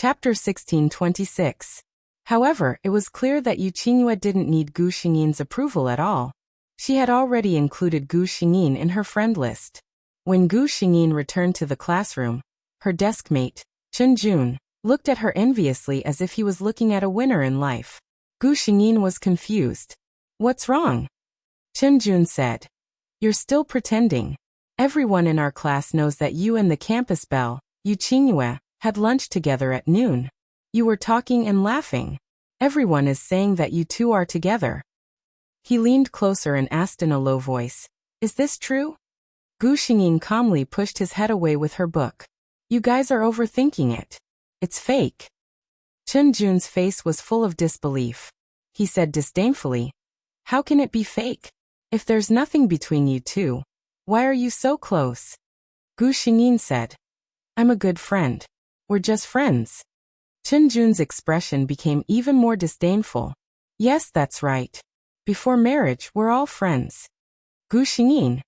Chapter 1626. However, it was clear that Yu Qingyue didn't need Gu Xingyin's approval at all. She had already included Gu Xingyin in her friend list. When Gu Xingyin returned to the classroom, her deskmate, Chen Jun, looked at her enviously as if he was looking at a winner in life. Gu Xingyin was confused. "What's wrong?" Chen Jun said. "You're still pretending. Everyone in our class knows that you and the campus belle, Yu Qingyue, had lunch together at noon. You were talking and laughing. Everyone is saying that you two are together." He leaned closer and asked in a low voice, "Is this true?" Gu Xingyin calmly pushed his head away with her book. "You guys are overthinking it. It's fake." Chen Jun's face was full of disbelief. He said disdainfully, "How can it be fake? If there's nothing between you two, why are you so close?" Gu Xingyin said, "I'm a good friend. We're just friends." Chen Jun's expression became even more disdainful. "Yes, that's right. Before marriage, we're all friends." Gu Xingyin.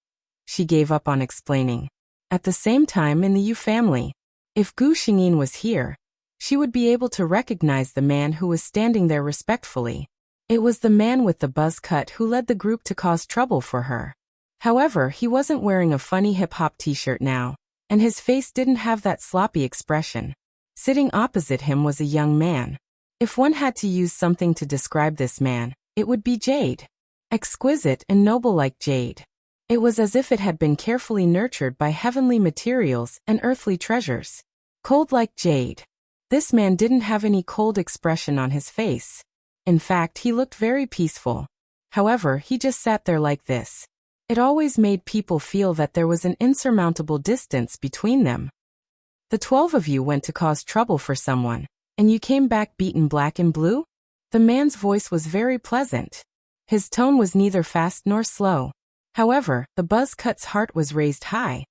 She gave up on explaining. At the same time in the Yu family, if Gu Xingyin was here, she would be able to recognize the man who was standing there respectfully. It was the man with the buzz cut who led the group to cause trouble for her. However, he wasn't wearing a funny hip-hop t-shirt now, and his face didn't have that sloppy expression. Sitting opposite him was a young man. If one had to use something to describe this man, it would be jade. Exquisite and noble like jade. It was as if it had been carefully nurtured by heavenly materials and earthly treasures. Cold like jade. This man didn't have any cold expression on his face. In fact, he looked very peaceful. However, he just sat there like this. It always made people feel that there was an insurmountable distance between them. "The 12 of you went to cause trouble for someone, and you came back beaten black and blue?" The man's voice was very pleasant. His tone was neither fast nor slow. However, the buzz cut's heart was raised high.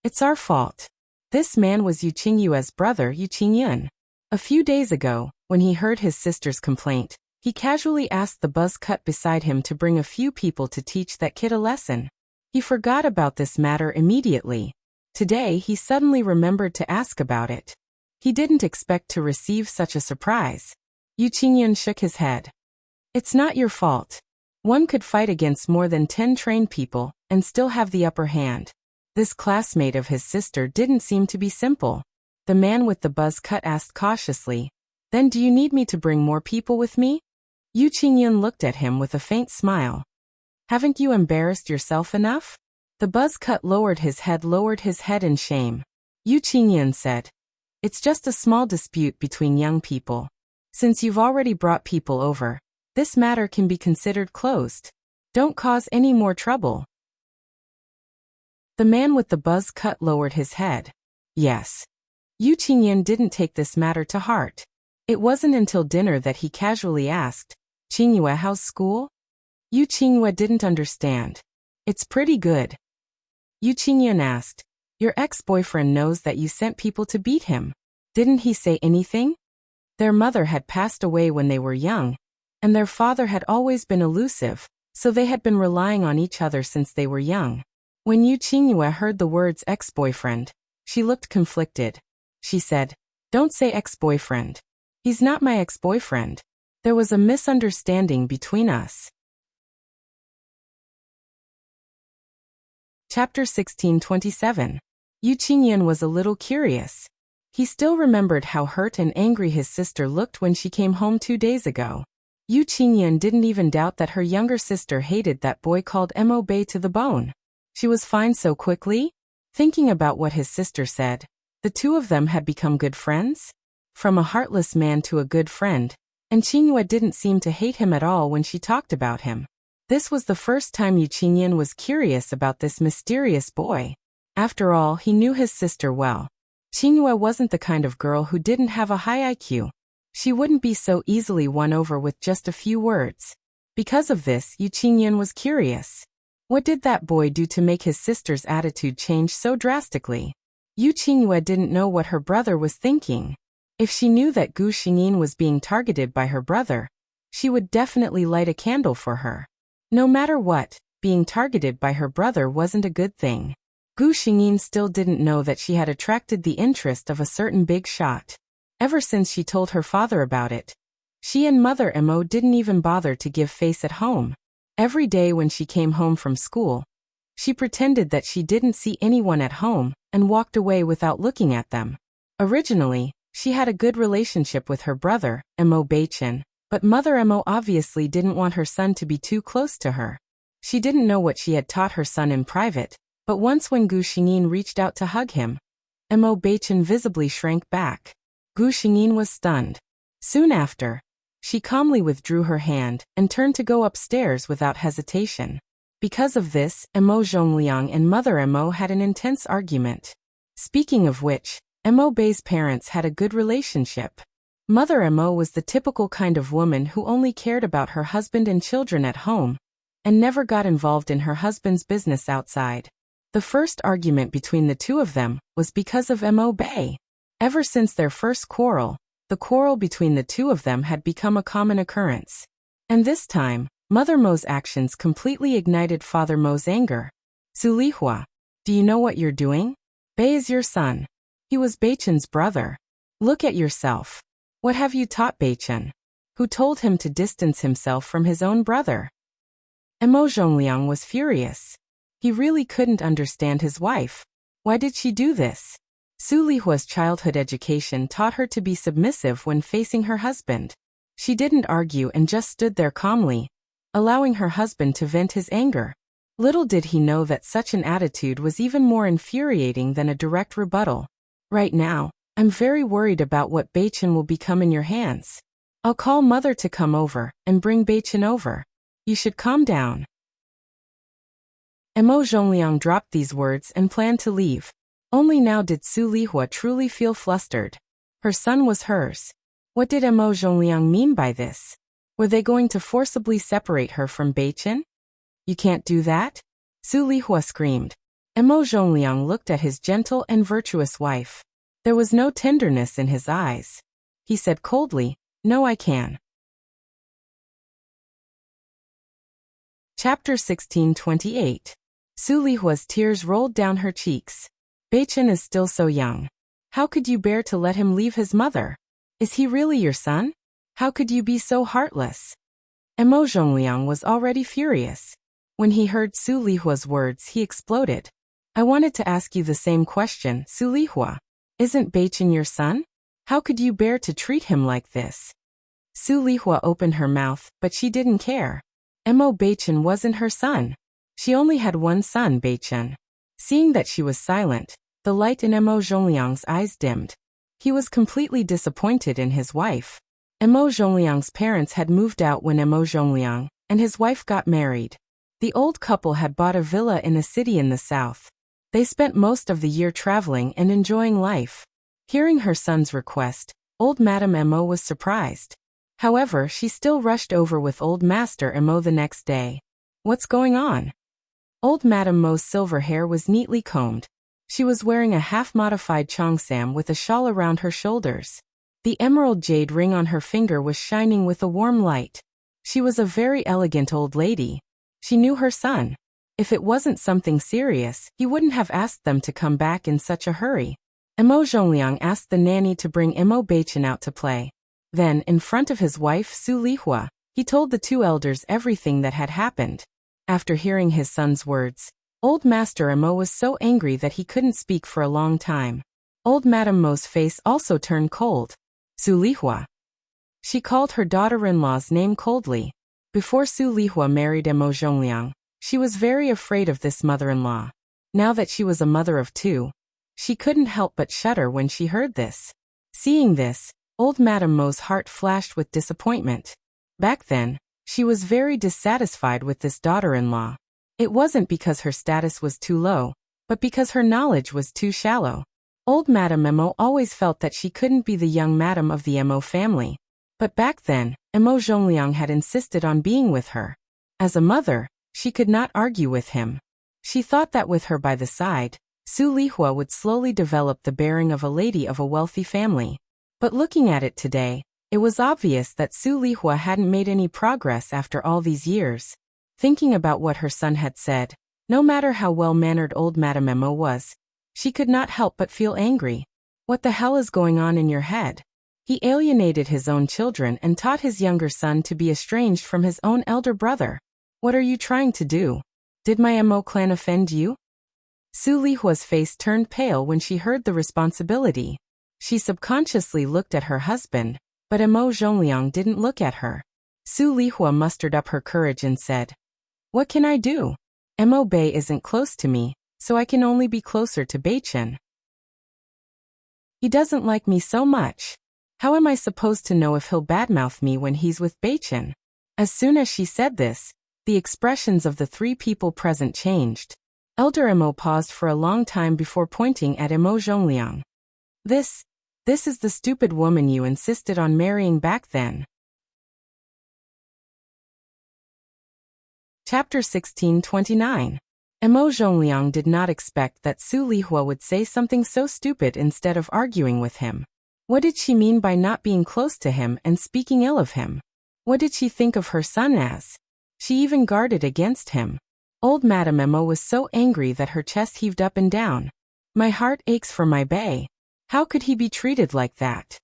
"It's our fault." This man was Yu Qingyue's brother, Yu Qingyun. A few days ago, when he heard his sister's complaint, he casually asked the buzz cut beside him to bring a few people to teach that kid a lesson. He forgot about this matter immediately. Today, he suddenly remembered to ask about it. He didn't expect to receive such a surprise. Yu Qingyun shook his head. "It's not your fault. One could fight against more than 10 trained people and still have the upper hand." This classmate of his sister didn't seem to be simple. The man with the buzz cut asked cautiously, "Then do you need me to bring more people with me?" Yu Qingyun looked at him with a faint smile. "Haven't you embarrassed yourself enough?" The buzz cut lowered his head in shame. Yu Qingyun said, "It's just a small dispute between young people. Since you've already brought people over, this matter can be considered closed. Don't cause any more trouble." The man with the buzz cut lowered his head. Yes. Yu Qingyun didn't take this matter to heart. It wasn't until dinner that he casually asked, "Qingyue, how's school?" Yu Qingyue didn't understand. "It's pretty good." Yu Qingyun asked, "Your ex-boyfriend knows that you sent people to beat him. Didn't he say anything?" Their mother had passed away when they were young, and their father had always been elusive, so they had been relying on each other since they were young. When Yu Qingyue heard the words ex-boyfriend, she looked conflicted. She said, "Don't say ex-boyfriend. He's not my ex-boyfriend. There was a misunderstanding between us." Chapter 1627. Yu Qingyun was a little curious. He still remembered how hurt and angry his sister looked when she came home 2 days ago. Yu Qingyun didn't even doubt that her younger sister hated that boy called Mo Bei to the bone. She was fine so quickly? Thinking about what his sister said, the two of them had become good friends? From a heartless man to a good friend, and Qingyue didn't seem to hate him at all when she talked about him. This was the first time Yu Qingyun was curious about this mysterious boy. After all, he knew his sister well. Qingyue wasn't the kind of girl who didn't have a high IQ. She wouldn't be so easily won over with just a few words. Because of this, Yu Qingyun was curious. What did that boy do to make his sister's attitude change so drastically? Yu Qingyue didn't know what her brother was thinking. If she knew that Gu Xingyin was being targeted by her brother, she would definitely light a candle for her. No matter what, being targeted by her brother wasn't a good thing. Gu Xingyin still didn't know that she had attracted the interest of a certain big shot. Ever since she told her father about it, she and Mother Mo didn't even bother to give face at home. Every day when she came home from school, she pretended that she didn't see anyone at home and walked away without looking at them. Originally, she had a good relationship with her brother, Mo Baichin, but Mother Mo obviously didn't want her son to be too close to her. She didn't know what she had taught her son in private, but once when Gu Xingyin reached out to hug him, Mo Baichin visibly shrank back. Gu Xingyin was stunned. Soon after, she calmly withdrew her hand and turned to go upstairs without hesitation. Because of this, Mo Zhongliang and Mother Mo had an intense argument. Speaking of which, Mo Bei's parents had a good relationship. Mother Mo was the typical kind of woman who only cared about her husband and children at home, and never got involved in her husband's business outside. The first argument between the two of them was because of Mo Bei. Ever since their first quarrel, the quarrel between the two of them had become a common occurrence. And this time, Mother Mo's actions completely ignited Father Mo's anger. Su Lihua, do you know what you're doing? Bei is your son. He was Beichen's brother. Look at yourself. What have you taught Beichen? Who told him to distance himself from his own brother? Mo Zhongliang was furious. He really couldn't understand his wife. Why did she do this? Su Lihua's childhood education taught her to be submissive when facing her husband. She didn't argue and just stood there calmly, allowing her husband to vent his anger. Little did he know that such an attitude was even more infuriating than a direct rebuttal. Right now, I'm very worried about what Beichen will become in your hands. I'll call Mother to come over and bring Beichen over. You should calm down. Mo Zhongliang dropped these words and planned to leave. Only now did Su Lihua truly feel flustered. Her son was hers. What did Mo Zhongliang mean by this? Were they going to forcibly separate her from Beichen? You can't do that? Su Lihua screamed. Mo Zhongliang looked at his gentle and virtuous wife. There was no tenderness in his eyes. He said coldly, "No, I can." Chapter 16:28. Su Lihua's tears rolled down her cheeks. Beichen is still so young. How could you bear to let him leave his mother? Is he really your son? How could you be so heartless? Mo Zhongliang was already furious. When he heard Su Lihua's words, he exploded. I wanted to ask you the same question, Su Lihua. Isn't Beichen your son? How could you bear to treat him like this? Su Lihua opened her mouth, but she didn't care. Mo Beichen wasn't her son. She only had one son, Beichen. Seeing that she was silent, the light in Mo Zhongliang's eyes dimmed. He was completely disappointed in his wife. Mo Zhongliang's parents had moved out when Mo Zhongliang and his wife got married. The old couple had bought a villa in a city in the south. They spent most of the year traveling and enjoying life. Hearing her son's request, old Madame Mo was surprised. However, she still rushed over with old Master Mo the next day. What's going on? Old Madame Mo's silver hair was neatly combed. She was wearing a half-modified cheongsam with a shawl around her shoulders. The emerald jade ring on her finger was shining with a warm light. She was a very elegant old lady. She knew her son. If it wasn't something serious, he wouldn't have asked them to come back in such a hurry. Mo Zhongliang asked the nanny to bring Mo Beichen out to play. Then, in front of his wife Su Lihua, he told the two elders everything that had happened. After hearing his son's words, old Master Mo was so angry that he couldn't speak for a long time. Old Madame Mo's face also turned cold. Su Lihua. She called her daughter-in-law's name coldly. Before Su Lihua married Mo Zhongliang, she was very afraid of this mother-in-law. Now that she was a mother of two, she couldn't help but shudder when she heard this. Seeing this, old Madame Mo's heart flashed with disappointment. Back then, she was very dissatisfied with this daughter-in-law. It wasn't because her status was too low, but because her knowledge was too shallow. Old Madame Mo always felt that she couldn't be the young madam of the Mo family. But back then, Mo Zhongliang had insisted on being with her. As a mother, she could not argue with him. She thought that with her by the side, Su Lihua would slowly develop the bearing of a lady of a wealthy family. But looking at it today, it was obvious that Su Lihua hadn't made any progress after all these years. Thinking about what her son had said, no matter how well-mannered old Madame Mo was, she could not help but feel angry. What the hell is going on in your head? He alienated his own children and taught his younger son to be estranged from his own elder brother. What are you trying to do? Did my Mo clan offend you? Su Lihua's face turned pale when she heard the responsibility. She subconsciously looked at her husband, but Mo Zhongliang didn't look at her. Su Lihua mustered up her courage and said, "What can I do? Mo Bei isn't close to me, so I can only be closer to Beichen. He doesn't like me so much. How am I supposed to know if he'll badmouth me when he's with Beichen?" As soon as she said this, the expressions of the three people present changed. Elder Mo paused for a long time before pointing at Mo Zhongliang. This is the stupid woman you insisted on marrying back then. Chapter 1629. Mo Zhongliang did not expect that Su Lihua would say something so stupid instead of arguing with him. What did she mean by not being close to him and speaking ill of him? What did she think of her son as? She even guarded against him. Old Madame Mo was so angry that her chest heaved up and down. My heart aches for my Bei. How could he be treated like that?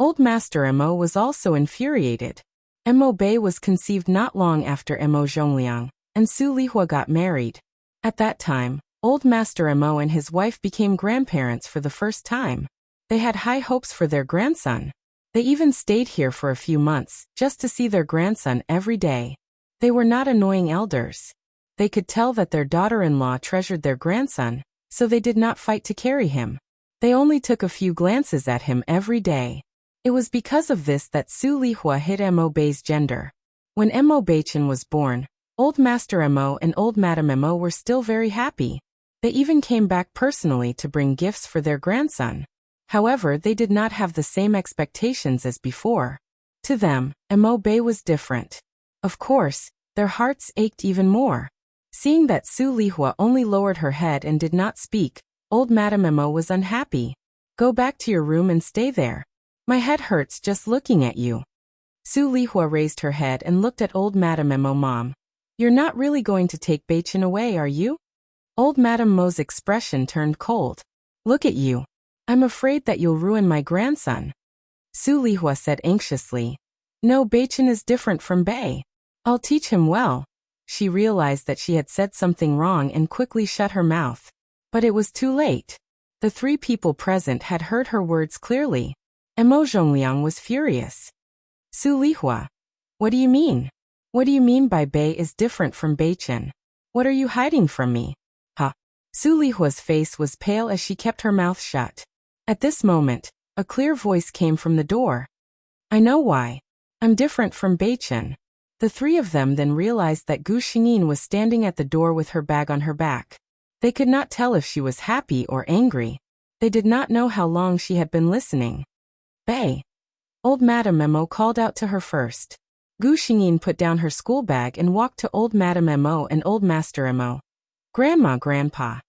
Old Master Mo was also infuriated. Mo Bei was conceived not long after Mo Zhongliang, and Su Lihua got married. At that time, Old Master Mo and his wife became grandparents for the first time. They had high hopes for their grandson. They even stayed here for a few months, just to see their grandson every day. They were not annoying elders. They could tell that their daughter-in-law treasured their grandson, so they did not fight to carry him. They only took a few glances at him every day. It was because of this that Su Lihua hid Mo Bei's gender. When Mo Beichen was born, Old Master Mo and Old Madame Mo were still very happy. They even came back personally to bring gifts for their grandson. However, they did not have the same expectations as before. To them, Mo Bei was different. Of course, their hearts ached even more. Seeing that Su Lihua only lowered her head and did not speak, Old Madame Mo was unhappy. "Go back to your room and stay there. My head hurts just looking at you." Su Lihua raised her head and looked at Old Madame Mo. "Mom, you're not really going to take Beichen away, are you?" Old Madame Mo's expression turned cold. "Look at you. I'm afraid that you'll ruin my grandson." Su Lihua said anxiously, "No, Beichen is different from Bei. I'll teach him well." She realized that she had said something wrong and quickly shut her mouth. But it was too late. The three people present had heard her words clearly. Mo Zhongliang was furious. "Su Lihua, what do you mean? What do you mean by Bei is different from Beichen? What are you hiding from me?" "Huh." Su Lihua's face was pale as she kept her mouth shut. At this moment, a clear voice came from the door. "I know why. I'm different from Beichen." The three of them then realized that Gu Xingyin was standing at the door with her bag on her back. They could not tell if she was happy or angry. They did not know how long she had been listening. "Bei." Old Madame Mo called out to her first. Gu Xingyin put down her school bag and walked to Old Madame Mo and Old Master Mo. "Grandma, Grandpa."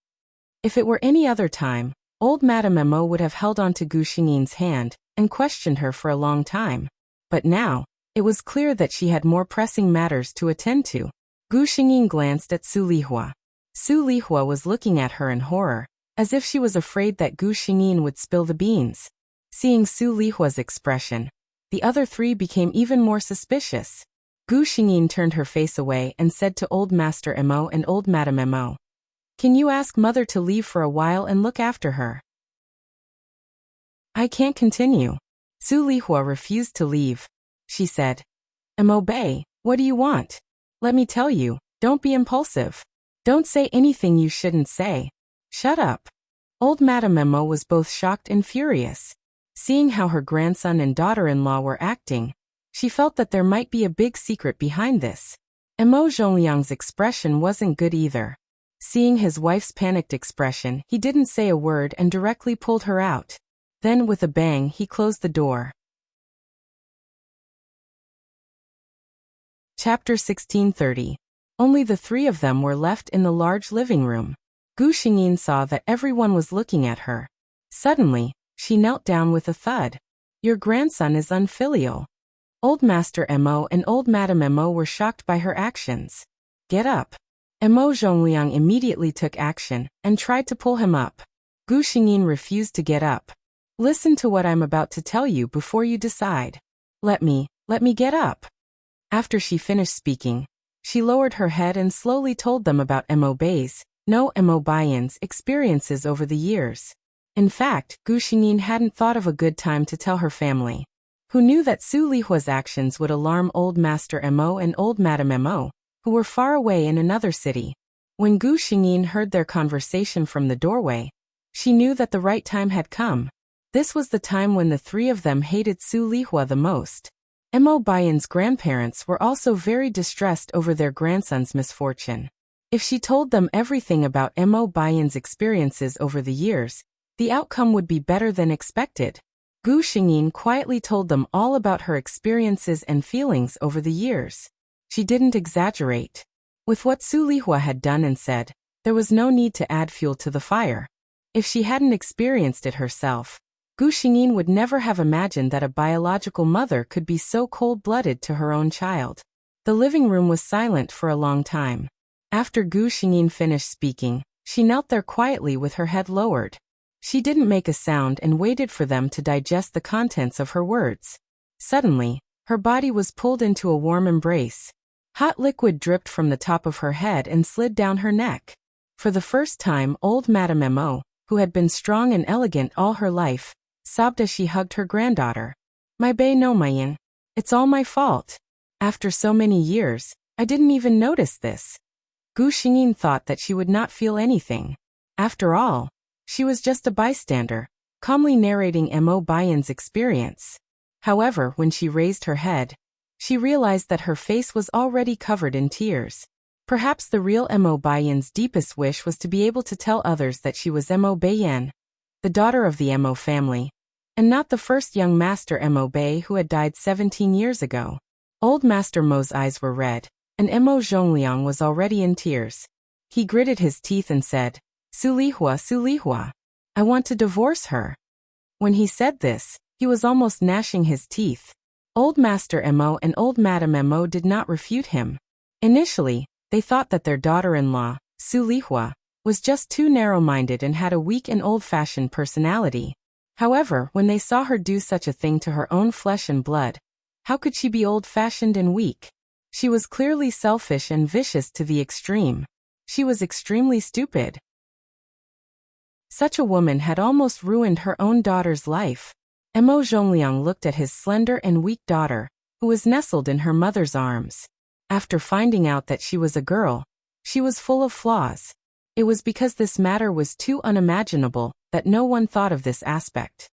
If it were any other time, Old Madame Mo would have held on to Gu Xingyin's hand and questioned her for a long time. But now, it was clear that she had more pressing matters to attend to. Gu Xingyin glanced at Su Lihua. Su Lihua was looking at her in horror, as if she was afraid that Gu Xingyin would spill the beans. Seeing Su Lihua's expression, the other three became even more suspicious. Gu Xingyin turned her face away and said to Old Master Mo and Old Madame Mo, "Can you ask Mother to leave for a while and look after her? I can't continue." Su Lihua refused to leave. She said, "Mo Bei, what do you want? Let me tell you, don't be impulsive. Don't say anything you shouldn't say. Shut up." Old Madame Mo was both shocked and furious. Seeing how her grandson and daughter-in-law were acting, she felt that there might be a big secret behind this. Mo Zhongliang's expression wasn't good either. Seeing his wife's panicked expression, he didn't say a word and directly pulled her out. Then with a bang he closed the door. Chapter 1630. Only the three of them were left in the large living room. Gu Xingyin saw that everyone was looking at her. Suddenly, she knelt down with a thud. "Your grandson is unfilial." Old Master Mo and Old Madame Mo were shocked by her actions. "Get up." Mo Zhongliang immediately took action and tried to pull him up. Gu Xingyin refused to get up. Listen to what I'm about to tell you before you decide. Let me get up. After she finished speaking, she lowered her head and slowly told them about Mo-Bei's, no Mo-Bian's experiences over the years. In fact, Gu Xingyin hadn't thought of a good time to tell her family, who knew that Su Lihua's actions would alarm old Master Mo and old Madame Mo, who were far away in another city. When Gu Xingyin heard their conversation from the doorway, she knew that the right time had come. This was the time when the three of them hated Su Lihua the most. Mo Bian's grandparents were also very distressed over their grandson's misfortune. If she told them everything about Mo Bian's experiences over the years, the outcome would be better than expected. Gu Xingyin quietly told them all about her experiences and feelings over the years. She didn't exaggerate. With what Su Lihua had done and said, there was no need to add fuel to the fire. If she hadn't experienced it herself, Gu Xingyin would never have imagined that a biological mother could be so cold-blooded to her own child. The living room was silent for a long time. After Gu Xingyin finished speaking, she knelt there quietly with her head lowered. She didn't make a sound and waited for them to digest the contents of her words. Suddenly, her body was pulled into a warm embrace. Hot liquid dripped from the top of her head and slid down her neck. For the first time, old Madame Mo, who had been strong and elegant all her life, sobbed as she hugged her granddaughter. My Bei no Mayan. It's all my fault. After so many years, I didn't even notice this. Gu Xingyin thought that she would not feel anything. After all, she was just a bystander, calmly narrating Mo Bian's experience. However, when she raised her head, she realized that her face was already covered in tears. Perhaps the real Mo Bian's deepest wish was to be able to tell others that she was Mo Beiyan, the daughter of the Mo family, and not the first young Master Mo Bei who had died 17 years ago. Old Master Mo's eyes were red, and Mo Zhongliang was already in tears. He gritted his teeth and said, Su Lihua, I want to divorce her. When he said this, he was almost gnashing his teeth. Old Master Mo and old Madame Mo did not refute him. Initially, they thought that their daughter-in-law, Su Lihua, was just too narrow-minded and had a weak and old-fashioned personality. However, when they saw her do such a thing to her own flesh and blood, how could she be old-fashioned and weak? She was clearly selfish and vicious to the extreme. She was extremely stupid. Such a woman had almost ruined her own daughter's life. Mo Zhongliang looked at his slender and weak daughter, who was nestled in her mother's arms. After finding out that she was a girl, she was full of flaws. It was because this matter was too unimaginable that no one thought of this aspect.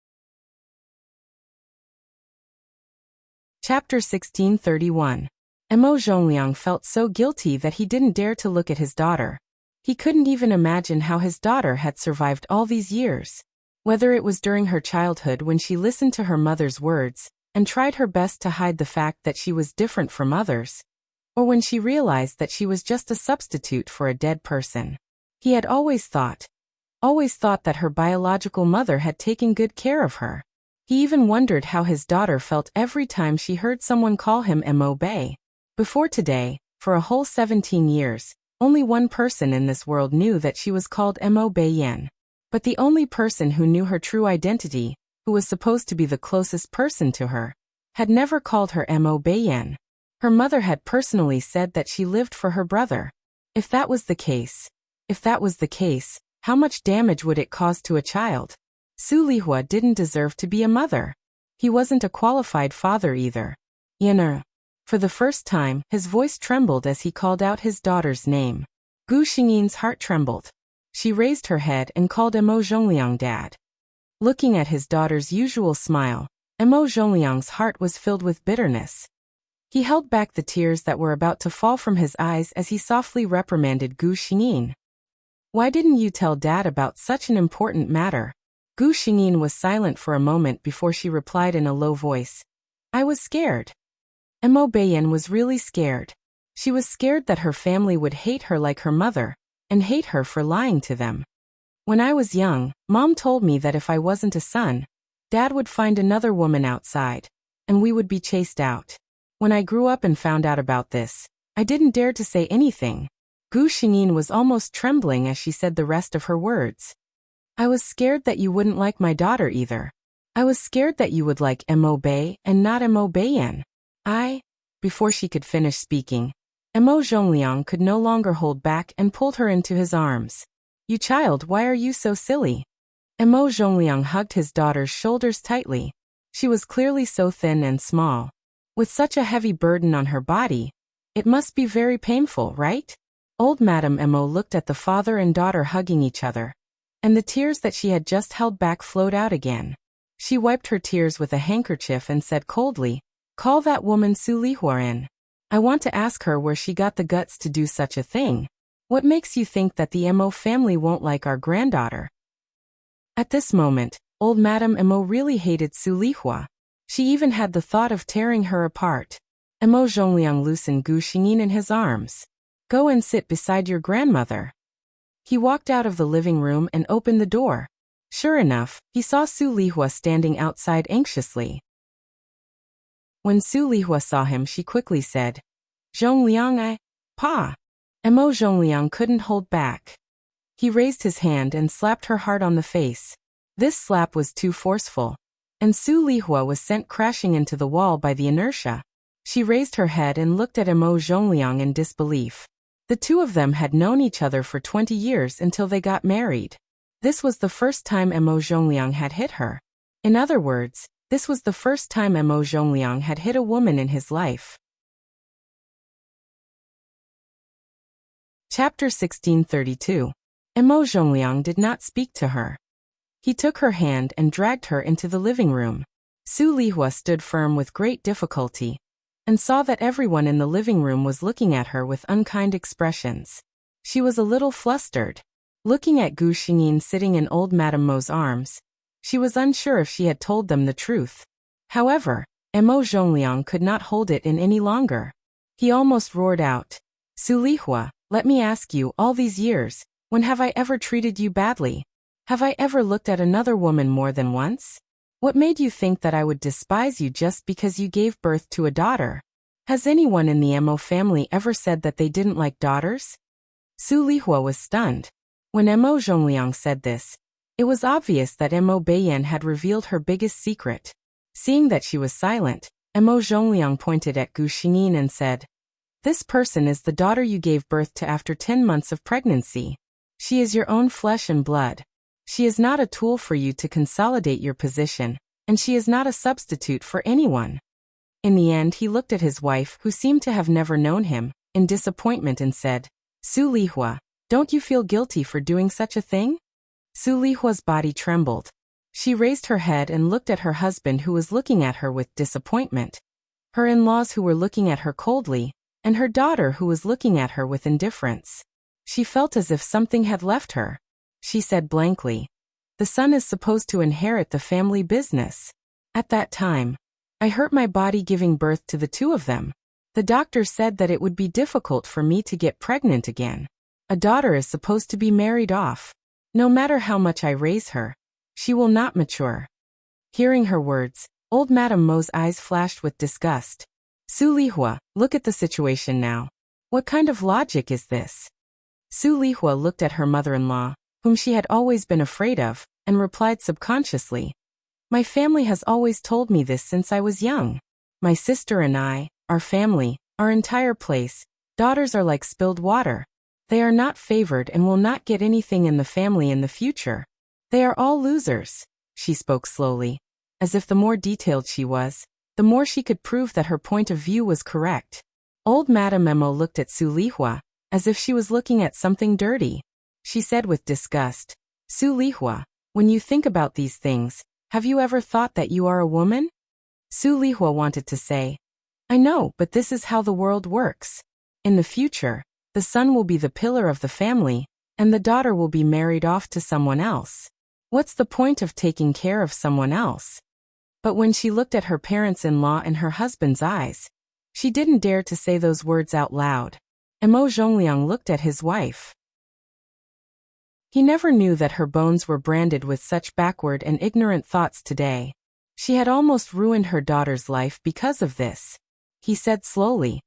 Chapter 1631. Mo Zhongliang felt so guilty that he didn't dare to look at his daughter. He couldn't even imagine how his daughter had survived all these years. Whether it was during her childhood when she listened to her mother's words and tried her best to hide the fact that she was different from others, or when she realized that she was just a substitute for a dead person. He had always thought that her biological mother had taken good care of her. He even wondered how his daughter felt every time she heard someone call him Mo Bei. Before today, for a whole 17 years, only one person in this world knew that she was called Mo Beiyan. But the only person who knew her true identity, who was supposed to be the closest person to her, had never called her Mo Beiyan. Her mother had personally said that she lived for her brother. If that was the case, how much damage would it cause to a child? Su Lihua didn't deserve to be a mother. He wasn't a qualified father either. Yener. For the first time, his voice trembled as he called out his daughter's name. Gu Xingyin's heart trembled. She raised her head and called Mo Zhongliang dad. Looking at his daughter's usual smile, Mo Zhongliang's heart was filled with bitterness. He held back the tears that were about to fall from his eyes as he softly reprimanded Gu Xingyin. Why didn't you tell Dad about such an important matter? Gu Xingyin was silent for a moment before she replied in a low voice. I was scared. Mo Beiyan was really scared. She was scared that her family would hate her like her mother, and hate her for lying to them. When I was young, Mom told me that if I wasn't a son, Dad would find another woman outside, and we would be chased out. When I grew up and found out about this, I didn't dare to say anything. Gu Xingyin was almost trembling as she said the rest of her words. I was scared that you wouldn't like my daughter either. I was scared that you would like Mo Bay and not Mo Bayan. Before she could finish speaking, Mo Zhongliang could no longer hold back and pulled her into his arms. You child, why are you so silly? Mo Zhongliang hugged his daughter's shoulders tightly. She was clearly so thin and small. With such a heavy burden on her body, it must be very painful, right? Old Madame Mo looked at the father and daughter hugging each other, and the tears that she had just held back flowed out again. She wiped her tears with a handkerchief and said coldly, "Call that woman Su Lihua in. I want to ask her where she got the guts to do such a thing. What makes you think that the Mo family won't like our granddaughter?" At this moment, old Madame Mo really hated Su Lihua. She even had the thought of tearing her apart. Mo Zhongliang loosened Gu Xingyin in his arms. Go and sit beside your grandmother. He walked out of the living room and opened the door. Sure enough, he saw Su Lihua standing outside anxiously. When Su Lihua saw him, she quickly said, "Zhongliang, Pa." Mo Zhongliang couldn't hold back. He raised his hand and slapped her hard on the face. This slap was too forceful, and Su Lihua was sent crashing into the wall by the inertia. She raised her head and looked at Mo Zhongliang in disbelief. The two of them had known each other for 20 years until they got married. This was the first time Mo Zhongliang had hit her. In other words, this was the first time Mo Zhongliang had hit a woman in his life. Chapter 1632. Mo Zhongliang did not speak to her. He took her hand and dragged her into the living room. Su Lihua stood firm with great difficulty, and saw that everyone in the living room was looking at her with unkind expressions. She was a little flustered. Looking at Gu Xingyin sitting in old Madame Mo's arms, she was unsure if she had told them the truth. However, Mo Zhongliang could not hold it in any longer. He almost roared out, "Su Lihua, let me ask you, all these years, when have I ever treated you badly? Have I ever looked at another woman more than once? What made you think that I would despise you just because you gave birth to a daughter? Has anyone in the Mo family ever said that they didn't like daughters?" Su Lihua was stunned. When Mo Zhongliang said this, it was obvious that Mo Bayan had revealed her biggest secret. Seeing that she was silent, Mo Zhongliang pointed at Gu Xingyin and said, "This person is the daughter you gave birth to after 10 months of pregnancy. She is your own flesh and blood. She is not a tool for you to consolidate your position, and she is not a substitute for anyone." In the end, he looked at his wife, who seemed to have never known him, in disappointment and said, "Su Lihua, don't you feel guilty for doing such a thing?" Su Lihua's body trembled. She raised her head and looked at her husband, who was looking at her with disappointment, her in-laws who were looking at her coldly, and her daughter who was looking at her with indifference. She felt as if something had left her. She said blankly, "The son is supposed to inherit the family business. At that time, I hurt my body giving birth to the two of them. The doctor said that it would be difficult for me to get pregnant again. A daughter is supposed to be married off. No matter how much I raise her, she will not mature." Hearing her words, old Madame Mo's eyes flashed with disgust. "Su Lihua, look at the situation now. What kind of logic is this?" Su Lihua looked at her mother-in-law, whom she had always been afraid of, and replied subconsciously, "My family has always told me this since I was young. My sister and I, our family, our entire place, daughters are like spilled water. They are not favored and will not get anything in the family in the future. They are all losers." She spoke slowly, as if the more detailed she was, the more she could prove that her point of view was correct. Old Madame Mo looked at Su Lihua, as if she was looking at something dirty. She said with disgust, "Su Lihua, when you think about these things, have you ever thought that you are a woman?" Su Lihua wanted to say, "I know, but this is how the world works. In the future, the son will be the pillar of the family, and the daughter will be married off to someone else. What's the point of taking care of someone else?" But when she looked at her parents-in-law and her husband's eyes, she didn't dare to say those words out loud. Mo Zhongliang looked at his wife. He never knew that her bones were branded with such backward and ignorant thoughts today. She had almost ruined her daughter's life because of this. He said slowly,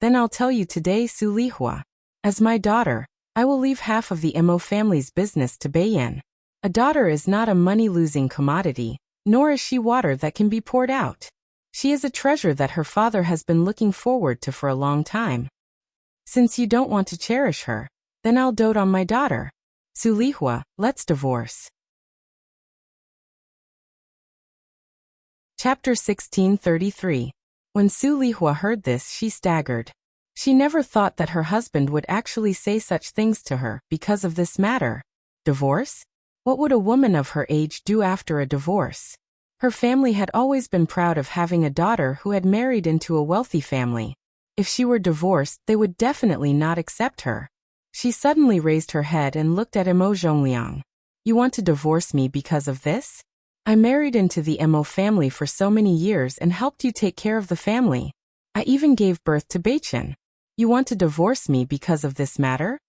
"Then I'll tell you today, Su Lihua. As my daughter, I will leave half of the Mo family's business to Bayan. A daughter is not a money-losing commodity, nor is she water that can be poured out. She is a treasure that her father has been looking forward to for a long time. Since you don't want to cherish her, then I'll dote on my daughter. Sulihua, let's divorce. Chapter 1633. When Sulihua heard this, she staggered. She never thought that her husband would actually say such things to her because of this matter. Divorce? What would a woman of her age do after a divorce? Her family had always been proud of having a daughter who had married into a wealthy family. If she were divorced, they would definitely not accept her. She suddenly raised her head and looked at Mo Zhongliang. You want to divorce me because of this? I married into the Mo family for so many years and helped you take care of the family. I even gave birth to Beichen. You want to divorce me because of this matter?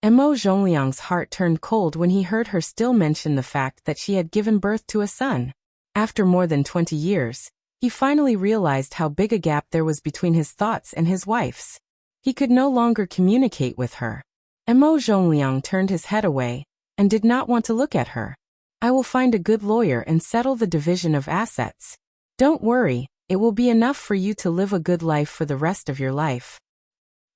Mo Zhongliang's heart turned cold when he heard her still mention the fact that she had given birth to a son. After more than 20 years, he finally realized how big a gap there was between his thoughts and his wife's. He could no longer communicate with her. Mo Zhongliang turned his head away and did not want to look at her. I will find a good lawyer and settle the division of assets. Don't worry, it will be enough for you to live a good life for the rest of your life.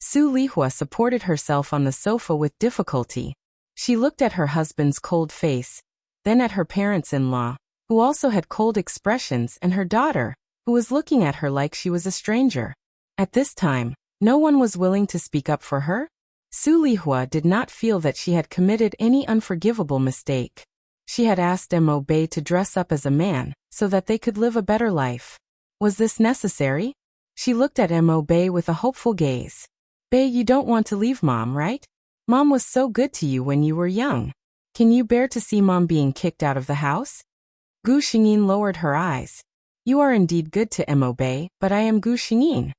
Sulihua supported herself on the sofa with difficulty. She looked at her husband's cold face, then at her parents-in-law, who also had cold expressions, and her daughter, who was looking at her like she was a stranger. At this time, no one was willing to speak up for her. Sulihua did not feel that she had committed any unforgivable mistake. She had asked Mo Bei to dress up as a man, so that they could live a better life. Was this necessary? She looked at Mo Bei with a hopeful gaze. Bei, you don't want to leave Mom, right? Mom was so good to you when you were young. Can you bear to see Mom being kicked out of the house? Gu Xingyin lowered her eyes. You are indeed good to Mo Bei, but I am Gu Xingyin.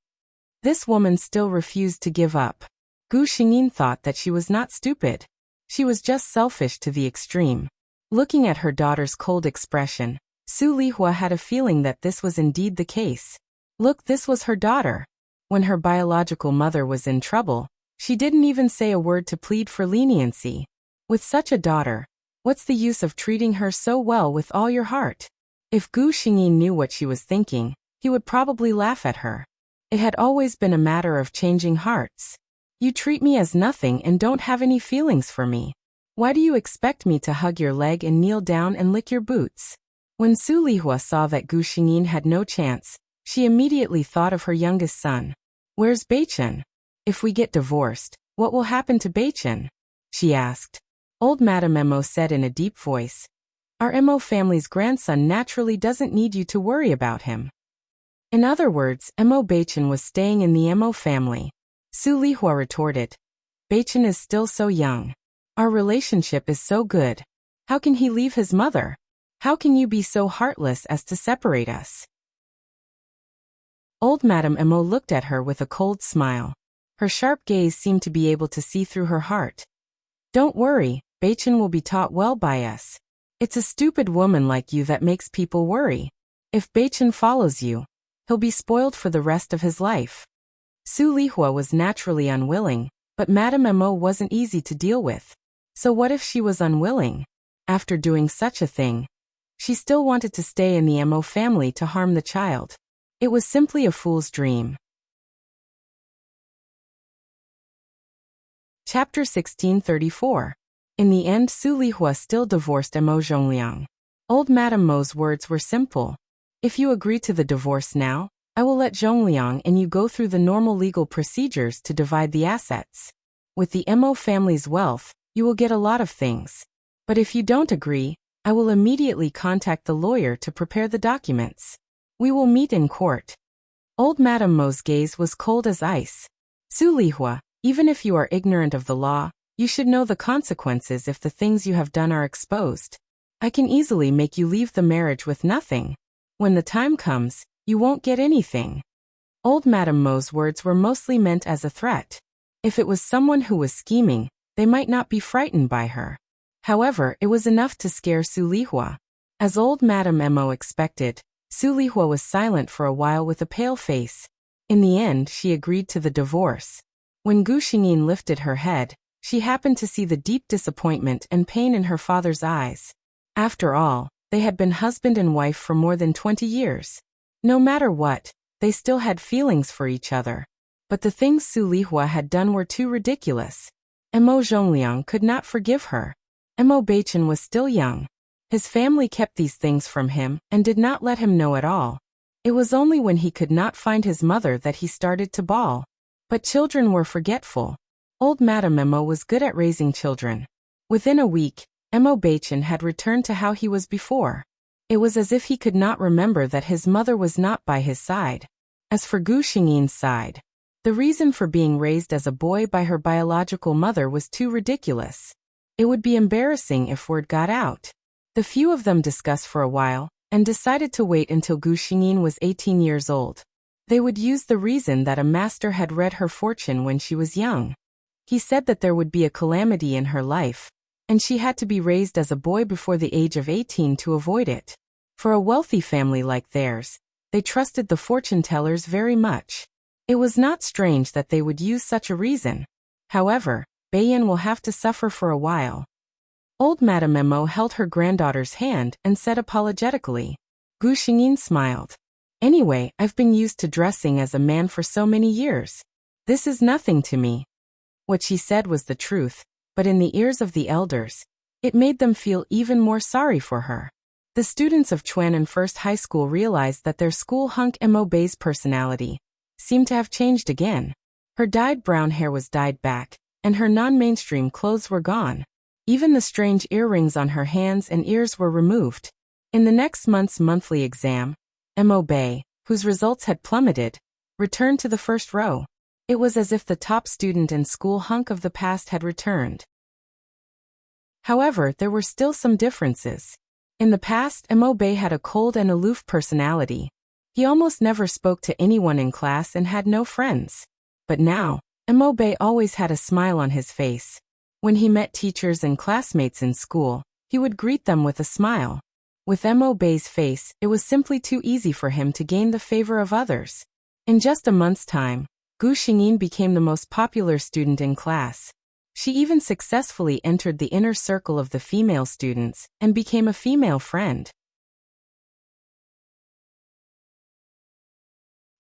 This woman still refused to give up. Gu Xingyin thought that she was not stupid. She was just selfish to the extreme. Looking at her daughter's cold expression, Sulihua had a feeling that this was indeed the case. Look, this was her daughter. When her biological mother was in trouble, she didn't even say a word to plead for leniency. With such a daughter, what's the use of treating her so well with all your heart? If Gu Xingyin knew what she was thinking, he would probably laugh at her. It had always been a matter of changing hearts. You treat me as nothing and don't have any feelings for me. Why do you expect me to hug your leg and kneel down and lick your boots? When Sulihua saw that Gu Xingyin had no chance, she immediately thought of her youngest son. Where's Beichen? If we get divorced, what will happen to Beichen? She asked. Old Madame Mo said in a deep voice. Our Mo family's grandson naturally doesn't need you to worry about him. In other words, Mo Beichen was staying in the Mo family. Sulihua retorted. Beichen is still so young. Our relationship is so good. How can he leave his mother? How can you be so heartless as to separate us? Old Madame Mo looked at her with a cold smile. Her sharp gaze seemed to be able to see through her heart. Don't worry, Beichen will be taught well by us. It's a stupid woman like you that makes people worry. If Beichen follows you, he'll be spoiled for the rest of his life. Sulihua was naturally unwilling, but Madame Mo wasn't easy to deal with. So what if she was unwilling? After doing such a thing, she still wanted to stay in the Mo family to harm the child. It was simply a fool's dream. Chapter 1634. In the end, Sulihua still divorced Mo Zhongliang. Old Madame Mo's words were simple. If you agree to the divorce now, I will let Zhongliang and you go through the normal legal procedures to divide the assets. With the Mo family's wealth, you will get a lot of things. But if you don't agree, I will immediately contact the lawyer to prepare the documents. We will meet in court. Old Madame Mo's gaze was cold as ice. Sulihua, even if you are ignorant of the law, you should know the consequences if the things you have done are exposed. I can easily make you leave the marriage with nothing. When the time comes, you won't get anything. Old Madame Mo's words were mostly meant as a threat. If it was someone who was scheming, they might not be frightened by her. However, it was enough to scare Sulihua. As old Madame Mo expected, Sulihua was silent for a while with a pale face. In the end, she agreed to the divorce. When Gu Xingyin lifted her head, she happened to see the deep disappointment and pain in her father's eyes. After all, They had been husband and wife for more than 20 years. No matter what, they still had feelings for each other. But the things Su Lihua had done were too ridiculous. Mo Zhongliang could not forgive her. Mo Beichen was still young. His family kept these things from him and did not let him know at all. It was only when he could not find his mother that he started to bawl. But children were forgetful. Old Madame Mo was good at raising children. Within a week, Mo Beichen had returned to how he was before. It was as if he could not remember that his mother was not by his side. As for Gu Xingyin's side, the reason for being raised as a boy by her biological mother was too ridiculous. It would be embarrassing if word got out. The few of them discussed for a while, and decided to wait until Gu Xingyin was 18 years old. They would use the reason that a master had read her fortune when she was young. He said that there would be a calamity in her life, and she had to be raised as a boy before the age of 18 to avoid it. For a wealthy family like theirs, they trusted the fortune tellers very much. It was not strange that they would use such a reason. However, Beiyan will have to suffer for a while. Old Madame Mo held her granddaughter's hand and said apologetically. Gu Xingyin smiled. Anyway, I've been used to dressing as a man for so many years. This is nothing to me. What she said was the truth, but in the ears of the elders, it made them feel even more sorry for her. The students of Chuanan First High School realized that their school hunk Mo Bei's personality seemed to have changed again. Her dyed brown hair was dyed back, and her non-mainstream clothes were gone. Even the strange earrings on her hands and ears were removed. In the next month's monthly exam, Mo Bei, whose results had plummeted, returned to the first row. It was as if the top student and school hunk of the past had returned. However, there were still some differences. In the past, Mo Bei had a cold and aloof personality. He almost never spoke to anyone in class and had no friends. But now, Mo Bei always had a smile on his face. When he met teachers and classmates in school, he would greet them with a smile. With Mo Bei's face, it was simply too easy for him to gain the favor of others. In just a month's time, Gu Xingyin became the most popular student in class. She even successfully entered the inner circle of the female students and became a female friend.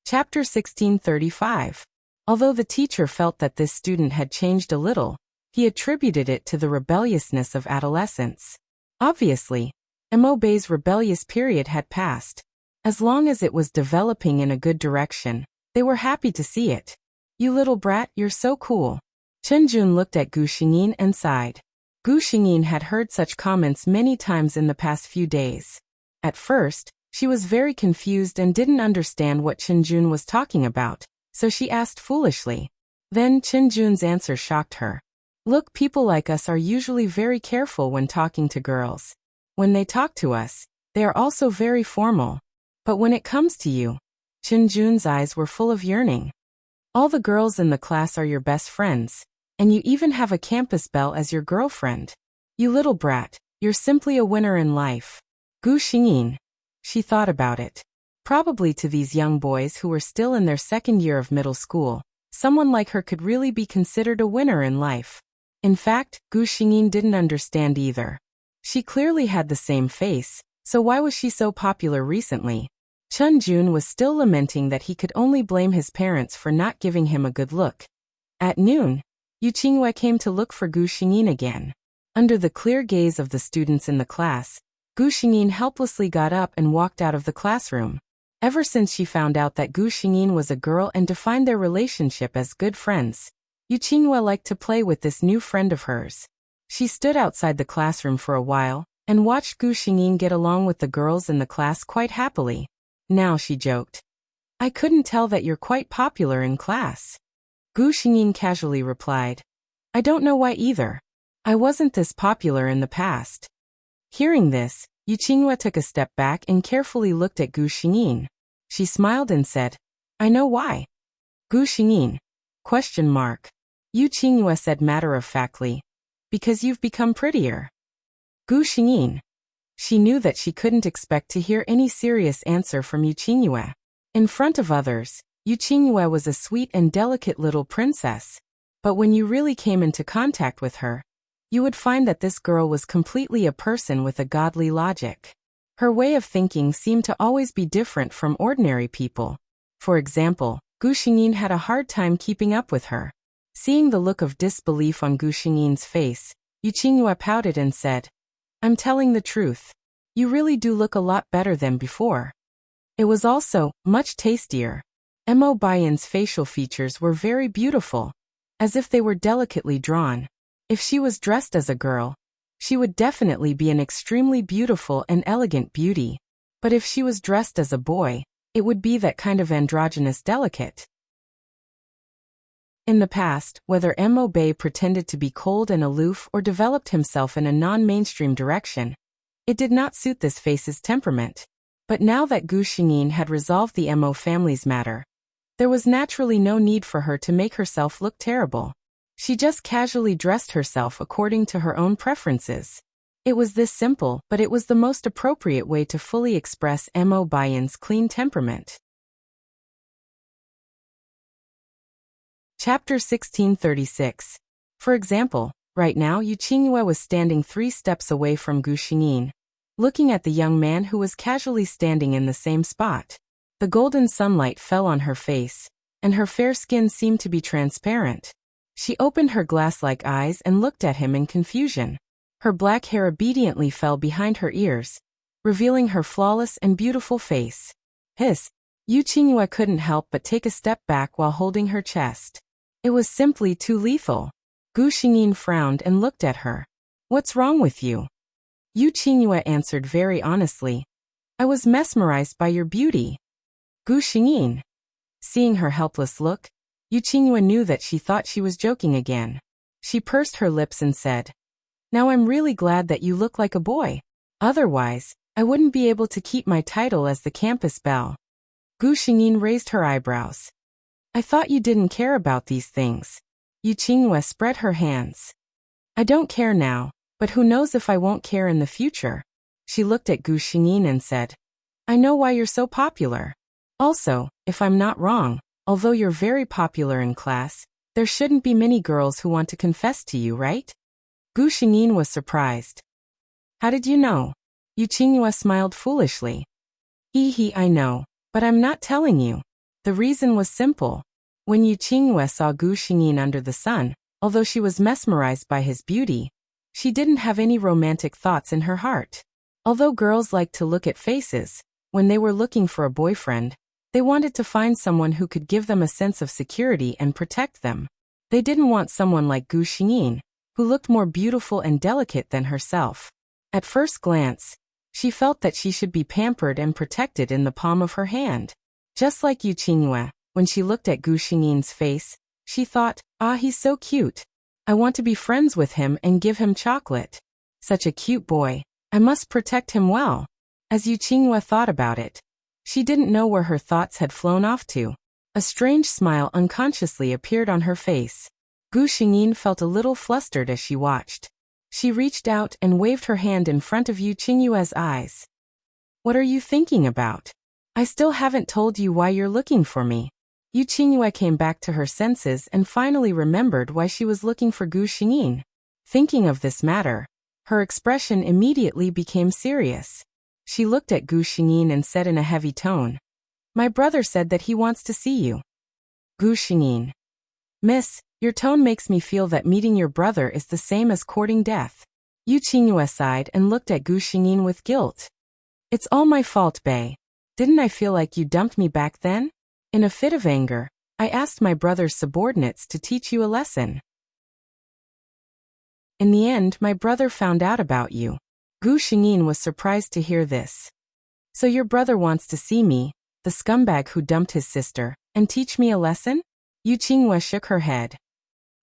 Chapter 1635. Although the teacher felt that this student had changed a little, he attributed it to the rebelliousness of adolescence. Obviously, Mo Bei's rebellious period had passed. As long as it was developing in a good direction, they were happy to see it. "You little brat, you're so cool." Chen Jun looked at Gu Xingyin and sighed. Gu Xingyin had heard such comments many times in the past few days. At first, she was very confused and didn't understand what Chen Jun was talking about, so she asked foolishly. Then Chen Jun's answer shocked her. "Look, people like us are usually very careful when talking to girls. When they talk to us, they are also very formal. But when it comes to you..." Chen Jun's eyes were full of yearning. "All the girls in the class are your best friends, and you even have a campus belle as your girlfriend. You little brat, you're simply a winner in life." Gu Xingyin. She thought about it. Probably to these young boys who were still in their second year of middle school, someone like her could really be considered a winner in life. In fact, Gu Xingyin didn't understand either. She clearly had the same face, so why was she so popular recently? Chen Jun was still lamenting that he could only blame his parents for not giving him a good look. At noon, Yu Qingyue came to look for Gu Xingyin again. Under the clear gaze of the students in the class, Gu Xingyin helplessly got up and walked out of the classroom. Ever since she found out that Gu Xingyin was a girl and defined their relationship as good friends, Yu Qingyue liked to play with this new friend of hers. She stood outside the classroom for a while and watched Gu Xingyin get along with the girls in the class quite happily. Now she joked, "I couldn't tell that you're quite popular in class." Gu Xingyin casually replied, "I don't know why either. I wasn't this popular in the past." Hearing this, Yu Qingyue took a step back and carefully looked at Gu Xingyin. She smiled and said, "I know why." Gu Xingyin? Question mark. Yu Qingyue said matter-of-factly, "Because you've become prettier." Gu Xingyin. She knew that she couldn't expect to hear any serious answer from Yu Qingyue. In front of others, Yu Qingyue was a sweet and delicate little princess. But when you really came into contact with her, you would find that this girl was completely a person with a godly logic. Her way of thinking seemed to always be different from ordinary people. For example, Gu Xingyin had a hard time keeping up with her. Seeing the look of disbelief on Gu Xingyin's face, Yu Qingyue pouted and said, "I'm telling the truth. You really do look a lot better than before." It was also much tastier. Mo Bayan's facial features were very beautiful, as if they were delicately drawn. If she was dressed as a girl, she would definitely be an extremely beautiful and elegant beauty. But if she was dressed as a boy, it would be that kind of androgynous delicate. In the past, whether Mo Bei pretended to be cold and aloof or developed himself in a non-mainstream direction, it did not suit this face's temperament. But now that Gu Xingyin had resolved the Mo family's matter, there was naturally no need for her to make herself look terrible. She just casually dressed herself according to her own preferences. It was this simple, but it was the most appropriate way to fully express Mo Bayan's clean temperament. Chapter 1636. For example, right now Yu Qingyue was standing 3 steps away from Gu Xingyin, looking at the young man who was casually standing in the same spot. The golden sunlight fell on her face, and her fair skin seemed to be transparent. She opened her glass-like eyes and looked at him in confusion. Her black hair obediently fell behind her ears, revealing her flawless and beautiful face. Hiss! Yu Qingyue couldn't help but take a step back while holding her chest. It was simply too lethal. Gu Xingyin frowned and looked at her. "What's wrong with you?" Yu Qingyue answered very honestly. "I was mesmerized by your beauty." Gu Xingyin. Seeing her helpless look, Yu Qingyue knew that she thought she was joking again. She pursed her lips and said, "Now I'm really glad that you look like a boy. Otherwise, I wouldn't be able to keep my title as the campus belle." Gu Xingyin raised her eyebrows. "I thought you didn't care about these things." Yu Qingyue spread her hands. "I don't care now, but who knows if I won't care in the future." She looked at Gu Xingyin and said, "I know why you're so popular. Also, if I'm not wrong, although you're very popular in class, there shouldn't be many girls who want to confess to you, right?" Gu Xingyin was surprised. "How did you know?" Yu Qingyue smiled foolishly. I know, but I'm not telling you." The reason was simple. When Yu Qingyue saw Gu Xingyin under the sun, although she was mesmerized by his beauty, she didn't have any romantic thoughts in her heart. Although girls liked to look at faces, when they were looking for a boyfriend, they wanted to find someone who could give them a sense of security and protect them. They didn't want someone like Gu Xingyin, who looked more beautiful and delicate than herself. At first glance, she felt that she should be pampered and protected in the palm of her hand. Just like Yu Qingyue, when she looked at Gu Xingyin's face, she thought, "Ah, he's so cute. I want to be friends with him and give him chocolate. Such a cute boy. I must protect him well." As Yu Qingyue thought about it, she didn't know where her thoughts had flown off to. A strange smile unconsciously appeared on her face. Gu Xingyin felt a little flustered as she watched. She reached out and waved her hand in front of Yu Qingyue's eyes. "What are you thinking about? I still haven't told you why you're looking for me." Yu Qingyue came back to her senses and finally remembered why she was looking for Gu Xingyin. Thinking of this matter, her expression immediately became serious. She looked at Gu Xingyin and said in a heavy tone, "My brother said that he wants to see you." Gu Xingyin. "Miss, your tone makes me feel that meeting your brother is the same as courting death." Yu Qingyue sighed and looked at Gu Xingyin with guilt. "It's all my fault, Bei. Didn't I feel like you dumped me back then? In a fit of anger, I asked my brother's subordinates to teach you a lesson. In the end, my brother found out about you." Gu Xingyin was surprised to hear this. "So your brother wants to see me, the scumbag who dumped his sister, and teach me a lesson?" Yu Qingyue shook her head.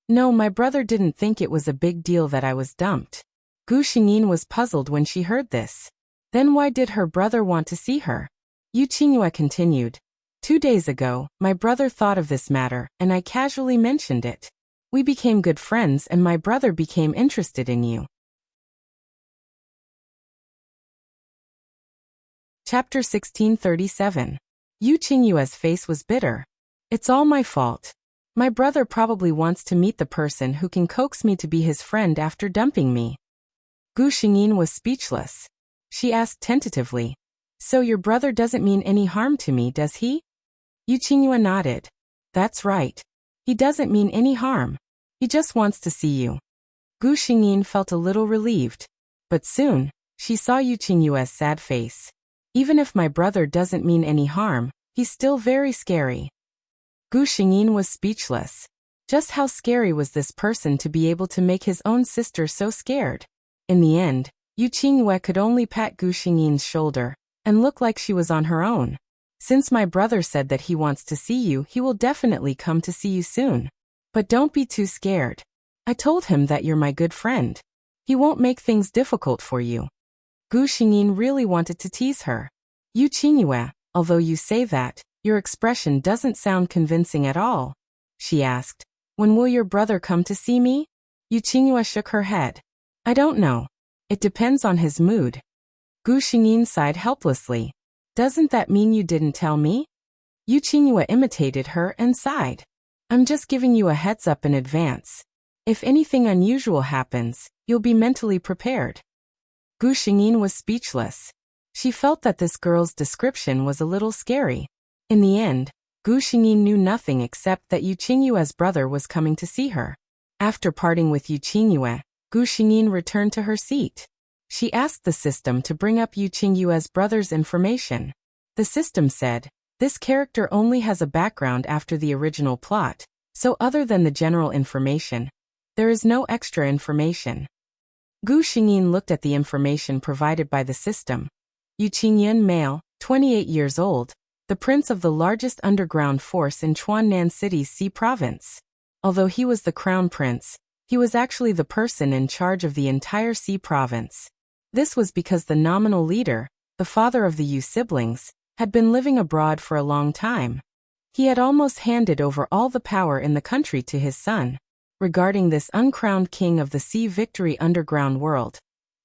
"No, my brother didn't think it was a big deal that I was dumped." Gu Xingyin was puzzled when she heard this. Then why did her brother want to see her? Yu Qingyue continued. 2 days ago, my brother thought of this matter, and I casually mentioned it. We became good friends and my brother became interested in you. Chapter 1637. Yu Qingyue's face was bitter. "It's all my fault. My brother probably wants to meet the person who can coax me to be his friend after dumping me." Gu Xingyin was speechless. She asked tentatively. So your brother doesn't mean any harm to me, does he? Yuchinua nodded. That's right. He doesn't mean any harm. He just wants to see you. Gu Xingyin felt a little relieved. But soon, she saw Yuchinua's sad face. Even if my brother doesn't mean any harm, he's still very scary. Gu Xingyin was speechless. Just how scary was this person to be able to make his own sister so scared? In the end, Yuchinua could only pat Gu Xingyin's shoulder and look like she was on her own. Since my brother said that he wants to see you, he will definitely come to see you soon. But don't be too scared. I told him that you're my good friend. He won't make things difficult for you. Gu Xingyin really wanted to tease her. Yuchinua, although you say that, your expression doesn't sound convincing at all. She asked. When will your brother come to see me? Yuchinua shook her head. I don't know. It depends on his mood. Gu Xingyin sighed helplessly. Doesn't that mean you didn't tell me? Yuchinua imitated her and sighed. I'm just giving you a heads up in advance. If anything unusual happens, you'll be mentally prepared. Gu Xingyin was speechless. She felt that this girl's description was a little scary. In the end, Gu Xingyin knew nothing except that Yuchinua's brother was coming to see her. After parting with Yuchinua, Gu Xingyin returned to her seat. She asked the system to bring up Yuchinua's brother's information. The system said, this character only has a background after the original plot, so other than the general information, there is no extra information. Gu Xingyin looked at the information provided by the system. Yuchinyan male, 28 years old, the prince of the largest underground force in Chuannan City's Xi province. Although he was the crown prince, he was actually the person in charge of the entire Xi province. This was because the nominal leader, the father of the Yu siblings, had been living abroad for a long time. He had almost handed over all the power in the country to his son. Regarding this uncrowned king of the Xi Victory underground world,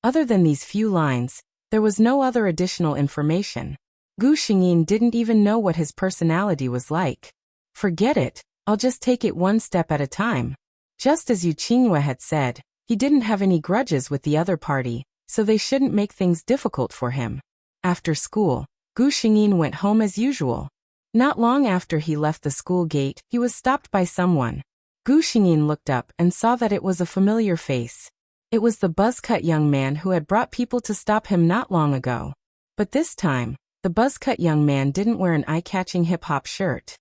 other than these few lines, there was no other additional information. Gu Xingyin didn't even know what his personality was like. Forget it, I'll just take it one step at a time. Just as Yuchinua had said, he didn't have any grudges with the other party, so they shouldn't make things difficult for him. After school, Gu Xingyin went home as usual. Not long after he left the school gate, he was stopped by someone. Gu Xingyin looked up and saw that it was a familiar face. It was the buzz-cut young man who had brought people to stop him not long ago. But this time, the buzz-cut young man didn't wear an eye-catching hip-hop shirt.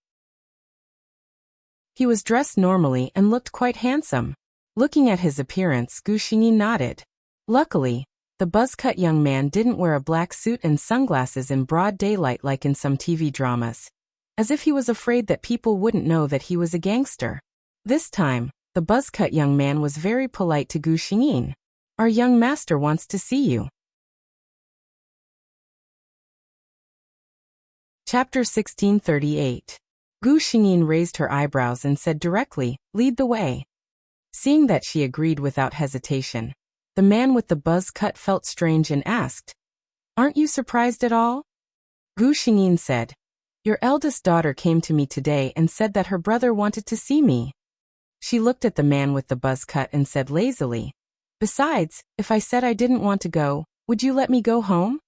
He was dressed normally and looked quite handsome. Looking at his appearance, Gu Xingyin nodded. Luckily, the buzz-cut young man didn't wear a black suit and sunglasses in broad daylight like in some TV dramas. As if he was afraid that people wouldn't know that he was a gangster. This time, the buzz-cut young man was very polite to Gu Xingyin. Our young master wants to see you. Chapter 1638. Gu Xingyin raised her eyebrows and said directly, lead the way. Seeing that she agreed without hesitation, the man with the buzz cut felt strange and asked, aren't you surprised at all? Gu Xingyin said, your eldest daughter came to me today and said that her brother wanted to see me. She looked at the man with the buzz cut and said lazily, besides, if I said I didn't want to go, would you let me go home?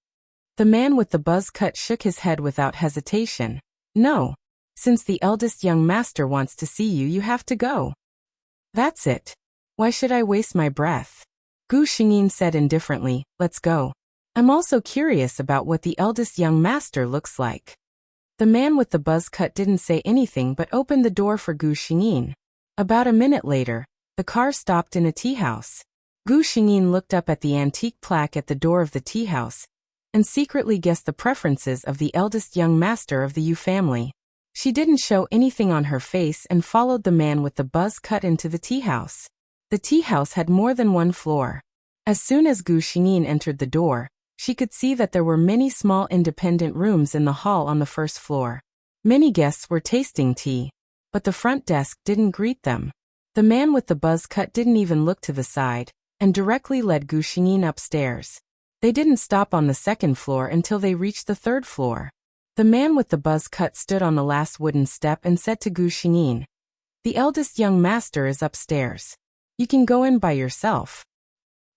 The man with the buzz cut shook his head without hesitation. No. Since the eldest young master wants to see you, you have to go. That's it. Why should I waste my breath? Gu Xingyin said indifferently, let's go. I'm also curious about what the eldest young master looks like. The man with the buzz cut didn't say anything but opened the door for Gu Xingyin. About a minute later, the car stopped in a tea house. Gu Xingyin looked up at the antique plaque at the door of the tea house and secretly guessed the preferences of the eldest young master of the Yu family. She didn't show anything on her face and followed the man with the buzz cut into the tea house. The tea house had more than one floor. As soon as Gu Xingyin entered the door, she could see that there were many small independent rooms in the hall on the first floor. Many guests were tasting tea, but the front desk didn't greet them. The man with the buzz cut didn't even look to the side and directly led Gu Xingyin upstairs. They didn't stop on the second floor until they reached the third floor. The man with the buzz cut stood on the last wooden step and said to Gu Xingyin, the eldest young master is upstairs. You can go in by yourself.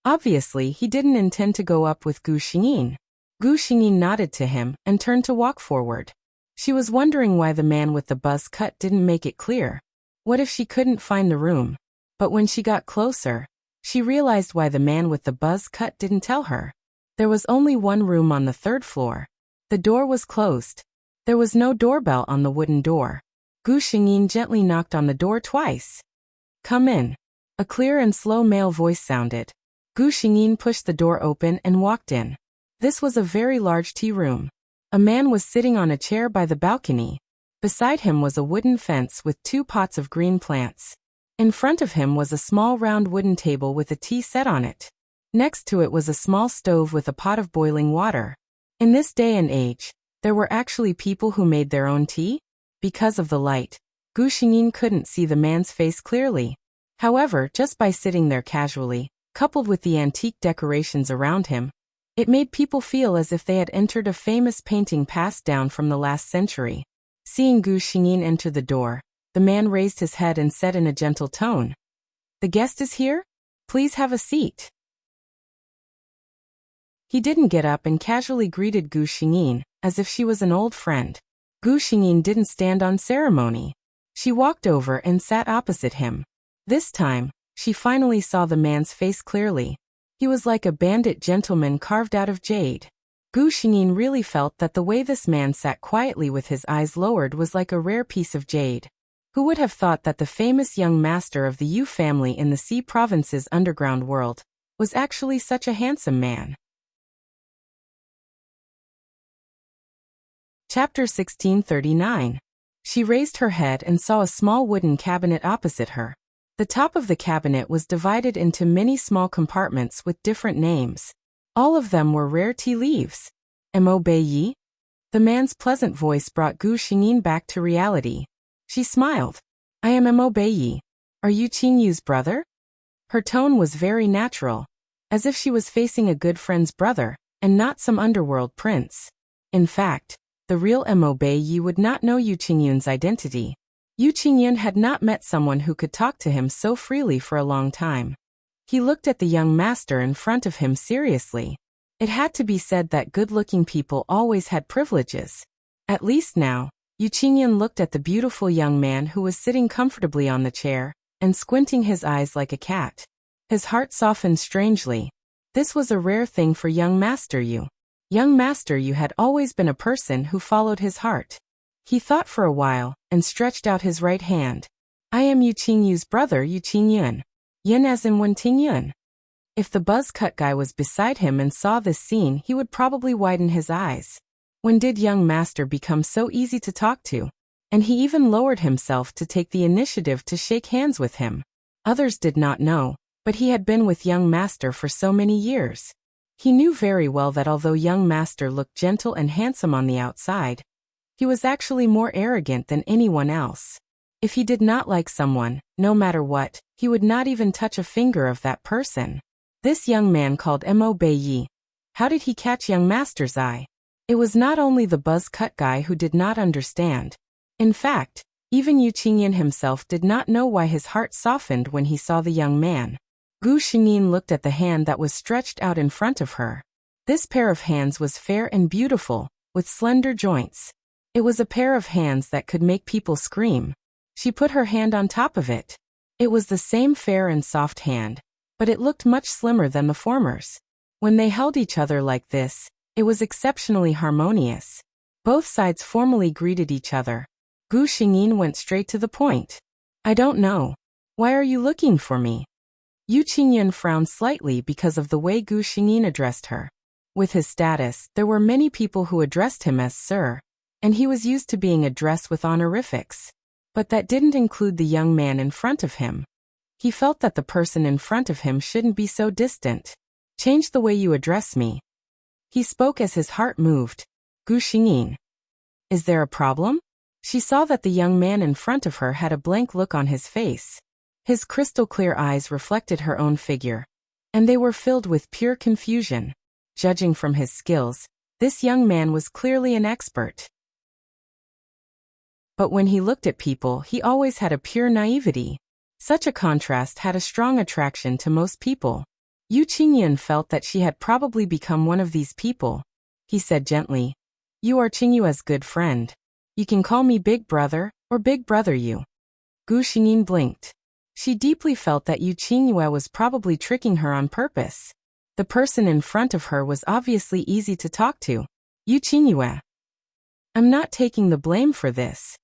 Obviously, he didn't intend to go up with Gu Xingyin. Gu Xingyin nodded to him and turned to walk forward. She was wondering why the man with the buzz cut didn't make it clear. What if she couldn't find the room? But when she got closer, she realized why the man with the buzz cut didn't tell her. There was only one room on the 3rd floor. The door was closed. There was no doorbell on the wooden door. Gu Xingyin gently knocked on the door twice. "Come in." A clear and slow male voice sounded. Gu Xingyin pushed the door open and walked in. This was a very large tea room. A man was sitting on a chair by the balcony. Beside him was a wooden fence with 2 pots of green plants. In front of him was a small round wooden table with a tea set on it. Next to it was a small stove with a pot of boiling water. In this day and age, there were actually people who made their own tea? Because of the light, Gu Xingyin couldn't see the man's face clearly. However, just by sitting there casually, coupled with the antique decorations around him, it made people feel as if they had entered a famous painting passed down from the last century. Seeing Gu Xingyin enter the door, the man raised his head and said in a gentle tone, "The guest is here? Please have a seat." He didn't get up and casually greeted Gu Xingyin, as if she was an old friend. Gu Xingyin didn't stand on ceremony. She walked over and sat opposite him. This time, she finally saw the man's face clearly. He was like a bandit gentleman carved out of jade. Gu Xingyin really felt that the way this man sat quietly with his eyes lowered was like a rare piece of jade. Who would have thought that the famous young master of the Yu family in the Sea Province's underground world was actually such a handsome man? Chapter 1639. She raised her head and saw a small wooden cabinet opposite her. The top of the cabinet was divided into many small compartments with different names. All of them were rare tea leaves. "Mo Bei Yi?" The man's pleasant voice brought Gu Xingyin back to reality. She smiled. "I am Mo Bei Yi. Are you Qing Yu's brother?" Her tone was very natural, as if she was facing a good friend's brother, and not some underworld prince. In fact, the real Mo Bei Yi would not know Yu Qingyun's identity. Yu Qingyun had not met someone who could talk to him so freely for a long time. He looked at the young master in front of him seriously. It had to be said that good-looking people always had privileges. At least now, Yu Qingyun looked at the beautiful young man who was sitting comfortably on the chair, and squinting his eyes like a cat. His heart softened strangely. This was a rare thing for young Master Yu. Young Master Yu had always been a person who followed his heart. He thought for a while, and stretched out his right hand. "I am Yu Qingyu's brother, Yu Qingyun. Yin as in Wen Tingyun." If the buzz-cut guy was beside him and saw this scene, he would probably widen his eyes. When did young master become so easy to talk to? And he even lowered himself to take the initiative to shake hands with him. Others did not know, but he had been with young master for so many years. He knew very well that although young master looked gentle and handsome on the outside, he was actually more arrogant than anyone else. If he did not like someone, no matter what, he would not even touch a finger of that person. This young man called Mo Bei Yi. How did he catch young master's eye? It was not only the buzz-cut guy who did not understand. In fact, even Yu Qingyun himself did not know why his heart softened when he saw the young man. Gu Xingyin looked at the hand that was stretched out in front of her. This pair of hands was fair and beautiful, with slender joints. It was a pair of hands that could make people scream. She put her hand on top of it. It was the same fair and soft hand, but it looked much slimmer than the former's. When they held each other like this, it was exceptionally harmonious. Both sides formally greeted each other. Gu Xingyin went straight to the point. "I don't know. Why are you looking for me?" Yu Qingyun frowned slightly because of the way Gu Xingyin addressed her. With his status, there were many people who addressed him as Sir, and he was used to being addressed with honorifics. But that didn't include the young man in front of him. He felt that the person in front of him shouldn't be so distant. "Change the way you address me." He spoke as his heart moved. "Gu Xingyin. Is there a problem?" She saw that the young man in front of her had a blank look on his face. His crystal-clear eyes reflected her own figure, and they were filled with pure confusion. Judging from his skills, this young man was clearly an expert. But when he looked at people, he always had a pure naivety. Such a contrast had a strong attraction to most people. Yu Qingyun felt that she had probably become one of these people. He said gently, "You are Qingyue's good friend. You can call me Big Brother, or Big Brother Yu." Gu Xingyin blinked. She deeply felt that Yu Qingyue was probably tricking her on purpose. The person in front of her was obviously easy to talk to. Yu Qingyue. "I'm not taking the blame for this."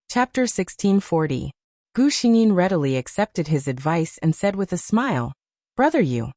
Chapter 1640. Gu Xingyin readily accepted his advice and said with a smile, "Brother Yu."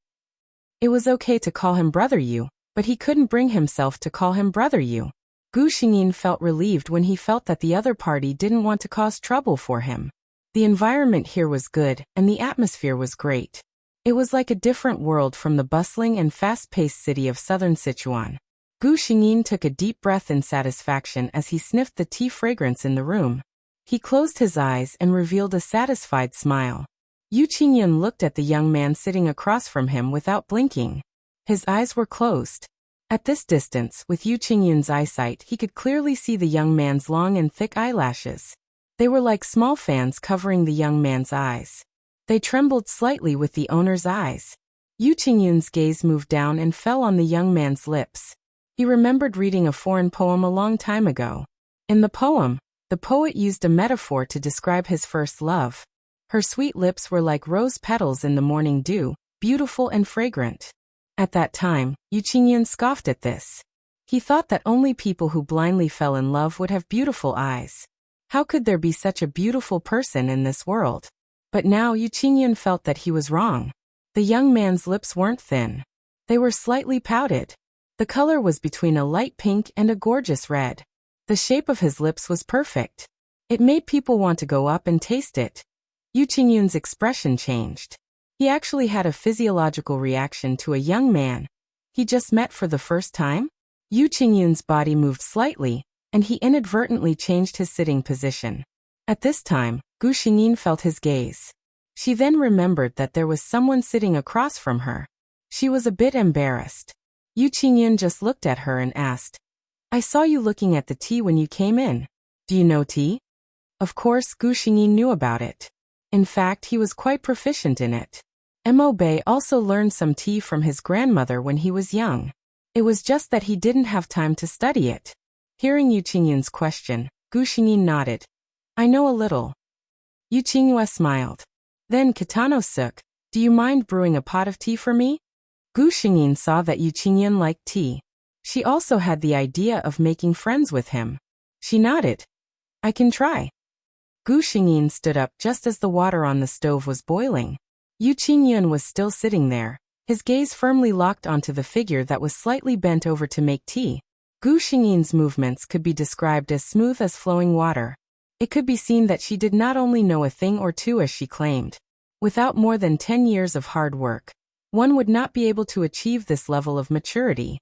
It was okay to call him Brother Yu, but he couldn't bring himself to call him Brother Yu. Gu Xingyin felt relieved when he felt that the other party didn't want to cause trouble for him. The environment here was good, and the atmosphere was great. It was like a different world from the bustling and fast-paced city of southern Sichuan. Gu Xingyin took a deep breath in satisfaction as he sniffed the tea fragrance in the room. He closed his eyes and revealed a satisfied smile. Yu Qingyun looked at the young man sitting across from him without blinking. His eyes were closed. At this distance, with Yu Qingyun's eyesight, he could clearly see the young man's long and thick eyelashes. They were like small fans covering the young man's eyes. They trembled slightly with the owner's eyes. Yu Qingyun's gaze moved down and fell on the young man's lips. He remembered reading a foreign poem a long time ago. In the poem, the poet used a metaphor to describe his first love. Her sweet lips were like rose petals in the morning dew, beautiful and fragrant. At that time, Yu Qingyun scoffed at this. He thought that only people who blindly fell in love would have beautiful eyes. How could there be such a beautiful person in this world? But now Yu Qingyun felt that he was wrong. The young man's lips weren't thin. They were slightly pouted. The color was between a light pink and a gorgeous red. The shape of his lips was perfect. It made people want to go up and taste it. Yu Qingyun's expression changed. He actually had a physiological reaction to a young man he just met for the first time. Yu Qingyun's body moved slightly, and he inadvertently changed his sitting position. At this time, Gu Xingyin felt his gaze. She then remembered that there was someone sitting across from her. She was a bit embarrassed. Yu Qingyun just looked at her and asked, "I saw you looking at the tea when you came in. Do you know tea?" Of course, Gu Xingyin knew about it. In fact, he was quite proficient in it. Mo Bei also learned some tea from his grandmother when he was young. It was just that he didn't have time to study it. Hearing Yu Qingyun's question, Gu Xingyin nodded. "I know a little." Yu Qingyue smiled. Then Kitano-suk, do you mind brewing a pot of tea for me? Gu Xingyin saw that Yu Qingyun liked tea. She also had the idea of making friends with him. She nodded. "I can try." Gu Xingyin stood up just as the water on the stove was boiling. Yu Qingyun was still sitting there, his gaze firmly locked onto the figure that was slightly bent over to make tea. Gu Xingyin's movements could be described as smooth as flowing water. It could be seen that she did not only know a thing or two as she claimed. Without more than 10 years of hard work, one would not be able to achieve this level of maturity.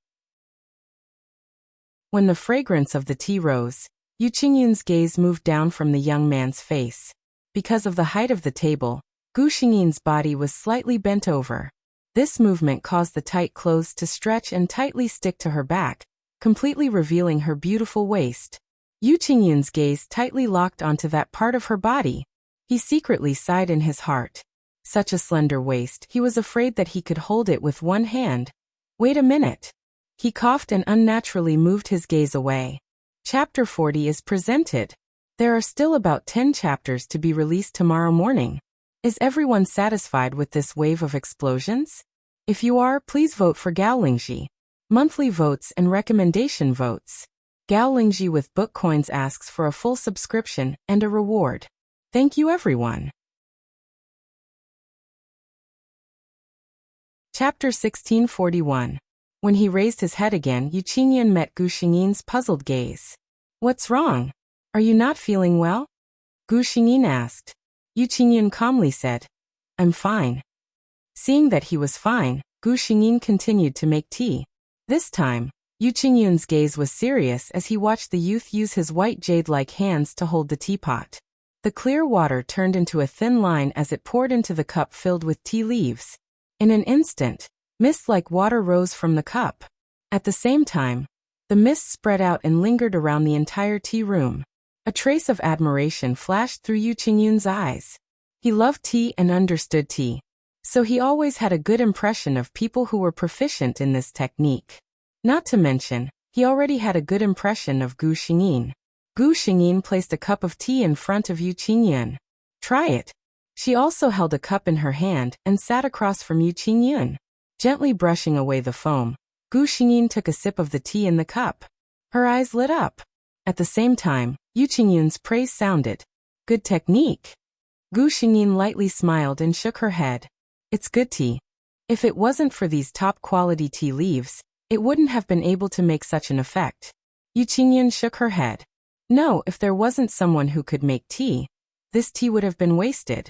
When the fragrance of the tea rose, Yu Qingyun's gaze moved down from the young man's face. Because of the height of the table, Gu Xingyin's body was slightly bent over. This movement caused the tight clothes to stretch and tightly stick to her back, completely revealing her beautiful waist. Yu Qingyun's gaze tightly locked onto that part of her body. He secretly sighed in his heart. Such a slender waist, he was afraid that he could hold it with one hand. Wait a minute. He coughed and unnaturally moved his gaze away. Chapter 40 is presented. There are still about 10 chapters to be released tomorrow morning. Is everyone satisfied with this wave of explosions? If you are, please vote for Gao Lingji. Monthly votes and recommendation votes. Gao Lingji with book coins asks for a full subscription and a reward. Thank you everyone. Chapter 1641. When he raised his head again, Yu Qingyun met Gu Xingyin's puzzled gaze. What's wrong? Are you not feeling well? Gu Xingyin asked. Yu Qingyun calmly said, I'm fine. Seeing that he was fine, Gu Xingyin continued to make tea. This time, Yu Qingyun's gaze was serious as he watched the youth use his white jade-like hands to hold the teapot. The clear water turned into a thin line as it poured into the cup filled with tea leaves. In an instant, mist like water rose from the cup. At the same time, the mist spread out and lingered around the entire tea room. A trace of admiration flashed through Yu Qingyun's eyes. He loved tea and understood tea. So he always had a good impression of people who were proficient in this technique. Not to mention, he already had a good impression of Gu Xingyin. Gu Xingyin placed a cup of tea in front of Yu Qingyun. Try it. She also held a cup in her hand and sat across from Yu Qingyun. Gently brushing away the foam, Gu Xingyin took a sip of the tea in the cup. Her eyes lit up. At the same time, Yu Qingyun's praise sounded. Good technique. Gu Xingyin lightly smiled and shook her head. It's good tea. If it wasn't for these top-quality tea leaves, it wouldn't have been able to make such an effect. Yu Qingyun shook her head. No, if there wasn't someone who could make tea, this tea would have been wasted.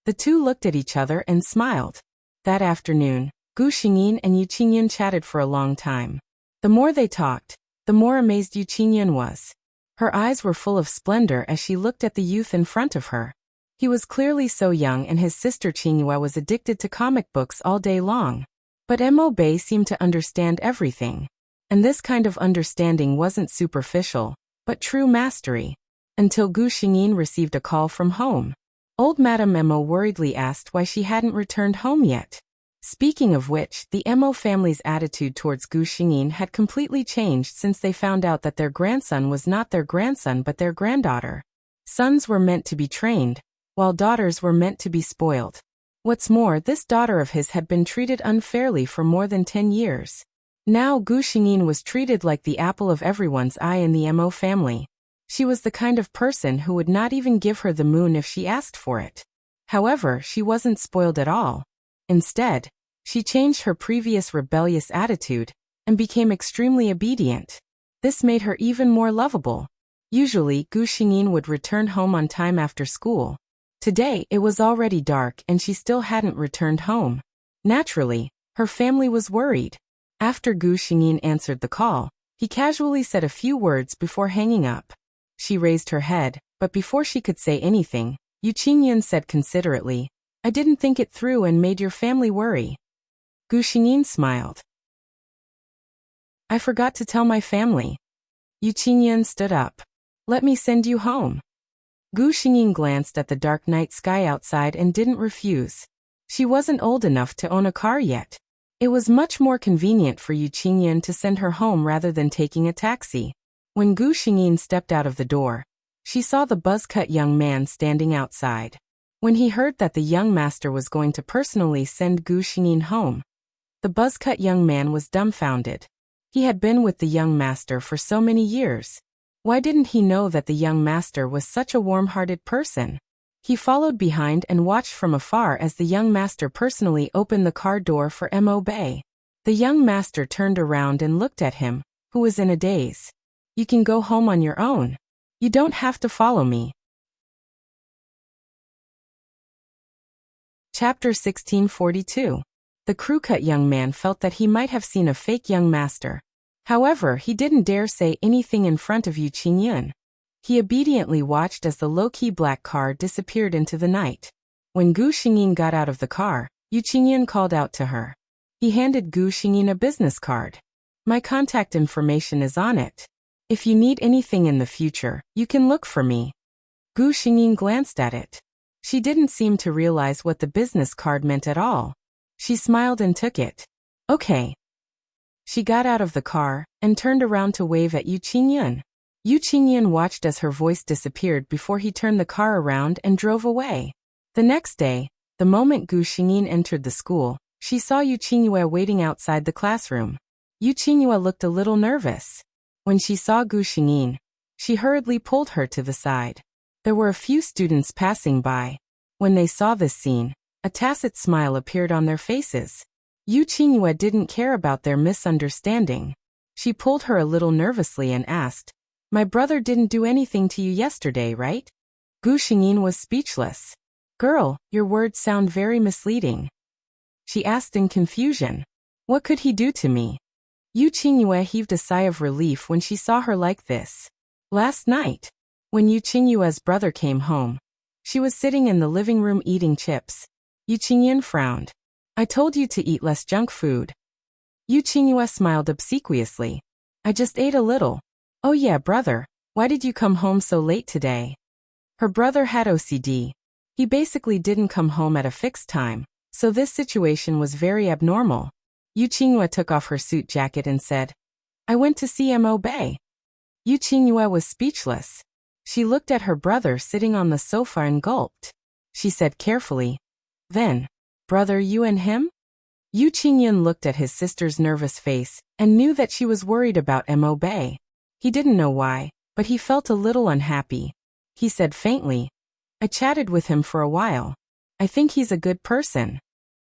The two looked at each other and smiled. That afternoon, Gu Xingyin and Yu Qingyun chatted for a long time. The more they talked, the more amazed Yu Qingyun was. Her eyes were full of splendor as she looked at the youth in front of her. He was clearly so young, and his sister Qingyue was addicted to comic books all day long. But Mo Bei seemed to understand everything. And this kind of understanding wasn't superficial, but true mastery. Until Gu Xingyin received a call from home. Old Madame Mo worriedly asked why she hadn't returned home yet. Speaking of which, the Mo family's attitude towards Gu Xingyin had completely changed since they found out that their grandson was not their grandson but their granddaughter. Sons were meant to be trained, while daughters were meant to be spoiled. What's more, this daughter of his had been treated unfairly for more than 10 years. Now Gu Xingyin was treated like the apple of everyone's eye in the Mo family. She was the kind of person who would not even give her the moon if she asked for it. However, she wasn't spoiled at all. Instead, she changed her previous rebellious attitude and became extremely obedient. This made her even more lovable. Usually, Gu Xingyin would return home on time after school. Today, it was already dark and she still hadn't returned home. Naturally, her family was worried. After Gu Xingyin answered the call, he casually said a few words before hanging up. She raised her head, but before she could say anything, Yu Qingyun said considerately, I didn't think it through and made your family worry. Gu Xingyin smiled. I forgot to tell my family. Yu Qingyun stood up. Let me send you home. Gu Xingyin glanced at the dark night sky outside and didn't refuse. She wasn't old enough to own a car yet. It was much more convenient for Yu Qingyun to send her home rather than taking a taxi. When Gu Xingyin stepped out of the door, she saw the buzz-cut young man standing outside. When he heard that the young master was going to personally send Gu Xingyin home, the buzz-cut young man was dumbfounded. He had been with the young master for so many years. Why didn't he know that the young master was such a warm-hearted person? He followed behind and watched from afar as the young master personally opened the car door for Mo Bei. The young master turned around and looked at him, who was in a daze. You can go home on your own. You don't have to follow me. Chapter 1642. The crew-cut young man felt that he might have seen a fake young master. However, he didn't dare say anything in front of Yu Qingyun. He obediently watched as the low-key black car disappeared into the night. When Gu Xingyin got out of the car, Yu Qingyun called out to her. He handed Gu Xingyin a business card. My contact information is on it. If you need anything in the future, you can look for me. Gu Xingyin glanced at it. She didn't seem to realize what the business card meant at all. She smiled and took it. Okay. She got out of the car and turned around to wave at Yu Qingyun. Yu Qingyun watched as her voice disappeared before he turned the car around and drove away. The next day, the moment Gu Xingyin entered the school, she saw Yu Qingyue waiting outside the classroom. Yu Qingyue looked a little nervous. When she saw Gu Xingyin, she hurriedly pulled her to the side. There were a few students passing by. When they saw this scene, a tacit smile appeared on their faces. Yu Qingyue didn't care about their misunderstanding. She pulled her a little nervously and asked, My brother didn't do anything to you yesterday, right? Gu Xingyin was speechless. Girl, your words sound very misleading. She asked in confusion. What could he do to me? Yu Qingyue heaved a sigh of relief when she saw her like this. Last night, when Yu Qingyue's brother came home, she was sitting in the living room eating chips. Yu Qingyun frowned. I told you to eat less junk food. Yu Qingyue smiled obsequiously. I just ate a little. Oh yeah, brother, why did you come home so late today? Her brother had OCD. He basically didn't come home at a fixed time, so this situation was very abnormal. Yu Qingyue took off her suit jacket and said, "I went to see Mo Bei." Yu Qingyue was speechless. She looked at her brother sitting on the sofa and gulped. She said carefully, "Then, brother, you and him?" Yu Qingyun looked at his sister's nervous face and knew that she was worried about Mo Bei. He didn't know why, but he felt a little unhappy. He said faintly, "I chatted with him for a while. I think he's a good person."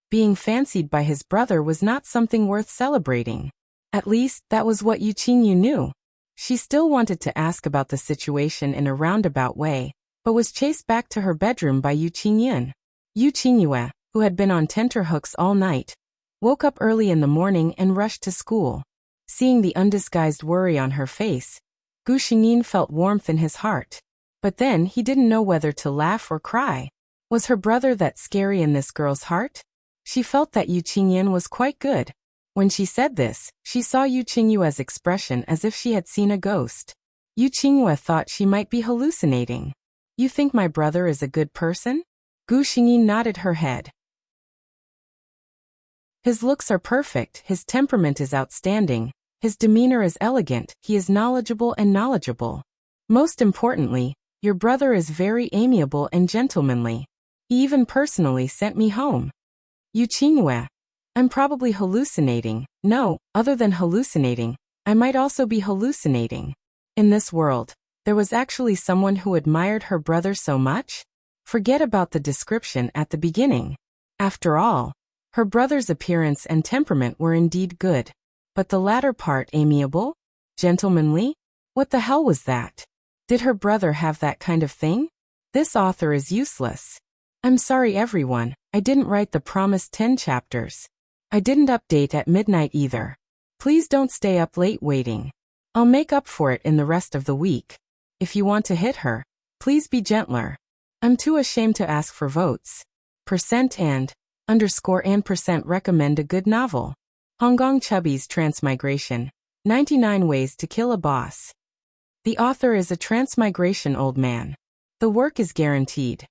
Being fancied by his brother was not something worth celebrating. At least, that was what Yu Qingyun knew. She still wanted to ask about the situation in a roundabout way, but was chased back to her bedroom by Yu Qingyun. Yu Qingyue, who had been on tenterhooks all night, woke up early in the morning and rushed to school. Seeing the undisguised worry on her face, Gu Xingyin felt warmth in his heart. But then he didn't know whether to laugh or cry. Was her brother that scary in this girl's heart? She felt that Yu Qingyun was quite good. When she said this, she saw Yu Qingyue's expression as if she had seen a ghost. Yu Qingyue thought she might be hallucinating. "You think my brother is a good person?" Gu Xingyin nodded her head. "His looks are perfect, his temperament is outstanding, his demeanor is elegant, he is knowledgeable and knowledgeable. Most importantly, your brother is very amiable and gentlemanly. He even personally sent me home." Yu Qingyue, "I'm probably hallucinating. No, other than hallucinating, I might also be hallucinating. In this world, there was actually someone who admired her brother so much? Forget about the description at the beginning. After all, her brother's appearance and temperament were indeed good. But the latter part, amiable? Gentlemanly? What the hell was that? Did her brother have that kind of thing? This author is useless. I'm sorry everyone, I didn't write the promised 10 chapters. I didn't update at midnight either. Please don't stay up late waiting. I'll make up for it in the rest of the week. If you want to hit her, please be gentler. I'm too ashamed to ask for votes. %& recommend a good novel. Honggong Chubby's Transmigration, 99 Ways to Kill a Boss. The author is a transmigration old man. The work is guaranteed.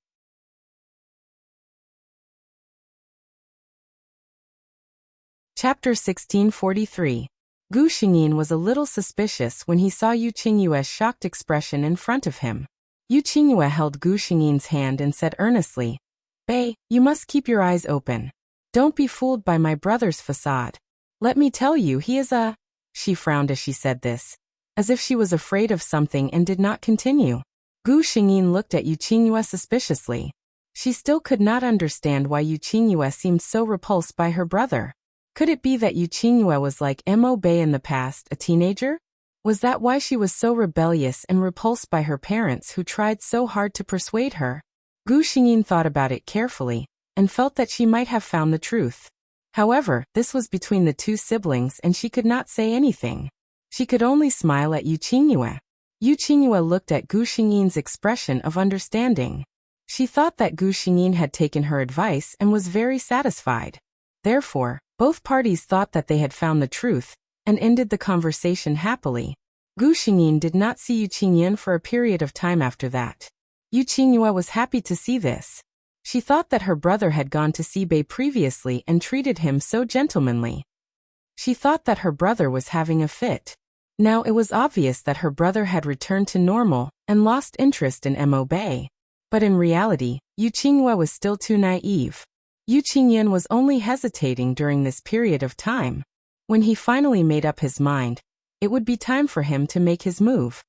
Chapter 1643. Gu Xingyin was a little suspicious when he saw Yu Qingyue's shocked expression in front of him. Yu Qingyue held Gu Xingyin's hand and said earnestly, "Bei, you must keep your eyes open. Don't be fooled by my brother's facade. Let me tell you, he is a..." She frowned as she said this, as if she was afraid of something and did not continue. Gu Xingyin looked at Yu Qingyue suspiciously. She still could not understand why Yu Qingyue seemed so repulsed by her brother. Could it be that Yu Qingyue was like Mo Bei in the past, a teenager? Was that why she was so rebellious and repulsed by her parents who tried so hard to persuade her? Gu Xingyin thought about it carefully, and felt that she might have found the truth. However, this was between the two siblings and she could not say anything. She could only smile at Yu Qingyue. Yu Qingyue looked at Gu Xingyin's expression of understanding. She thought that Gu Xingyin had taken her advice and was very satisfied. Therefore, both parties thought that they had found the truth, and ended the conversation happily. Gu Xingyin did not see Yu Qingyun for a period of time after that. Yu Qingyue was happy to see this. She thought that her brother had gone to see Bei previously and treated him so gentlemanly. She thought that her brother was having a fit. Now it was obvious that her brother had returned to normal and lost interest in Mo Bei. But in reality, Yu Qingyue was still too naive. Yu Qingyun was only hesitating during this period of time. When he finally made up his mind, it would be time for him to make his move.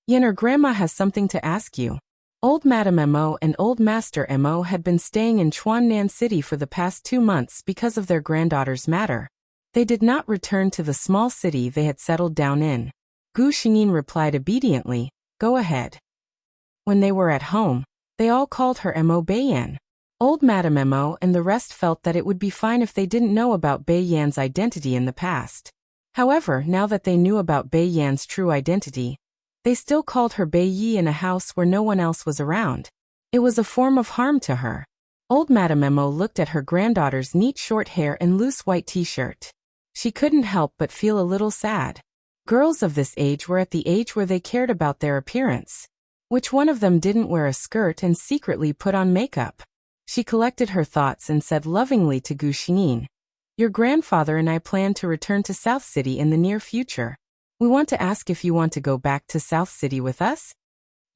"Yin, grandma has something to ask you." Old Madame Mo and Old Master Mo had been staying in Chuannan City for the past 2 months because of their granddaughter's matter. They did not return to the small city they had settled down in. Gu Xingyin replied obediently, "Go ahead." When they were at home, they all called her Mo Beiyan. Old Madame Mo and the rest felt that it would be fine if they didn't know about Bei Yan's identity in the past. However, now that they knew about Bei Yan's true identity, they still called her Bei Yi in a house where no one else was around. It was a form of harm to her. Old Madame Mo looked at her granddaughter's neat short hair and loose white t-shirt. She couldn't help but feel a little sad. Girls of this age were at the age where they cared about their appearance. Which one of them didn't wear a skirt and secretly put on makeup? She collected her thoughts and said lovingly to Gu Xingyin, "Your grandfather and I plan to return to South City in the near future. We want to ask if you want to go back to South City with us?"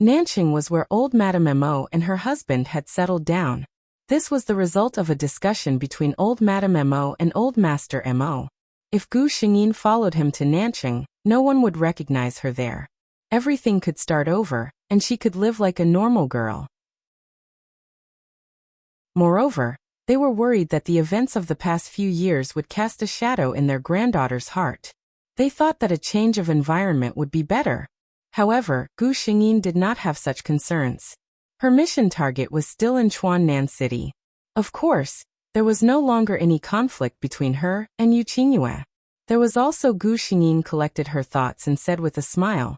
Nanqing was where old Madame Mo and her husband had settled down. This was the result of a discussion between old Madame Mo and old Master Mo. If Gu Xingyin followed him to Nanqing, no one would recognize her there. Everything could start over, and she could live like a normal girl. Moreover, they were worried that the events of the past few years would cast a shadow in their granddaughter's heart. They thought that a change of environment would be better. However, Gu Xingyin did not have such concerns. Her mission target was still in Chuannan City. Of course, there was no longer any conflict between her and Yu Qingyue. There was also Gu Xingyin collected her thoughts and said with a smile,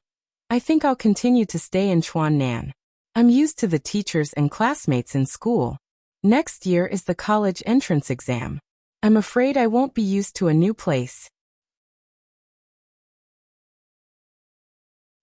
"I think I'll continue to stay in Chuannan. I'm used to the teachers and classmates in school. Next year is the college entrance exam. I'm afraid I won't be used to a new place."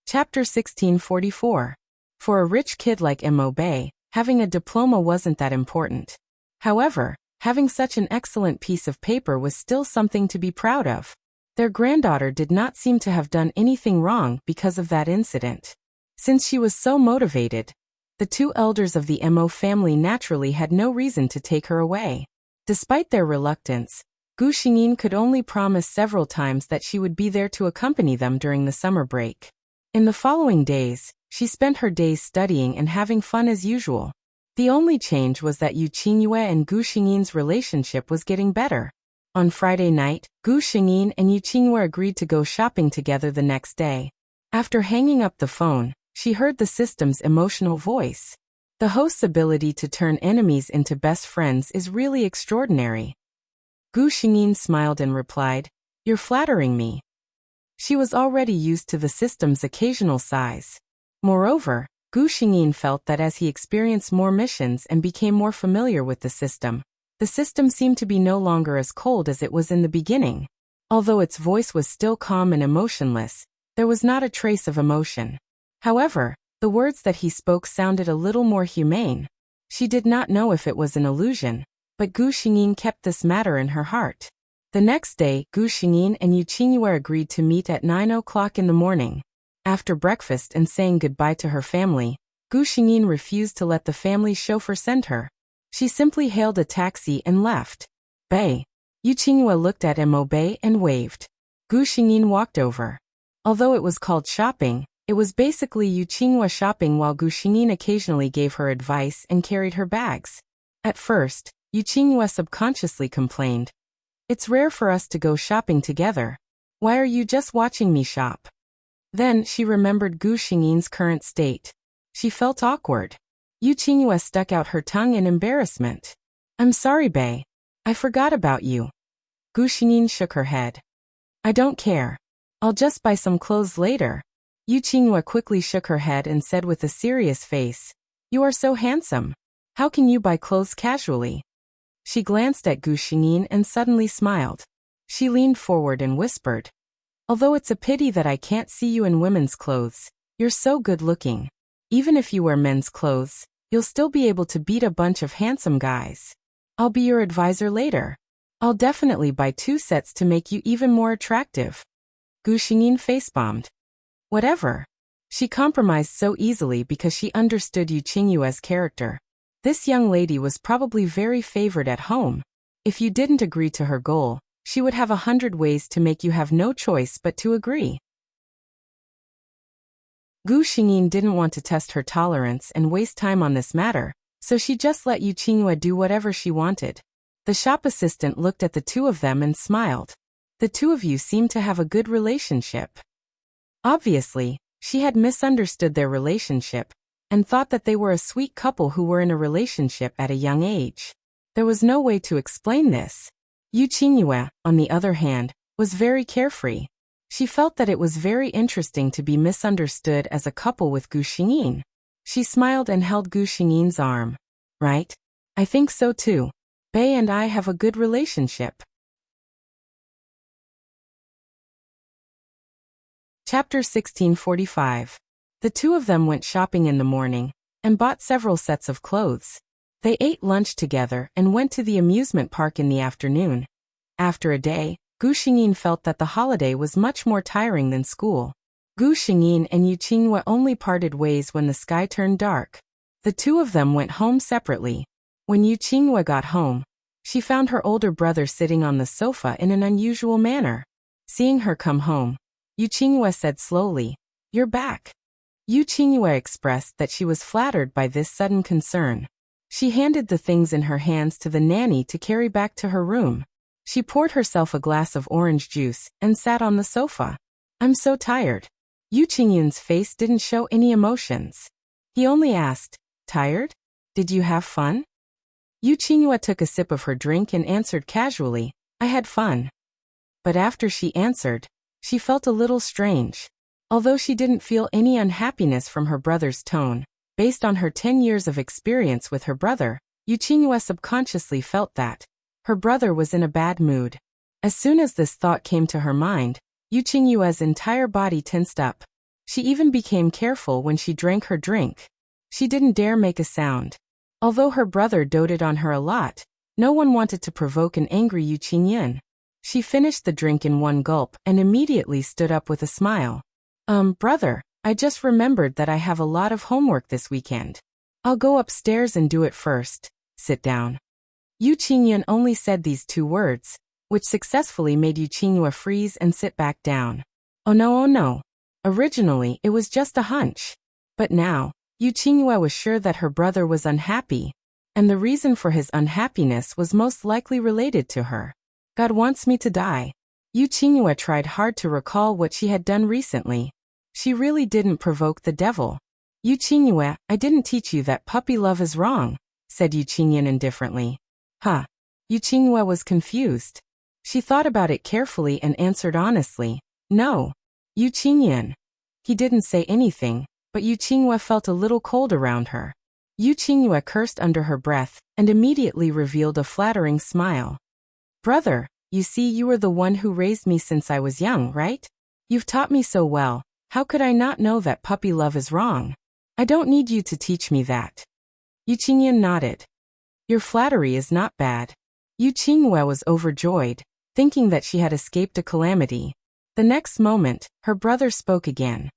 Chapter 1644. For a rich kid like Mo Bei, having a diploma wasn't that important. However, having such an excellent piece of paper was still something to be proud of. Their granddaughter did not seem to have done anything wrong because of that incident. Since she was so motivated, the two elders of the Mo family naturally had no reason to take her away. Despite their reluctance, Gu Xingyin could only promise several times that she would be there to accompany them during the summer break. In the following days, she spent her days studying and having fun as usual. The only change was that Yu Qingyue and Gu Xingyin's relationship was getting better. On Friday night, Gu Xingyin and Yu Qingyue agreed to go shopping together the next day. After hanging up the phone, she heard the system's emotional voice. The host's ability to turn enemies into best friends is really extraordinary. Gu Xingyin smiled and replied, "You're flattering me." She was already used to the system's occasional sighs. Moreover, Gu Xingyin felt that as he experienced more missions and became more familiar with the system seemed to be no longer as cold as it was in the beginning. Although its voice was still calm and emotionless, there was not a trace of emotion. However, the words that he spoke sounded a little more humane. She did not know if it was an illusion, but Gu Xingyin kept this matter in her heart. The next day, Gu Xingyin and Yu Qingyue agreed to meet at 9 o'clock in the morning. After breakfast and saying goodbye to her family, Gu Xingyin refused to let the family's chauffeur send her. She simply hailed a taxi and left. "Bei." Yu Qingyue looked at Mo Bei and waved. Gu Xingyin walked over. Although it was called shopping, it was basically Yu Qingyue shopping while Gu Xingyin occasionally gave her advice and carried her bags. At first, Yu Qingyue subconsciously complained, "It's rare for us to go shopping together. Why are you just watching me shop?" Then she remembered Gu Xingyin's current state. She felt awkward. Yu Qingyue stuck out her tongue in embarrassment. "I'm sorry, Bei. I forgot about you." Gu Xingyin shook her head. "I don't care. I'll just buy some clothes later." Yu Qingyue quickly shook her head and said with a serious face, "You are so handsome. How can you buy clothes casually?" She glanced at Gu Xingyin and suddenly smiled. She leaned forward and whispered, "Although it's a pity that I can't see you in women's clothes, you're so good looking. Even if you wear men's clothes, you'll still be able to beat a bunch of handsome guys. I'll be your advisor later. I'll definitely buy 2 sets to make you even more attractive." Gu Xingyin facebombed. Whatever. She compromised so easily because she understood Yu Qingyue's character. This young lady was probably very favored at home. If you didn't agree to her goal, she would have 100 ways to make you have no choice but to agree. Gu Xingyin didn't want to test her tolerance and waste time on this matter, so she just let Yu Qingyue do whatever she wanted. The shop assistant looked at the two of them and smiled. "The two of you seem to have a good relationship." Obviously, she had misunderstood their relationship and thought that they were a sweet couple who were in a relationship at a young age. There was no way to explain this. Yu Qingyue, on the other hand, was very carefree. She felt that it was very interesting to be misunderstood as a couple with Gu Xingyin. She smiled and held Gu Xingyin's arm. "Right? I think so too. Bei and I have a good relationship." Chapter 1645. The two of them went shopping in the morning and bought several sets of clothes. They ate lunch together and went to the amusement park in the afternoon. After a day, Gu Xingyin felt that the holiday was much more tiring than school. Gu Xingyin and Yu Qinghua only parted ways when the sky turned dark. The two of them went home separately. When Yu Qinghua got home, she found her older brother sitting on the sofa in an unusual manner. Seeing her come home, Yu Qinghua said slowly, "You're back." Yu Qinghua expressed that she was flattered by this sudden concern. She handed the things in her hands to the nanny to carry back to her room. She poured herself a glass of orange juice and sat on the sofa. "I'm so tired." Yu Qingyun's face didn't show any emotions. He only asked, "Tired? Did you have fun?" Yu Qinghua took a sip of her drink and answered casually, "I had fun." But after she answered, she felt a little strange. Although she didn't feel any unhappiness from her brother's tone, based on her 10 years of experience with her brother, Yu Qinghua subconsciously felt that her brother was in a bad mood. As soon as this thought came to her mind, Yu Qinghua's entire body tensed up. She even became careful when she drank her drink. She didn't dare make a sound. Although her brother doted on her a lot, no one wanted to provoke an angry Yu Qingyan. She finished the drink in one gulp and immediately stood up with a smile. Brother, I just remembered that I have a lot of homework this weekend. I'll go upstairs and do it first. Sit down." Yu Qingyan only said these 2 words, which successfully made Yu Qinghua freeze and sit back down. Oh no. Originally, it was just a hunch. But now, Yu Qinghua was sure that her brother was unhappy, and the reason for his unhappiness was most likely related to her. "God wants me to die." Yu Qinghua tried hard to recall what she had done recently. She really didn't provoke the devil. "Yu Qinghua, I didn't teach you that puppy love is wrong," said Yu Qingyan indifferently. "Huh?" Yu Qinghua was confused. She thought about it carefully and answered honestly, "No." "Yu Qingyan." He didn't say anything, but Yu Qinghua felt a little cold around her. Yu Qinghua cursed under her breath and immediately revealed a flattering smile. "Brother, you see you were the one who raised me since I was young, right? You've taught me so well, how could I not know that puppy love is wrong? I don't need you to teach me that." Yu Qingyan nodded. "Your flattery is not bad." Yu Qinghua was overjoyed, thinking that she had escaped a calamity. The next moment, her brother spoke again.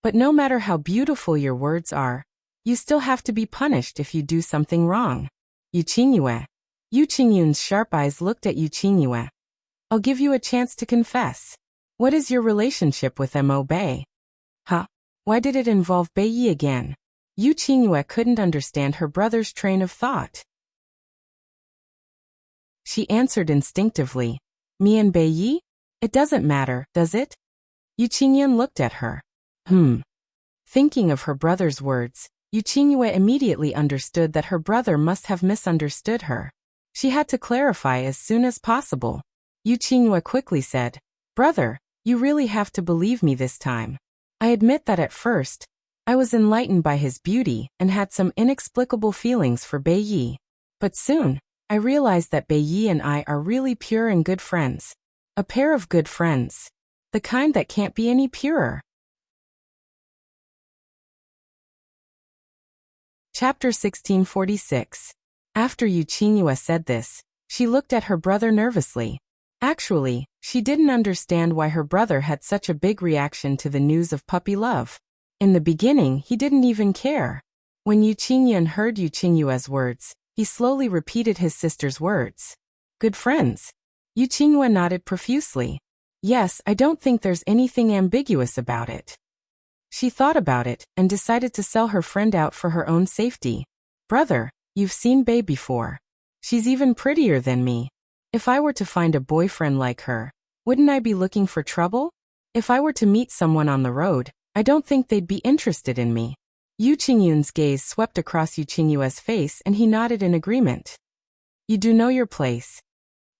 "But no matter how beautiful your words are, you still have to be punished if you do something wrong." Yu Qinghua. Yu Qingyun's sharp eyes looked at Yu Qinghua. "I'll give you a chance to confess. What is your relationship with Mo Bei?" "Huh? Why did it involve Bei Yi again?" Yu Qinghua couldn't understand her brother's train of thought. She answered instinctively, "Me and Bei Yi? It doesn't matter, does it?" Yu Qingyan looked at her. Thinking of her brother's words, Yu Qinghua immediately understood that her brother must have misunderstood her. She had to clarify as soon as possible. Yu Qinghua quickly said, "Brother, you really have to believe me this time. I admit that at first, I was enlightened by his beauty and had some inexplicable feelings for Bei Yi. But soon, I realized that Bei Yi and I are really pure and good friends. A pair of good friends. The kind that can't be any purer." Chapter 1646. After Yu Qinghua said this, she looked at her brother nervously. Actually, she didn't understand why her brother had such a big reaction to the news of puppy love. In the beginning, he didn't even care. When Yu Qingyan heard Yu Qinghua's words, he slowly repeated his sister's words. "Good friends." Yu Qinghua nodded profusely. "Yes, I don't think there's anything ambiguous about it." She thought about it and decided to sell her friend out for her own safety. "Brother, you've seen Bei before. She's even prettier than me. If I were to find a boyfriend like her, wouldn't I be looking for trouble? If I were to meet someone on the road, I don't think they'd be interested in me." Yu Qingyun's gaze swept across Yu Qinghua's face and he nodded in agreement. "You do know your place."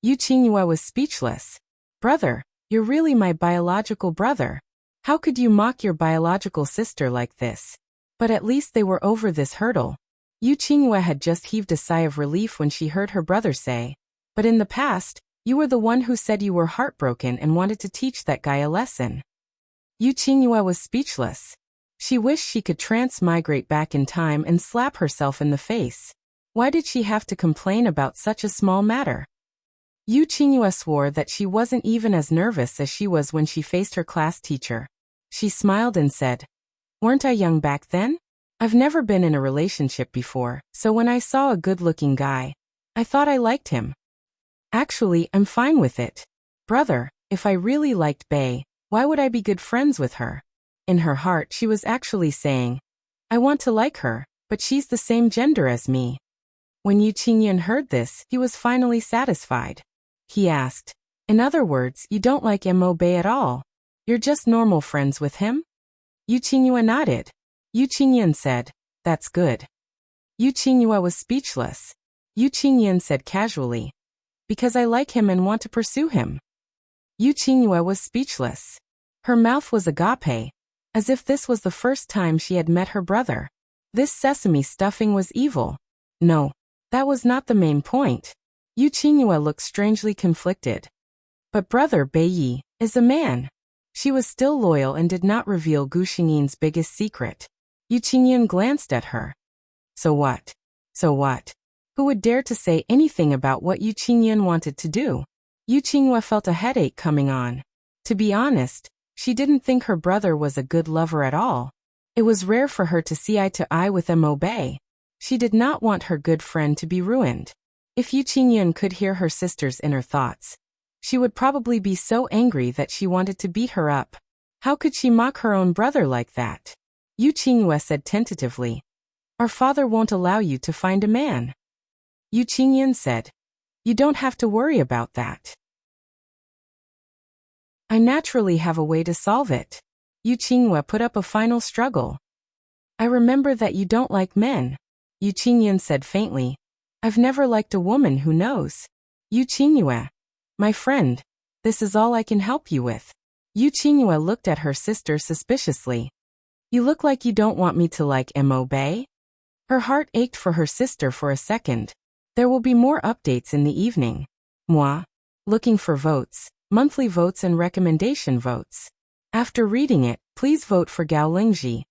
Yu Qinghua was speechless. "Brother, you're really my biological brother. How could you mock your biological sister like this?" But at least they were over this hurdle. Yu Qinghua had just heaved a sigh of relief when she heard her brother say, "But in the past, you were the one who said you were heartbroken and wanted to teach that guy a lesson." Yu Qinghua was speechless. She wished she could transmigrate back in time and slap herself in the face. Why did she have to complain about such a small matter? Yu Qingyue swore that she wasn't even as nervous as she was when she faced her class teacher. She smiled and said, "Weren't I young back then? I've never been in a relationship before, so when I saw a good-looking guy, I thought I liked him. Actually, I'm fine with it. Brother, if I really liked Bei, why would I be good friends with her?" In her heart she was actually saying, "I want to like her, but she's the same gender as me." When Yu Qingyun heard this, he was finally satisfied. He asked, "In other words, you don't like Mo Bei at all? You're just normal friends with him?" Yu Qingyue nodded. Yu Qingyun said, "That's good." Yu Qingyue was speechless. Yu Qingyun said casually, "Because I like him and want to pursue him." Yu Qingyue was speechless. Her mouth was agape, as if this was the first time she had met her brother. This sesame stuffing was evil. No, that was not the main point. Yu Qingyue looked strangely conflicted. But brother Bei Yi is a man. She was still loyal and did not reveal Gu Xingyin's biggest secret. Yu Qingyun glanced at her. So what? So what? Who would dare to say anything about what Yu Qingyun wanted to do? Yu Qingyue felt a headache coming on. To be honest, she didn't think her brother was a good lover at all. It was rare for her to see eye to eye with Mo Bei. She did not want her good friend to be ruined. If Yu Qingyun could hear her sister's inner thoughts, she would probably be so angry that she wanted to beat her up. How could she mock her own brother like that? Yu Qingyue said tentatively, "Our father won't allow you to find a man." Yu Qingyun said, "You don't have to worry about that. I naturally have a way to solve it." Yu Qingyue put up a final struggle. "I remember that you don't like men." Yu Qingyun said faintly, "I've never liked a woman who knows." Yu Qingyue, "My friend, this is all I can help you with." Yu Qingyue looked at her sister suspiciously. "You look like you don't want me to like Mo Bei?" Her heart ached for her sister for a second. There will be more updates in the evening. Moi. Looking for votes, monthly votes and recommendation votes. After reading it, please vote for Gao Lingji.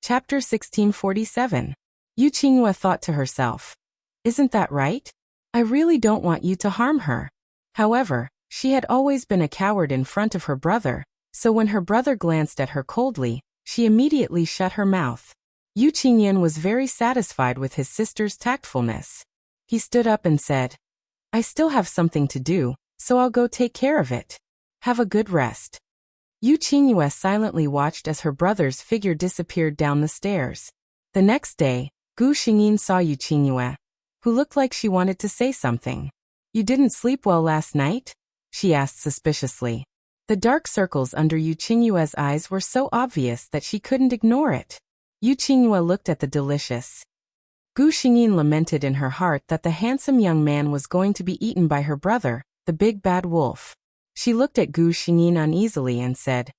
Chapter 1647. Yu Qingyue thought to herself, "Isn't that right? I really don't want you to harm her." However, she had always been a coward in front of her brother, so when her brother glanced at her coldly, she immediately shut her mouth. Yu Qingyun was very satisfied with his sister's tactfulness. He stood up and said, "I still have something to do, so I'll go take care of it. Have a good rest." Yu Qingyue silently watched as her brother's figure disappeared down the stairs. The next day, Gu Xingyin saw Yu Qingyue, who looked like she wanted to say something. "You didn't sleep well last night?" she asked suspiciously. The dark circles under Yu Qingyue's eyes were so obvious that she couldn't ignore it. Yu Qingyue looked at the delicious. Gu Xingyin lamented in her heart that the handsome young man was going to be eaten by her brother, the big bad wolf. She looked at Gu Xingyin uneasily and said,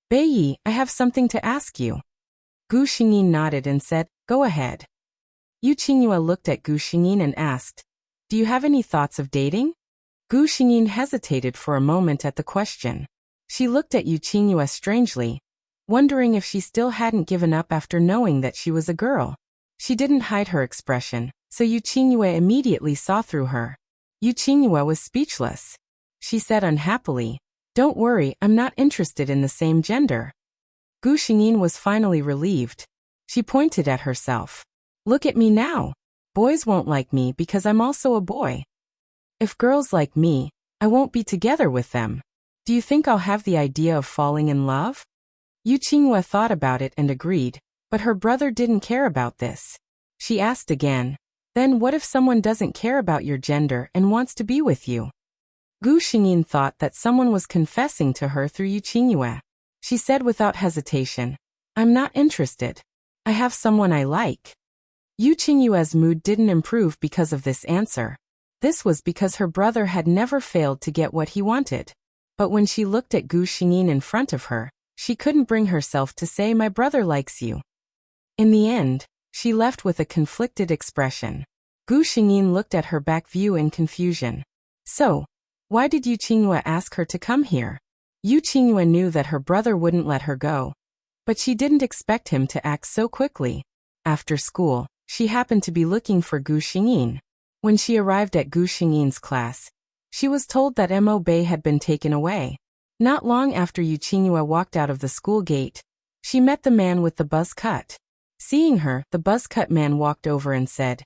"Bei Yi, I have something to ask you." Gu Xingyin nodded and said, "Go ahead." Yu Qingyue looked at Gu Xingyin and asked, "Do you have any thoughts of dating?" Gu Xingyin hesitated for a moment at the question. She looked at Yu Qingyue strangely, wondering if she still hadn't given up after knowing that she was a girl. She didn't hide her expression, so Yu Qingyue immediately saw through her. Yu Qingyue was speechless. She said unhappily, "Don't worry, I'm not interested in the same gender." Gu Xingyin was finally relieved. She pointed at herself. "Look at me now. Boys won't like me because I'm also a boy. If girls like me, I won't be together with them. Do you think I'll have the idea of falling in love?" Yu Qingyue thought about it and agreed, but her brother didn't care about this. She asked again, "Then what if someone doesn't care about your gender and wants to be with you?" Gu Xingyin thought that someone was confessing to her through Yu Qingyue. She said without hesitation, "I'm not interested. I have someone I like." Yu Qingyue's mood didn't improve because of this answer. This was because her brother had never failed to get what he wanted. But when she looked at Gu Xingyin in front of her, she couldn't bring herself to say, "My brother likes you." In the end, she left with a conflicted expression. Gu Xingyin looked at her back view in confusion. "So, why did Yu Qingyue ask her to come here?" Yu Qingyue knew that her brother wouldn't let her go, but she didn't expect him to act so quickly. After school, she happened to be looking for Gu Xingyin. When she arrived at Gu Xingyin's class, she was told that Mo Bei had been taken away. Not long after Yu Qingyue walked out of the school gate, she met the man with the buzz cut. Seeing her, the buzz cut man walked over and said,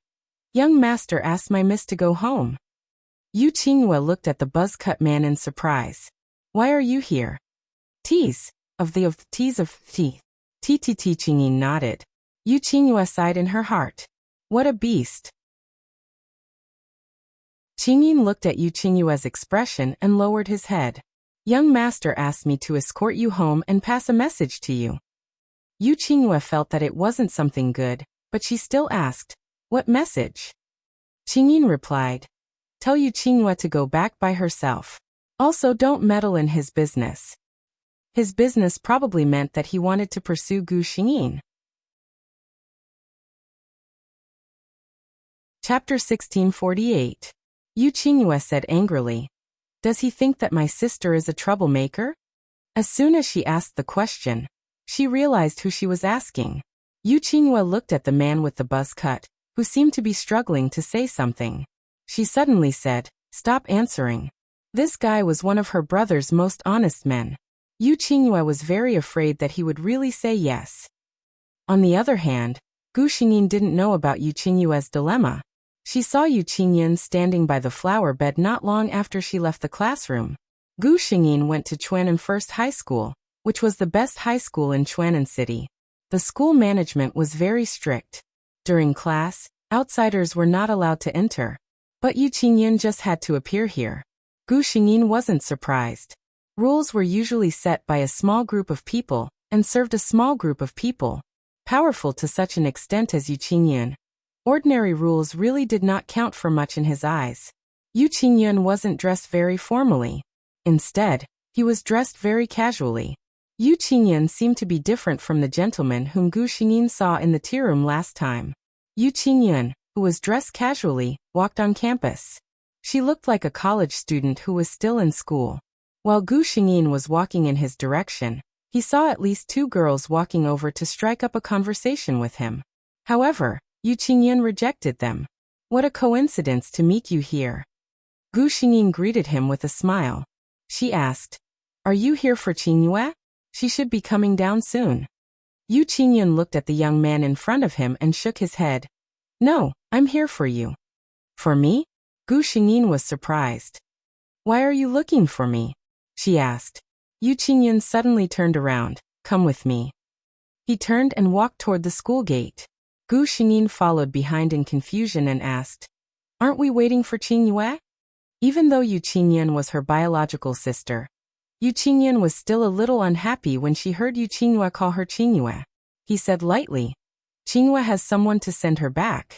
"Young master asked my miss to go home." Yu Qingyue looked at the buzz cut man in surprise. "Why are you here?" "Tease of tease of teeth." Qingyin nodded. Yu Qingyue sighed in her heart. What a beast. Qingyin looked at Yu Qingyue's expression and lowered his head. "Young master asked me to escort you home and pass a message to you." Yu Qingyue felt that it wasn't something good, but she still asked, "What message?" Qingyin replied, "Tell Yu Qingyue to go back by herself. Also don't meddle in his business." His business probably meant that he wanted to pursue Gu Xingyin. Chapter 1648. Yu Qingyue said angrily, "Does he think that my sister is a troublemaker?" As soon as she asked the question, she realized who she was asking. Yu Qingyue looked at the man with the buzz cut, who seemed to be struggling to say something. She suddenly said, "Stop answering." This guy was one of her brother's most honest men. Yu Qingyue was very afraid that he would really say yes. On the other hand, Gu Xingyin didn't know about Yu Qingyue's dilemma. She saw Yu Qinyin standing by the flower bed not long after she left the classroom. Gu Xingyin went to Chuanan First High School, which was the best high school in Chuanan City. The school management was very strict. During class, outsiders were not allowed to enter. But Yu Qinyin just had to appear here. Gu Xingyin wasn't surprised. Rules were usually set by a small group of people, and served a small group of people. Powerful to such an extent as Yu Qinyin, ordinary rules really did not count for much in his eyes. Yu Qinyin wasn't dressed very formally. Instead, he was dressed very casually. Yu Qinyin seemed to be different from the gentleman whom Gu Xingyin saw in the tea room last time. Yu Qinyin, who was dressed casually, walked on campus. She looked like a college student who was still in school. While Gu Xingyin was walking in his direction, he saw at least two girls walking over to strike up a conversation with him. However, Yu Qinyin rejected them. "What a coincidence to meet you here." Gu Xingyin greeted him with a smile. She asked, "Are you here for Qingyue? She should be coming down soon." Yu Qinyin looked at the young man in front of him and shook his head. "No, I'm here for you." "For me?" Gu Xingyin was surprised. "Why are you looking for me?" she asked. Yu Qinyin suddenly turned around. "Come with me." He turned and walked toward the school gate. Gu Xingyin followed behind in confusion and asked, "Aren't we waiting for Qingyue?" Even though Yu Qinyin was her biological sister, Yu Qinyin was still a little unhappy when she heard Yu Qingyue call her Qingyue. He said lightly, "Qingyue has someone to send her back."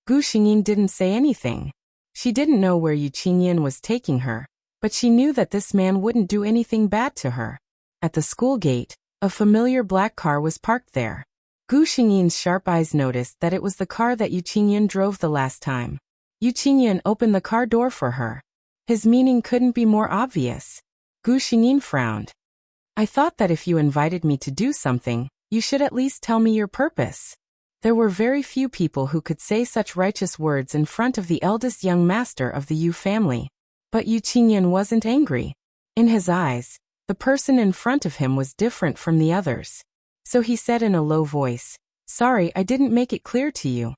Gu Xingyin didn't say anything. She didn't know where Yu Qinyin was taking her, but she knew that this man wouldn't do anything bad to her. At the school gate, a familiar black car was parked there. Gu Xingyin's sharp eyes noticed that it was the car that Yu Qinyin drove the last time. Yu Qinyin opened the car door for her. His meaning couldn't be more obvious. Gu Xingyin frowned. "I thought that if you invited me to do something, you should at least tell me your purpose." There were very few people who could say such righteous words in front of the eldest young master of the Yu family. But Yu Qinyin wasn't angry. In his eyes, the person in front of him was different from the others. So he said in a low voice, "Sorry, I didn't make it clear to you.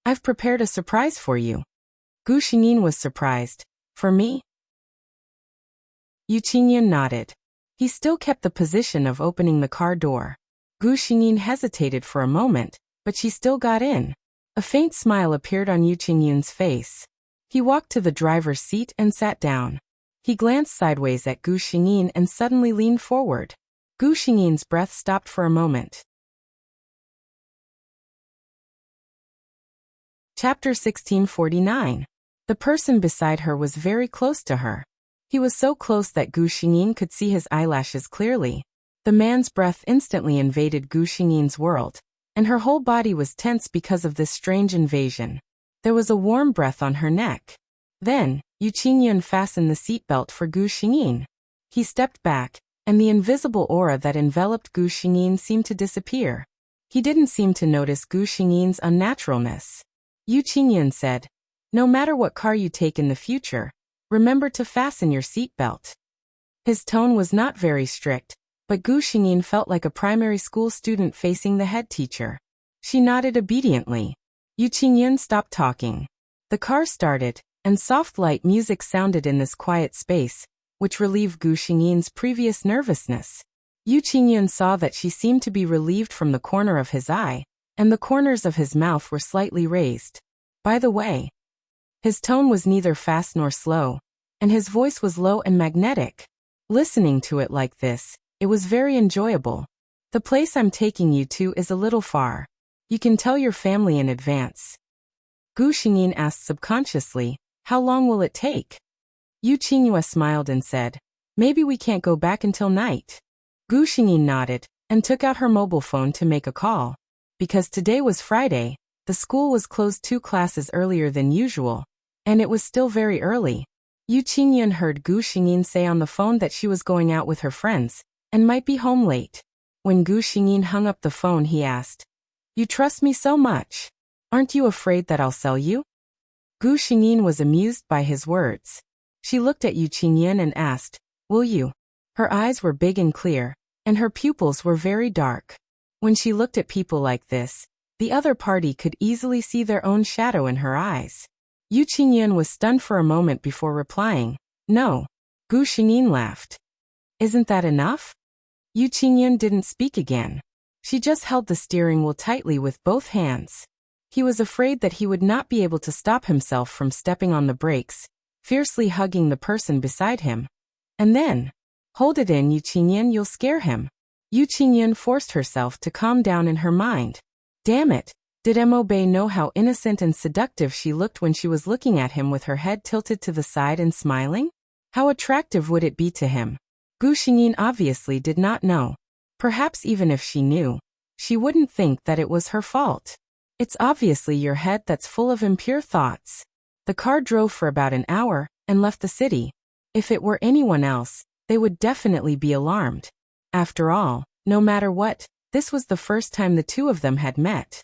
I've prepared a surprise for you." Gu Xingyin was surprised. "For me?" Yu Qinyin nodded. He still kept the position of opening the car door. Gu Xingyin hesitated for a moment, but she still got in. A faint smile appeared on Yu Qingyin's face. He walked to the driver's seat and sat down. He glanced sideways at Gu Xingyin and suddenly leaned forward. Gu Xingyin's breath stopped for a moment. Chapter 1649. The person beside her was very close to her. He was so close that Gu Xingyin could see his eyelashes clearly. The man's breath instantly invaded Gu Xingyin's world, and her whole body was tense because of this strange invasion. There was a warm breath on her neck. Then, Yu Qinyin fastened the seatbelt for Gu Xingyin. He stepped back, and the invisible aura that enveloped Gu Xingyin seemed to disappear. He didn't seem to notice Gu Xingyin's unnaturalness. Yu Qingyun said, "No matter what car you take in the future, remember to fasten your seatbelt." His tone was not very strict, but Gu Xingyin felt like a primary school student facing the head teacher. She nodded obediently. Yu Qingyun stopped talking. The car started, and soft light music sounded in this quiet space, which relieved Gu Xingyin's previous nervousness. Yu Qingyun saw that she seemed to be relieved from the corner of his eye, and the corners of his mouth were slightly raised. By the way, his tone was neither fast nor slow, and his voice was low and magnetic. Listening to it like this, it was very enjoyable. "The place I'm taking you to is a little far. You can tell your family in advance." Gu Xingyin asked subconsciously, "How long will it take?" Yu Qingyue smiled and said, "Maybe we can't go back until night." Gu Xingyin nodded, and took out her mobile phone to make a call. Because today was Friday, the school was closed 2 classes earlier than usual, and it was still very early. Yu Qingyun heard Gu Xingyin say on the phone that she was going out with her friends, and might be home late. When Gu Xingyin hung up the phone, he asked, "You trust me so much? Aren't you afraid that I'll sell you?" Gu Xingyin was amused by his words. She looked at Yu Qingyun and asked, "Will you?" Her eyes were big and clear, and her pupils were very dark. When she looked at people like this, the other party could easily see their own shadow in her eyes. Yu Qingyun was stunned for a moment before replying, "No." Gu Xingyin laughed. "Isn't that enough?" Yu Qingyun didn't speak again. She just held the steering wheel tightly with both hands. He was afraid that he would not be able to stop himself from stepping on the brakes, fiercely hugging the person beside him. And then, "Hold it in, Yu Qingyun, you'll scare him." Yu Qingyun forced herself to calm down in her mind. Damn it, did Mobe know how innocent and seductive she looked when she was looking at him with her head tilted to the side and smiling? How attractive would it be to him? Gu Xingyin obviously did not know. Perhaps even if she knew, she wouldn't think that it was her fault. It's obviously your head that's full of impure thoughts. The car drove for about an hour, and left the city. If it were anyone else, they would definitely be alarmed. After all, no matter what, this was the first time the two of them had met.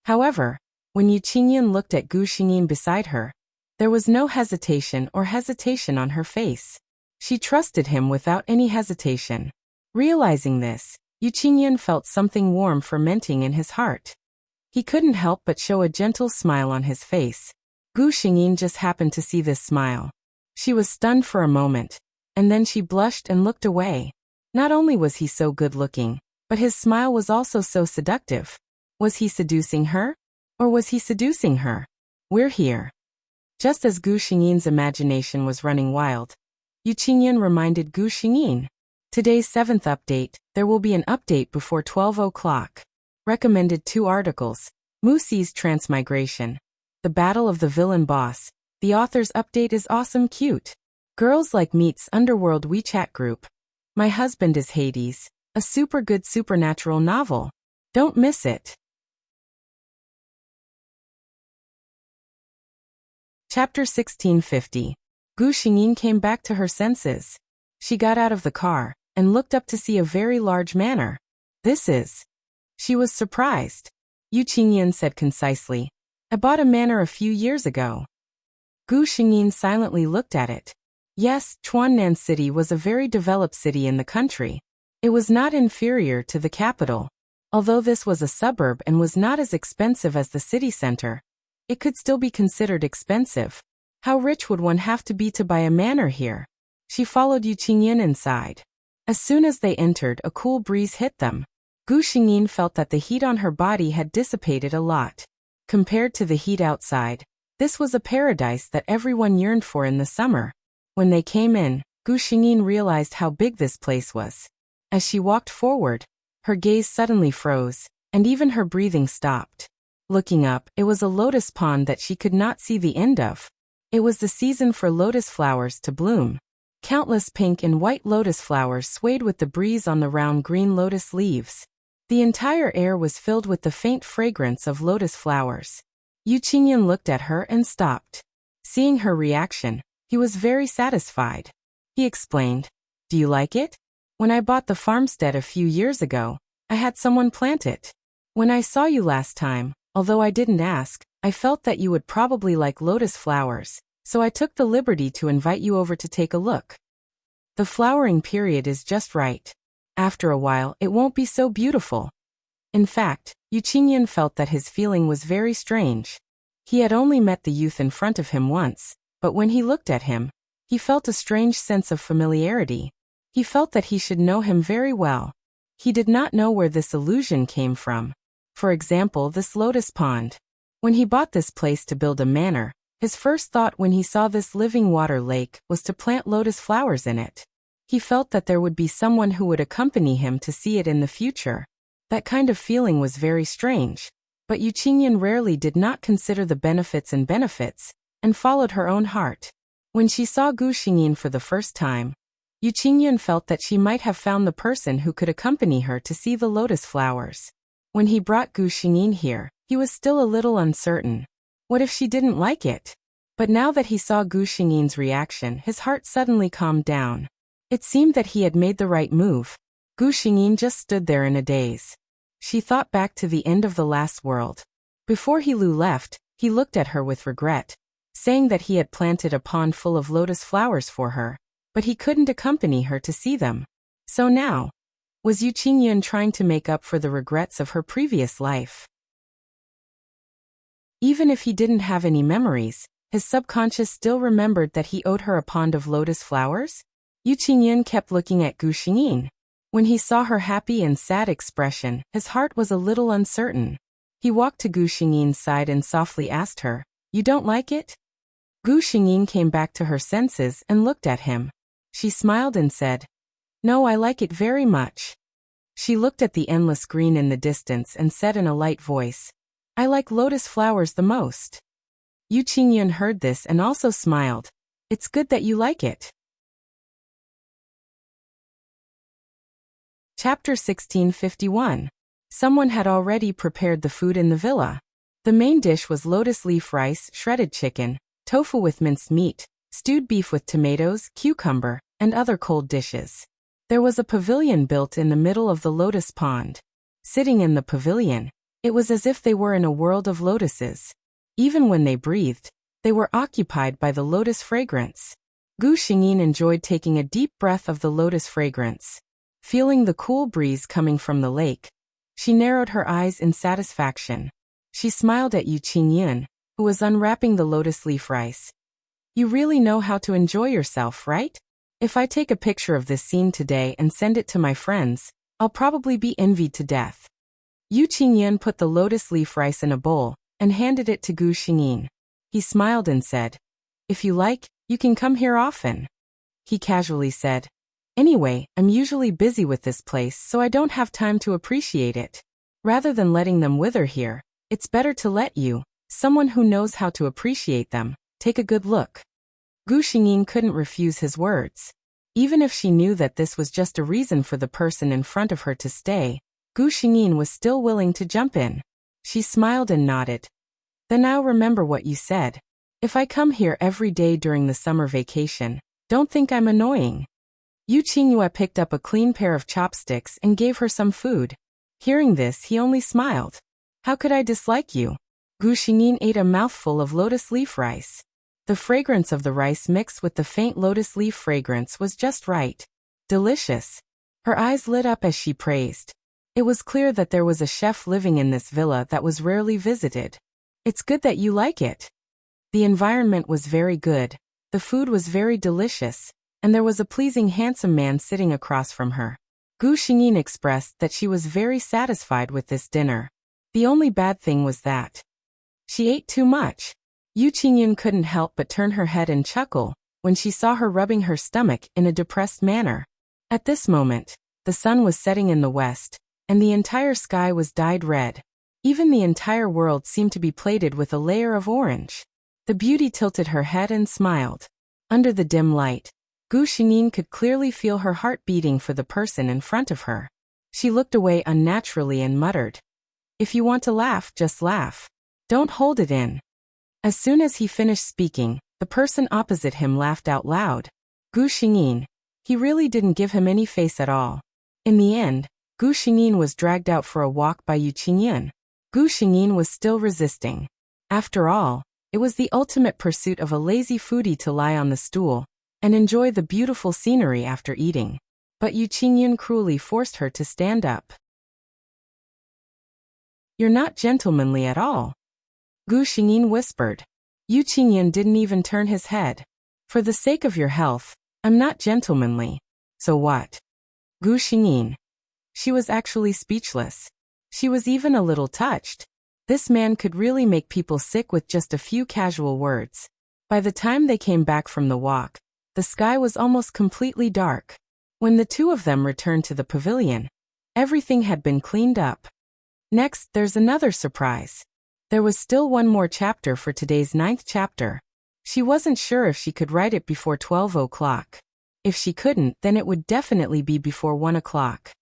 However, when Yu Qingyun looked at Gu Xingyin beside her, there was no hesitation on her face. She trusted him without any hesitation. Realizing this, Yu Qingyun felt something warm fermenting in his heart. He couldn't help but show a gentle smile on his face. Gu Xingyin just happened to see this smile. She was stunned for a moment, and then she blushed and looked away. Not only was he so good-looking, but his smile was also so seductive. Was he seducing her? Or was he seducing her? "We're here." Just as Gu Xingyin's imagination was running wild, Yu Qingyun reminded Gu Xingyin, "Today's 7th update, there will be an update before 12 o'clock. Recommended 2 articles, Musi's Transmigration, The Battle of the Villain Boss. The author's update is awesome cute. Girls Like Meet's Underworld WeChat group. My Husband is Hades, a super good supernatural novel. Don't miss it." Chapter 1650. Gu Xingyin came back to her senses. She got out of the car, and looked up to see a very large manor. "This is..." She was surprised. Yu Qingyun said concisely, "I bought a manor a few years ago." Gu Xingyin silently looked at it. Yes, Chuannan City was a very developed city in the country. It was not inferior to the capital. Although this was a suburb and was not as expensive as the city center, it could still be considered expensive. How rich would one have to be to buy a manor here? She followed Yu Qingyun inside. As soon as they entered, a cool breeze hit them. Gu Xingyin felt that the heat on her body had dissipated a lot. Compared to the heat outside, this was a paradise that everyone yearned for in the summer. When they came in, Gu Xingyin realized how big this place was. As she walked forward, her gaze suddenly froze, and even her breathing stopped. Looking up, it was a lotus pond that she could not see the end of. It was the season for lotus flowers to bloom. Countless pink and white lotus flowers swayed with the breeze on the round green lotus leaves. The entire air was filled with the faint fragrance of lotus flowers. Yu Qingyun looked at her and stopped. Seeing her reaction, he was very satisfied. He explained. Do you like it? When I bought the farmstead a few years ago, I had someone plant it. When I saw you last time, although I didn't ask, I felt that you would probably like lotus flowers, so I took the liberty to invite you over to take a look. The flowering period is just right. After a while, it won't be so beautiful. In fact, Yu Qingyan felt that his feeling was very strange. He had only met the youth in front of him once, but when he looked at him, he felt a strange sense of familiarity. He felt that he should know him very well. He did not know where this illusion came from. For example, this lotus pond. When he bought this place to build a manor, his first thought when he saw this living water lake was to plant lotus flowers in it. He felt that there would be someone who would accompany him to see it in the future. That kind of feeling was very strange. But Yu Qingyan rarely did not consider the benefits and followed her own heart. When she saw Gu Xingyin for the first time, Yu Qingyan felt that she might have found the person who could accompany her to see the lotus flowers. When he brought Gu Xingyin here, he was still a little uncertain. What if she didn't like it? But now that he saw Gu Xingyi's reaction, his heart suddenly calmed down. It seemed that he had made the right move. Gu Xingyin just stood there in a daze. She thought back to the end of the last world. Before He Lu left, he looked at her with regret, saying that he had planted a pond full of lotus flowers for her, but he couldn't accompany her to see them. So now, was Yu Qingyan trying to make up for the regrets of her previous life? Even if he didn't have any memories, his subconscious still remembered that he owed her a pond of lotus flowers? Yu Qingyan kept looking at Gu Xingyin. When he saw her happy and sad expression, his heart was a little uncertain. He walked to Gu Xingyin's side and softly asked her, "You don't like it?" Gu Xingyin came back to her senses and looked at him. She smiled and said, "No, I like it very much." She looked at the endless green in the distance and said in a light voice, "I like lotus flowers the most." Yu Qingyan heard this and also smiled. "It's good that you like it." Chapter 1651. Someone had already prepared the food in the villa. The main dish was lotus leaf rice, shredded chicken, tofu with minced meat, stewed beef with tomatoes, cucumber, and other cold dishes. There was a pavilion built in the middle of the lotus pond. Sitting in the pavilion, it was as if they were in a world of lotuses. Even when they breathed, they were occupied by the lotus fragrance. Gu Xingyin enjoyed taking a deep breath of the lotus fragrance. Feeling the cool breeze coming from the lake, she narrowed her eyes in satisfaction. She smiled at Yu Qingyan, who was unwrapping the lotus leaf rice. "You really know how to enjoy yourself, right? If I take a picture of this scene today and send it to my friends, I'll probably be envied to death." Yu Qingyan put the lotus leaf rice in a bowl and handed it to Gu Xingyin. He smiled and said, "If you like, you can come here often." He casually said, "Anyway, I'm usually busy with this place, so I don't have time to appreciate it. Rather than letting them wither here, it's better to let you, someone who knows how to appreciate them, take a good look." Gu Xingyin couldn't refuse his words. Even if she knew that this was just a reason for the person in front of her to stay, Gu Xingyin was still willing to jump in. She smiled and nodded. "Then I'll remember what you said. If I come here every day during the summer vacation, don't think I'm annoying." Yu Qingyue picked up a clean pair of chopsticks and gave her some food. Hearing this, he only smiled. "How could I dislike you?" Gu Xingyin ate a mouthful of lotus leaf rice. The fragrance of the rice mixed with the faint lotus leaf fragrance was just right. Delicious. Her eyes lit up as she praised. It was clear that there was a chef living in this villa that was rarely visited. "It's good that you like it." The environment was very good, the food was very delicious, and there was a pleasing handsome man sitting across from her. Gu Xingyin expressed that she was very satisfied with this dinner. The only bad thing was that she ate too much. Yu Qingyin couldn't help but turn her head and chuckle when she saw her rubbing her stomach in a depressed manner. At this moment, the sun was setting in the west, and the entire sky was dyed red. Even the entire world seemed to be plated with a layer of orange. The beauty tilted her head and smiled. Under the dim light, Gu Xingyin could clearly feel her heart beating for the person in front of her. She looked away unnaturally and muttered, "If you want to laugh, just laugh. Don't hold it in." As soon as he finished speaking, the person opposite him laughed out loud. Gu Xingyin. He really didn't give him any face at all. In the end, Gu Xingyin was dragged out for a walk by Yu Qingyan. Gu Xingyin was still resisting. After all, it was the ultimate pursuit of a lazy foodie to lie on the stool and enjoy the beautiful scenery after eating. But Yu Qingyan cruelly forced her to stand up. "You're not gentlemanly at all," Gu Xingyin whispered. Yu Qingyan didn't even turn his head. "For the sake of your health, I'm not gentlemanly. So what?" Gu Xingyin. She was actually speechless. She was even a little touched. This man could really make people sick with just a few casual words. By the time they came back from the walk, the sky was almost completely dark. When the two of them returned to the pavilion, everything had been cleaned up. Next, there's another surprise. There was still one more chapter for today's 9th chapter. She wasn't sure if she could write it before 12 o'clock. If she couldn't, then it would definitely be before 1 o'clock.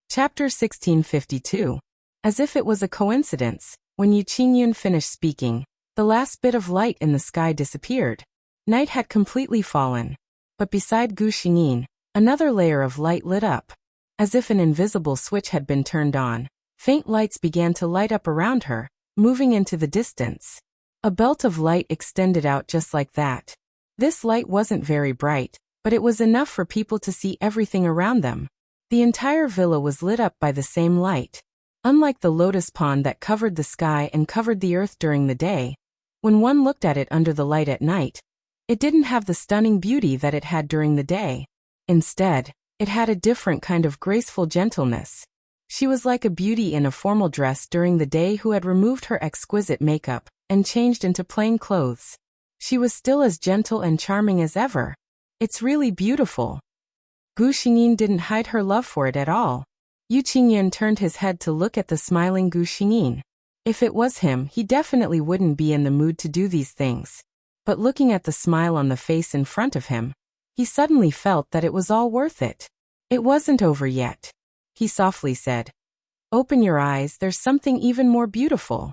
Chapter 1652. As if it was a coincidence, when Yu Qingyan finished speaking, the last bit of light in the sky disappeared. Night had completely fallen. But beside Gu Xingyin, another layer of light lit up. As if an invisible switch had been turned on, faint lights began to light up around her, moving into the distance. A belt of light extended out just like that. This light wasn't very bright, but it was enough for people to see everything around them. The entire villa was lit up by the same light. Unlike the lotus pond that covered the sky and covered the earth during the day, when one looked at it under the light at night, it didn't have the stunning beauty that it had during the day. Instead, it had a different kind of graceful gentleness. She was like a beauty in a formal dress during the day who had removed her exquisite makeup and changed into plain clothes. She was still as gentle and charming as ever. "It's really beautiful." Gu Xingyin didn't hide her love for it at all. Yu Qingyan turned his head to look at the smiling Gu Xingyin. If it was him, he definitely wouldn't be in the mood to do these things. But looking at the smile on the face in front of him, he suddenly felt that it was all worth it. "It wasn't over yet," he softly said. "Open your eyes, there's something even more beautiful."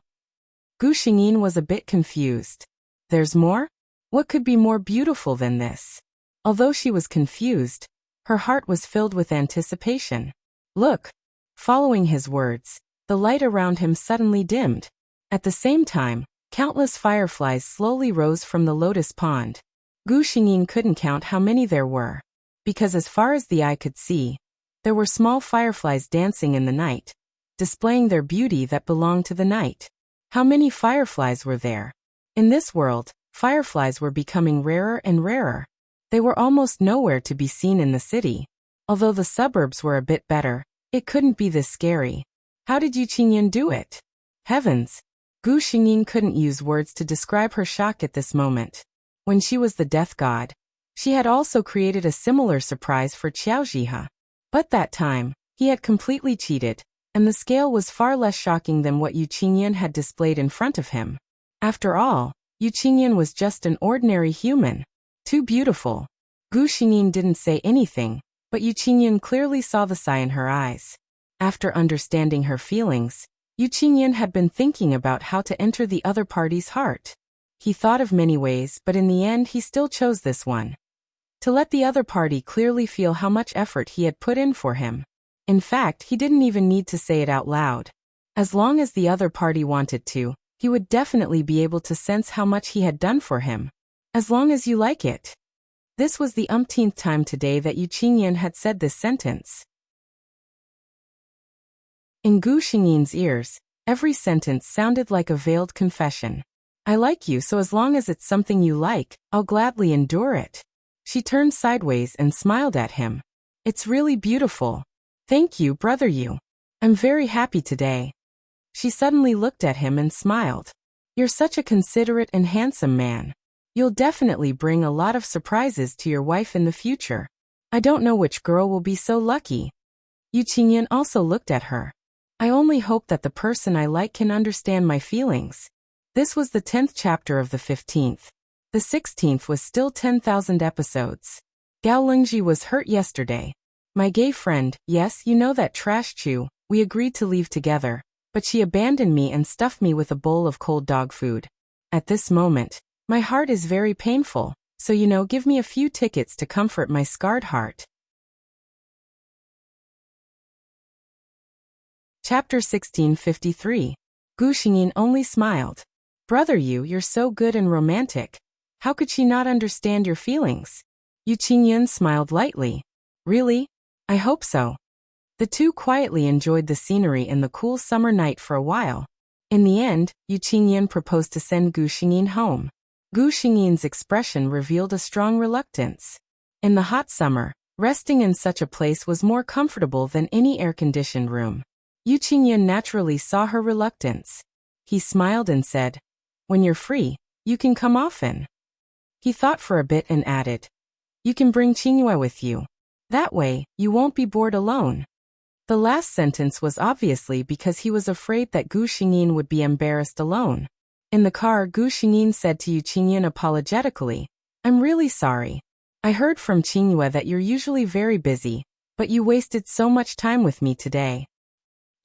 Gu Xingyin was a bit confused. There's more? What could be more beautiful than this? Although she was confused, her heart was filled with anticipation. "Look." Following his words, the light around him suddenly dimmed. At the same time, countless fireflies slowly rose from the lotus pond. Gu Xingyin couldn't count how many there were, because as far as the eye could see, there were small fireflies dancing in the night, displaying their beauty that belonged to the night. How many fireflies were there? In this world, fireflies were becoming rarer and rarer. They were almost nowhere to be seen in the city. Although the suburbs were a bit better, it couldn't be this scary. How did Yu Qingyan do it? Heavens! Gu Xingyin couldn't use words to describe her shock at this moment. When she was the death god, she had also created a similar surprise for Qiaojihe. But that time, he had completely cheated, and the scale was far less shocking than what Yu Qingyan had displayed in front of him. After all, Yu Qingyan was just an ordinary human. Too beautiful. Gu Xingyin didn't say anything, but Yu Qingyan clearly saw the sigh in her eyes. After understanding her feelings, Yu Qingyan had been thinking about how to enter the other party's heart. He thought of many ways, but in the end he still chose this one. To let the other party clearly feel how much effort he had put in for him. In fact, he didn't even need to say it out loud. As long as the other party wanted to, he would definitely be able to sense how much he had done for him. As long as you like it. This was the umpteenth time today that Yu Qingyan had said this sentence. In Gu Xingyi's ears, every sentence sounded like a veiled confession. "I like you, so as long as it's something you like, I'll gladly endure it." She turned sideways and smiled at him. "It's really beautiful. Thank you, brother Yu. I'm very happy today." She suddenly looked at him and smiled. "You're such a considerate and handsome man. You'll definitely bring a lot of surprises to your wife in the future. I don't know which girl will be so lucky." Yu Qingyan also looked at her. "I only hope that the person I like can understand my feelings." This was the 10th chapter of the 15th. The 16th was still 10,000 episodes. Gao Lingji was hurt yesterday. My gay friend, yes, you know that trash Chu, we agreed to leave together, but she abandoned me and stuffed me with a bowl of cold dog food. At this moment, my heart is very painful, so give me a few tickets to comfort my scarred heart. Chapter 1653. Gu Xingyin only smiled. Brother you're so good and romantic. How could she not understand your feelings? Yu Qingyan smiled lightly. Really? I hope so. The two quietly enjoyed the scenery in the cool summer night for a while. In the end, Yu Qingyan proposed to send Gu Xingyin home. Gu Xingyan's expression revealed a strong reluctance. In the hot summer, resting in such a place was more comfortable than any air-conditioned room. Yu Qingyan naturally saw her reluctance. He smiled and said, "When you're free, you can come often." He thought for a bit and added, "You can bring Qingyue with you. That way, you won't be bored alone." The last sentence was obviously because he was afraid that Gu Xingyin would be embarrassed alone. In the car, Gu Xingyin said to Yu Qingyan apologetically, "I'm really sorry. I heard from Qingyue that you're usually very busy, but you wasted so much time with me today."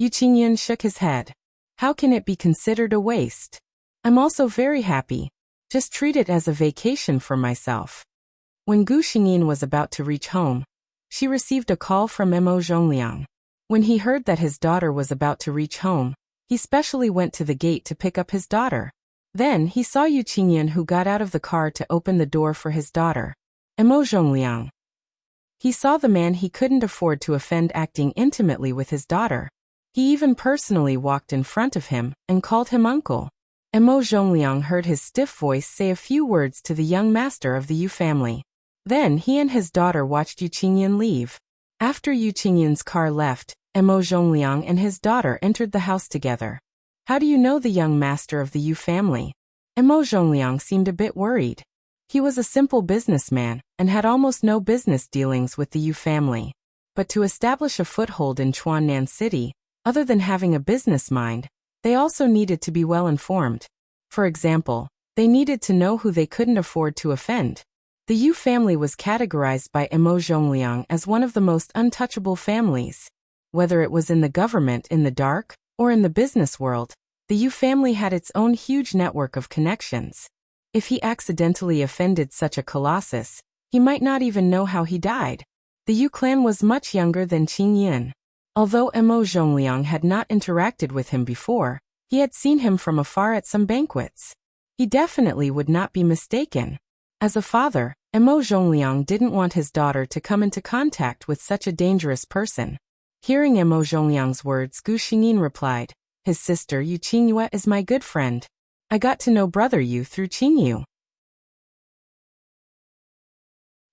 Yu Qingyan shook his head. "How can it be considered a waste? I'm also very happy. Just treat it as a vacation for myself." When Gu Xingyin was about to reach home, she received a call from Mo Zhongliang. When he heard that his daughter was about to reach home, he specially went to the gate to pick up his daughter. Then he saw Yu Qingyan, who got out of the car to open the door for his daughter. Mo Zhongliang. He saw the man he couldn't afford to offend acting intimately with his daughter. He even personally walked in front of him and called him uncle. Mo Zhongliang heard his stiff voice say a few words to the young master of the Yu family. Then he and his daughter watched Yu Qingyan leave. After Yu Qingyan's car left, Mo Zhongliang and his daughter entered the house together. "How do you know the young master of the Yu family?" Mo Zhongliang seemed a bit worried. He was a simple businessman and had almost no business dealings with the Yu family. But to establish a foothold in Chuannan City, other than having a business mind, they also needed to be well informed. For example, they needed to know who they couldn't afford to offend. The Yu family was categorized by Mo Zhongliang as one of the most untouchable families. Whether it was in the government in the dark, or in the business world, the Yu family had its own huge network of connections. If he accidentally offended such a colossus, he might not even know how he died. The Yu clan was much younger than Qin Yin. Although Mo Zhongliang had not interacted with him before, he had seen him from afar at some banquets. He definitely would not be mistaken. As a father, Mo Zhongliang didn't want his daughter to come into contact with such a dangerous person. Hearing Mo Zhongliang's words, Gu Xingyin replied, "His sister Yu Qingyue is my good friend. I got to know brother Yu through Qingyu."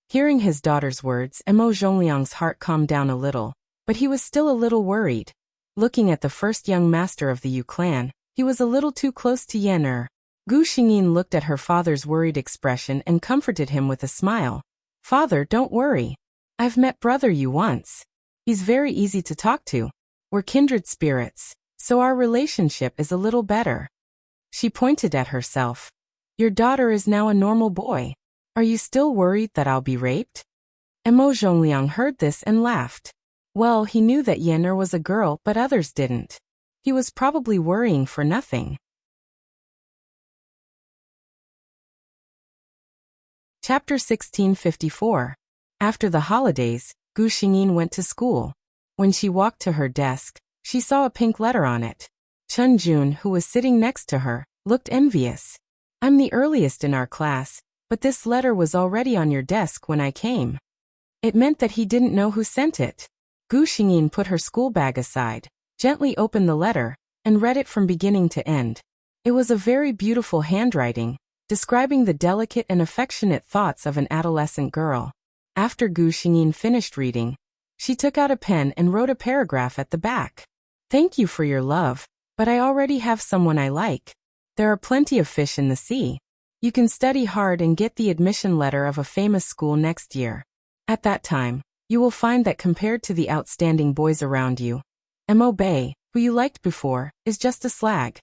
Hearing his daughter's words, Mo Zhongliang's heart calmed down a little, but he was still a little worried. Looking at the first young master of the Yu clan, he was a little too close to Yen. Gu Xingyin looked at her father's worried expression and comforted him with a smile. "Father, don't worry. I've met brother Yu once. He's very easy to talk to. We're kindred spirits, so our relationship is a little better." She pointed at herself. "Your daughter is now a normal boy. Are you still worried that I'll be raped?" Mo Zhongliang heard this and laughed. Well, he knew that Yen'er was a girl, but others didn't. He was probably worrying for nothing. Chapter 1654. After the holidays, Gu Xingyin went to school. When she walked to her desk, she saw a pink letter on it. Chen Jun, who was sitting next to her, looked envious. "I'm the earliest in our class, but this letter was already on your desk when I came." It meant that he didn't know who sent it. Gu Xingyin put her school bag aside, gently opened the letter, and read it from beginning to end. It was a very beautiful handwriting, describing the delicate and affectionate thoughts of an adolescent girl. After Gu Xingyin finished reading, she took out a pen and wrote a paragraph at the back. "Thank you for your love, but I already have someone I like. There are plenty of fish in the sea. You can study hard and get the admission letter of a famous school next year. At that time, you will find that compared to the outstanding boys around you, Mo Bei, who you liked before, is just a slag."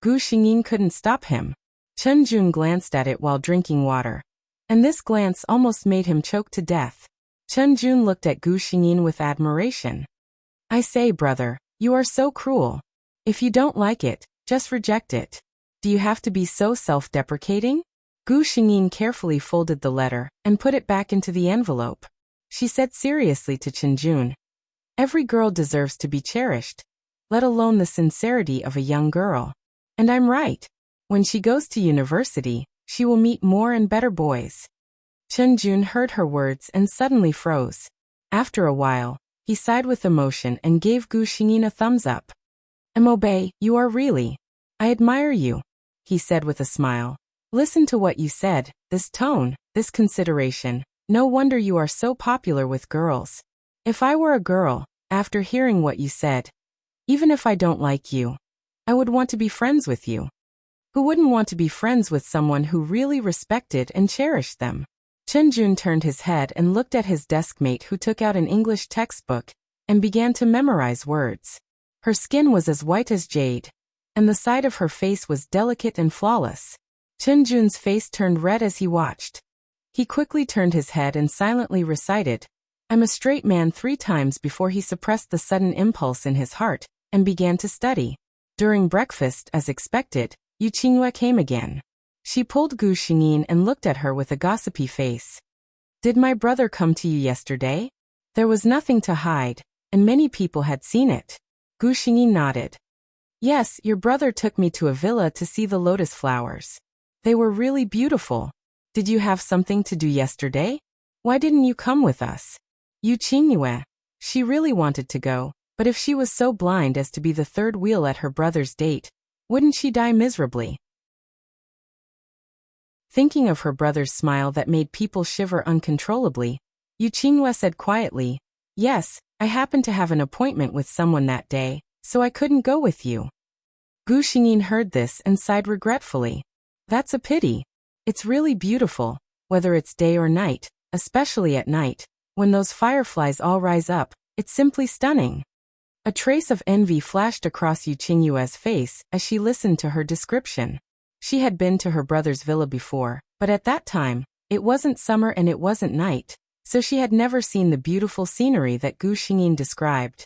Gu Xingyin couldn't stop him. Chen Jun glanced at it while drinking water, and this glance almost made him choke to death. Chen Jun looked at Gu Xingyin with admiration. "I say, brother, you are so cruel. If you don't like it, just reject it." Do you have to be so self-deprecating? Gu Xingyin carefully folded the letter and put it back into the envelope. She said seriously to Chenjun, "Every girl deserves to be cherished, let alone the sincerity of a young girl. And I'm right. When she goes to university, she will meet more and better boys." Chenjun heard her words and suddenly froze. After a while, he sighed with emotion and gave Gu Xingyin a thumbs up. "Mobe, you are really. I admire you," he said with a smile. "Listen to what you said, this tone, this consideration. No wonder you are so popular with girls. If I were a girl, after hearing what you said, even if I don't like you, I would want to be friends with you. Who wouldn't want to be friends with someone who really respected and cherished them?" Chenjun turned his head and looked at his deskmate, who took out an English textbook and began to memorize words. Her skin was as white as jade, and the side of her face was delicate and flawless. Chenjun's face turned red as he watched. He quickly turned his head and silently recited, "I'm a straight man" 3 times before he suppressed the sudden impulse in his heart and began to study. During breakfast, as expected, Yu Qingyue came again. She pulled Gu Xingyin and looked at her with a gossipy face. "Did my brother come to you yesterday?" There was nothing to hide, and many people had seen it. Gu Xingyin nodded. "Yes, your brother took me to a villa to see the lotus flowers. They were really beautiful. Did you have something to do yesterday? Why didn't you come with us?" Yu Qingyue. She really wanted to go, but if she was so blind as to be the third wheel at her brother's date, wouldn't she die miserably? Thinking of her brother's smile that made people shiver uncontrollably, Yu Qingyue said quietly, "Yes, I happened to have an appointment with someone that day, so I couldn't go with you." Gu Xingyin heard this and sighed regretfully. "That's a pity. It's really beautiful, whether it's day or night, especially at night, when those fireflies all rise up, it's simply stunning." A trace of envy flashed across Yu Qingyue's face as she listened to her description. She had been to her brother's villa before, but at that time, it wasn't summer and it wasn't night, so she had never seen the beautiful scenery that Gu Xingyin described.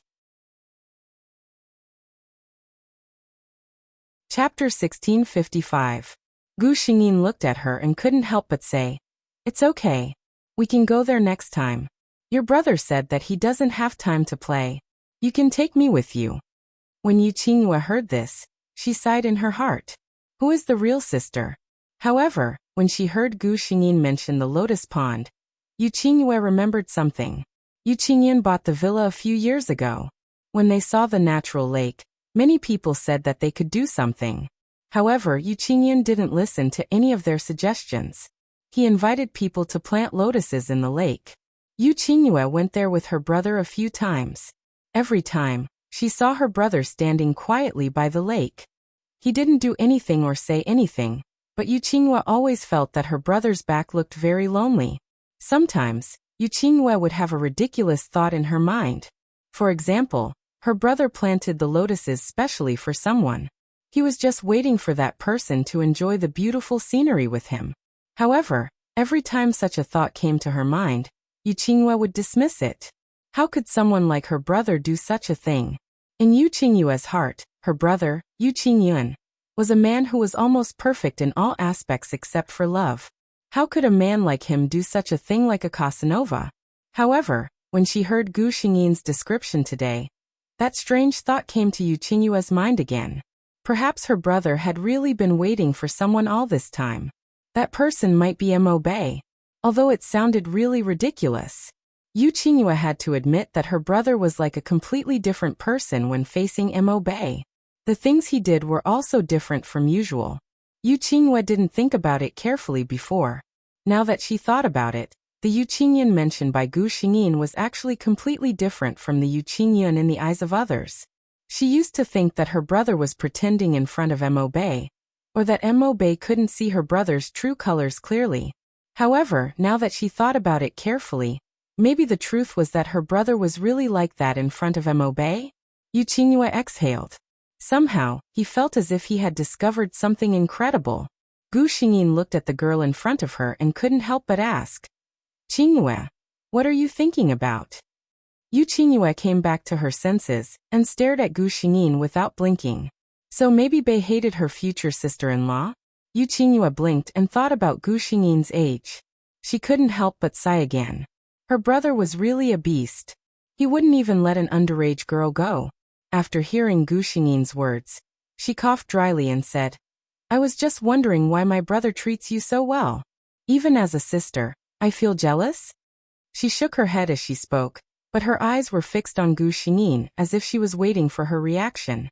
Chapter 1655. Gu Xingyin looked at her and couldn't help but say, "It's okay. We can go there next time. Your brother said that he doesn't have time to play. You can take me with you." When Yu Qingyue heard this, she sighed in her heart. Who is the real sister? However, when she heard Gu Xingyin mention the lotus pond, Yu Qingyue remembered something. Yu Qingyin bought the villa a few years ago. When they saw the natural lake, many people said that they could do something. However, Yu Qingyin didn't listen to any of their suggestions. He invited people to plant lotuses in the lake. Yu Qingyue went there with her brother a few times. Every time, she saw her brother standing quietly by the lake. He didn't do anything or say anything, but Yu Qingyue always felt that her brother's back looked very lonely. Sometimes, Yu Qingyue would have a ridiculous thought in her mind. For example, her brother planted the lotuses specially for someone. He was just waiting for that person to enjoy the beautiful scenery with him. However, every time such a thought came to her mind, Yu Qingyue would dismiss it. How could someone like her brother do such a thing? In Yu Qingyue's heart, her brother, Yu Qingyun, was a man who was almost perfect in all aspects except for love. How could a man like him do such a thing like a Casanova? However, when she heard Gu Xingyin's description today, that strange thought came to Yu Qingyue's mind again. Perhaps her brother had really been waiting for someone all this time. That person might be Mobe. Although it sounded really ridiculous, Yu Qingyue had to admit that her brother was like a completely different person when facing Mobe. The things he did were also different from usual. Yu Qingyue didn't think about it carefully before. Now that she thought about it, the Yu Qingyun mentioned by Gu Xingyin was actually completely different from the Yu Qingyun in the eyes of others. She used to think that her brother was pretending in front of Mobe, or that Mobe couldn't see her brother's true colors clearly. However, now that she thought about it carefully, maybe the truth was that her brother was really like that in front of Mobe? Yu Qingyue exhaled. Somehow, he felt as if he had discovered something incredible. Gu Xingyin looked at the girl in front of her and couldn't help but ask, "Qingyue, what are you thinking about?" Yu Qingyue came back to her senses and stared at Gu Xingyin without blinking. So maybe Bei hated her future sister-in-law? Yu Qingyue blinked and thought about Gu Xingyin's age. She couldn't help but sigh again. Her brother was really a beast. He wouldn't even let an underage girl go. After hearing Gu Xingyin's words, she coughed dryly and said, I was just wondering why my brother treats you so well. Even as a sister, I feel jealous? She shook her head as she spoke, but her eyes were fixed on Gu Xingyin as if she was waiting for her reaction.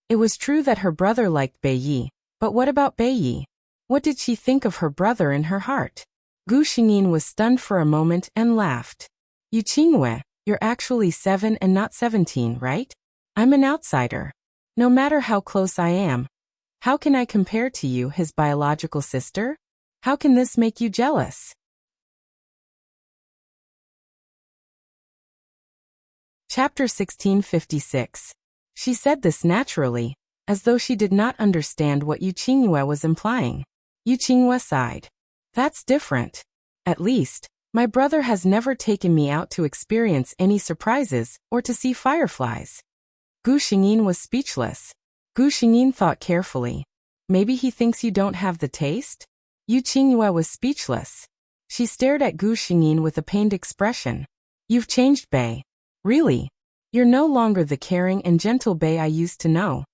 It was true that her brother liked Bei Yi, but what about Bei Yi? What did she think of her brother in her heart? Gu Xingyin was stunned for a moment and laughed. Yu Qingyue, you're actually 7 and not 17, right? I'm an outsider. No matter how close I am, how can I compare to you, his biological sister? How can this make you jealous? Chapter 1656. She said this naturally, as though she did not understand what Yu Qingyue was implying. Yu Qingyue sighed. That's different. At least, my brother has never taken me out to experience any surprises or to see fireflies. Gu Xingyin was speechless. Gu Xingyin thought carefully. Maybe he thinks you don't have the taste? Yu Qingyue was speechless. She stared at Gu Xingyin with a pained expression. You've changed, Bei. Really? You're no longer the caring and gentle Bei I used to know.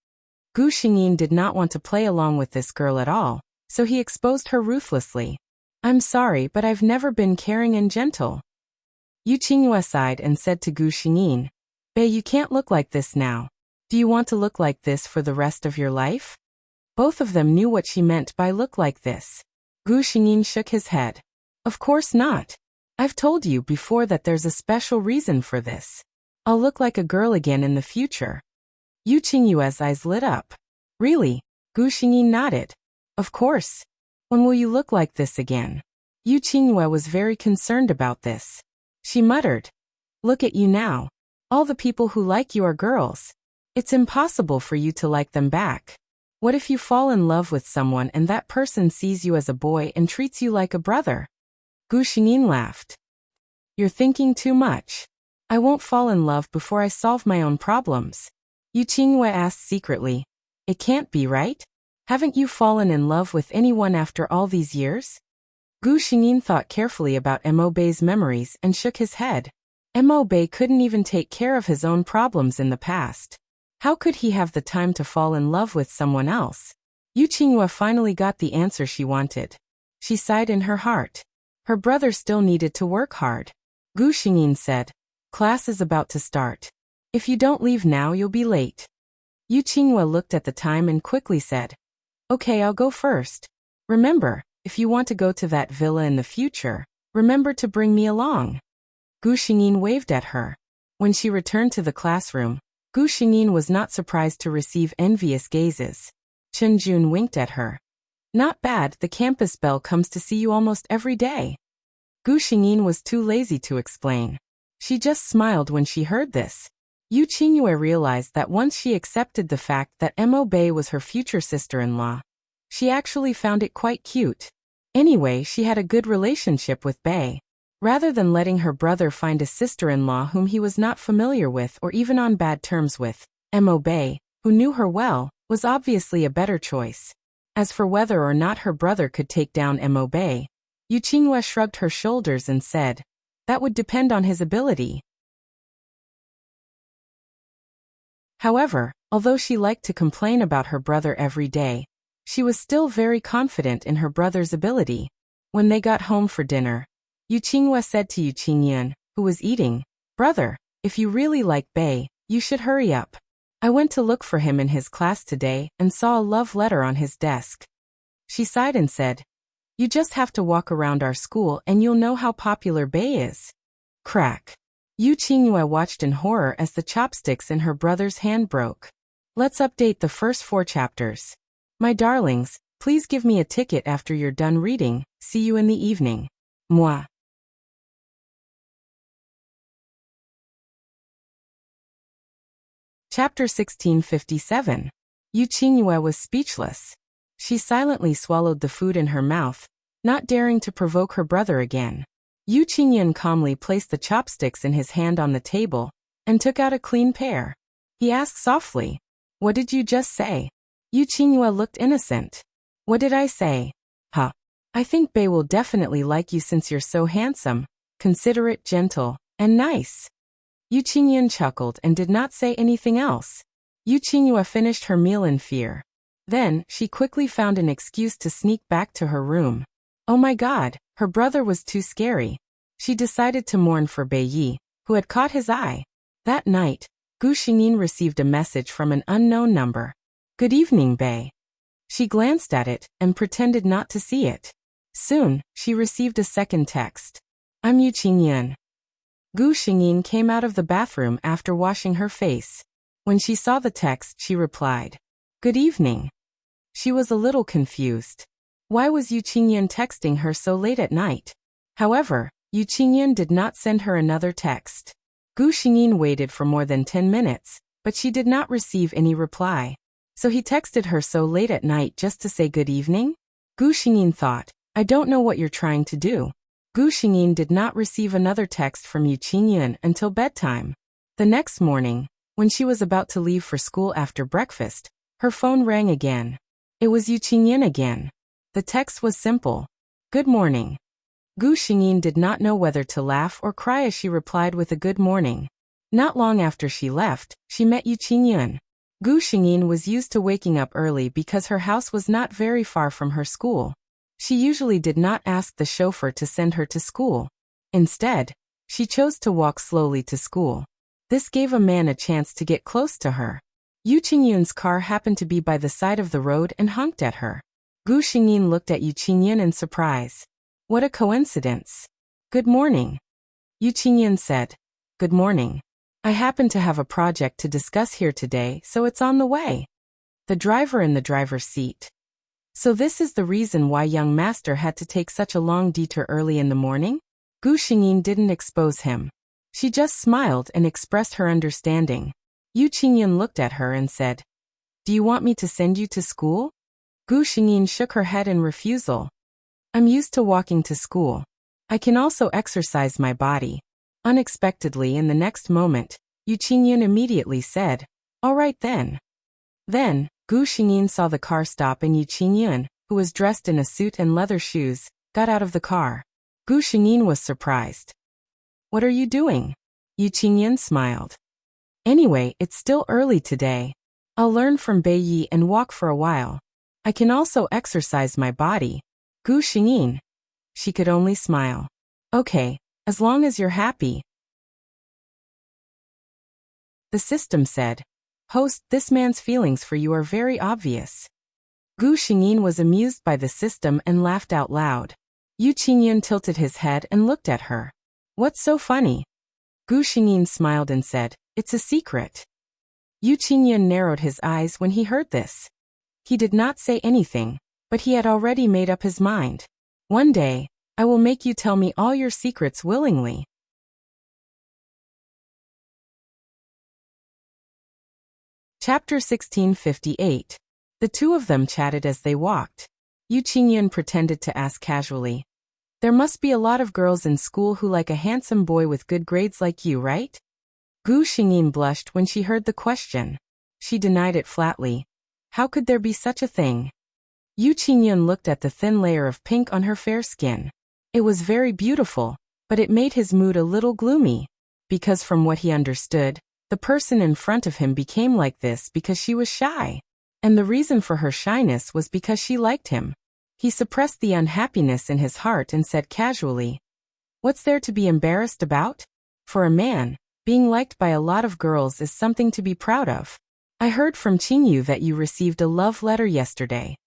Gu Xingyin did not want to play along with this girl at all, so he exposed her ruthlessly. I'm sorry, but I've never been caring and gentle. Yu Qingyue sighed and said to Gu Xingyin, Bei, you can't look like this now. Do you want to look like this for the rest of your life? Both of them knew what she meant by look like this. Gu Xingyin shook his head. Of course not. I've told you before that there's a special reason for this. I'll look like a girl again in the future. Yu Qingyue's eyes lit up. Really? Gu Xingyin nodded. Of course. When will you look like this again? Yu Qingyue was very concerned about this. She muttered. Look at you now. All the people who like you are girls. It's impossible for you to like them back. What if you fall in love with someone and that person sees you as a boy and treats you like a brother? Gu Xingyin laughed. You're thinking too much. I won't fall in love before I solve my own problems. Yu Qingyue asked secretly. It can't be, right? Haven't you fallen in love with anyone after all these years? Gu Xingyin thought carefully about Mo Bei's memories and shook his head. Mo Bei couldn't even take care of his own problems in the past. How could he have the time to fall in love with someone else? Yu Qingyue finally got the answer she wanted. She sighed in her heart. Her brother still needed to work hard. Gu Xingyin said, Class is about to start. If you don't leave now, you'll be late. Yu Qingyue looked at the time and quickly said, Okay, I'll go first. Remember, if you want to go to that villa in the future, remember to bring me along. Gu Xingyin waved at her. When she returned to the classroom, Gu Xingyin was not surprised to receive envious gazes. Chen Jun winked at her. Not bad, the campus belle comes to see you almost every day. Gu Xingyin was too lazy to explain. She just smiled when she heard this. Yu Qingyue realized that once she accepted the fact that Mo Bei was her future sister-in-law, she actually found it quite cute. Anyway, she had a good relationship with Bei. Rather than letting her brother find a sister-in-law whom he was not familiar with or even on bad terms with, Mo Bei, who knew her well, was obviously a better choice. As for whether or not her brother could take down Mo Bei, Yu Qingyue shrugged her shoulders and said, that would depend on his ability. However, although she liked to complain about her brother every day, she was still very confident in her brother's ability. When they got home for dinner, Yu Qingyue said to Yu Qingyan, who was eating, Brother, if you really like Bei, you should hurry up. I went to look for him in his class today and saw a love letter on his desk. She sighed and said, You just have to walk around our school and you'll know how popular Bei is. Crack. Yu Qingyue watched in horror as the chopsticks in her brother's hand broke. Let's update the first 4 chapters. My darlings, please give me a ticket after you're done reading. See you in the evening. Moi. Chapter 1657. Yu Qingyue was speechless. She silently swallowed the food in her mouth, not daring to provoke her brother again. Yu Qingyan calmly placed the chopsticks in his hand on the table and took out a clean pair. He asked softly. What did you just say? Yu Qingyue looked innocent. What did I say? Huh. I think Bei will definitely like you since you're so handsome, considerate, gentle, and nice. Yu Qingyun chuckled and did not say anything else. Yu Qingyue finished her meal in fear. Then, she quickly found an excuse to sneak back to her room. Oh my god, her brother was too scary. She decided to mourn for Bei Yi, who had caught his eye. That night, Gu Xingyin received a message from an unknown number. Good evening, Bei. She glanced at it and pretended not to see it. Soon, she received a second text. I'm Yu Qingyin. Gu Xingyin came out of the bathroom after washing her face. When she saw the text, she replied, Good evening. She was a little confused. Why was Yu Qingyin texting her so late at night? However, Yu Qingyin did not send her another text. Gu Xingyin waited for more than 10 minutes, but she did not receive any reply. So he texted her so late at night just to say good evening? Gu Xingyin thought, I don't know what you're trying to do. Gu Xingyin did not receive another text from Yu Qingyun until bedtime. The next morning, when she was about to leave for school after breakfast, her phone rang again. It was Yu Qingyun again. The text was simple. Good morning. Gu Xingyin did not know whether to laugh or cry as she replied with a good morning. Not long after she left, she met Yu Qingyun. Gu Xingyin was used to waking up early because her house was not very far from her school. She usually did not ask the chauffeur to send her to school. Instead, she chose to walk slowly to school. This gave a man a chance to get close to her. Yu Qingyun's car happened to be by the side of the road and honked at her. Gu Xingyin looked at Yu Qingyun in surprise. What a coincidence. Good morning. Yu Qingyun said. Good morning. I happen to have a project to discuss here today, so it's on the way. The driver in the driver's seat. So this is the reason why young master had to take such a long detour early in the morning? Gu Xingyin didn't expose him. She just smiled and expressed her understanding. Yu Qingyun looked at her and said, Do you want me to send you to school? Gu Xingyin shook her head in refusal. I'm used to walking to school. I can also exercise my body. Unexpectedly in the next moment, Yu Qingyun immediately said, All right then. Then, Gu Xingyin saw the car stop and Yu Qingyun, who was dressed in a suit and leather shoes, got out of the car. Gu Xingyin was surprised. What are you doing? Yu Qingyun smiled. Anyway, it's still early today. I'll learn from Bei Yi and walk for a while. I can also exercise my body. Gu Xingyin. She could only smile. Okay, as long as you're happy. The system said. Host, this man's feelings for you are very obvious. Gu Xingyin was amused by the system and laughed out loud. Yu Qingyun tilted his head and looked at her. What's so funny? Gu Xingyin smiled and said, It's a secret. Yu Qingyun narrowed his eyes when he heard this. He did not say anything, but he had already made up his mind. One day, I will make you tell me all your secrets willingly. Chapter 1658. The two of them chatted as they walked. Yu Qingyun pretended to ask casually. There must be a lot of girls in school who like a handsome boy with good grades like you, right? Gu Xingyin blushed when she heard the question. She denied it flatly. How could there be such a thing? Yu Qingyun looked at the thin layer of pink on her fair skin. It was very beautiful, but it made his mood a little gloomy. Because from what he understood, the person in front of him became like this because she was shy. And the reason for her shyness was because she liked him. He suppressed the unhappiness in his heart and said casually, What's there to be embarrassed about? For a man, being liked by a lot of girls is something to be proud of. I heard from Qingyu that you received a love letter yesterday.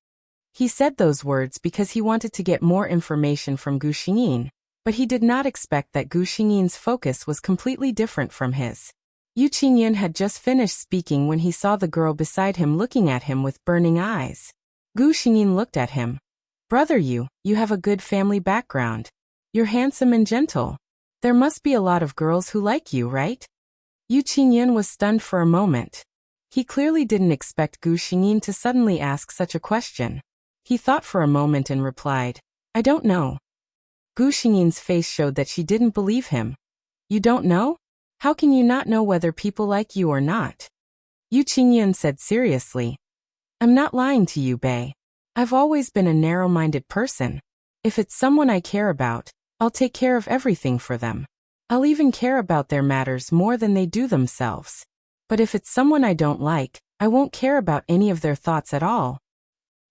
He said those words because he wanted to get more information from Gu Xingyin, but he did not expect that Gu Xingyin's focus was completely different from his. Yu Qingyun had just finished speaking when he saw the girl beside him looking at him with burning eyes. Gu Xingyin looked at him. Brother, you have a good family background. You're handsome and gentle. There must be a lot of girls who like you, right? Yu Qingyun was stunned for a moment. He clearly didn't expect Gu Xingyin to suddenly ask such a question. He thought for a moment and replied, I don't know. Gu Xingyin's face showed that she didn't believe him. You don't know? How can you not know whether people like you or not? Yu Qingyun said seriously. I'm not lying to you, Bei. I've always been a narrow-minded person. If it's someone I care about, I'll take care of everything for them. I'll even care about their matters more than they do themselves. But if it's someone I don't like, I won't care about any of their thoughts at all.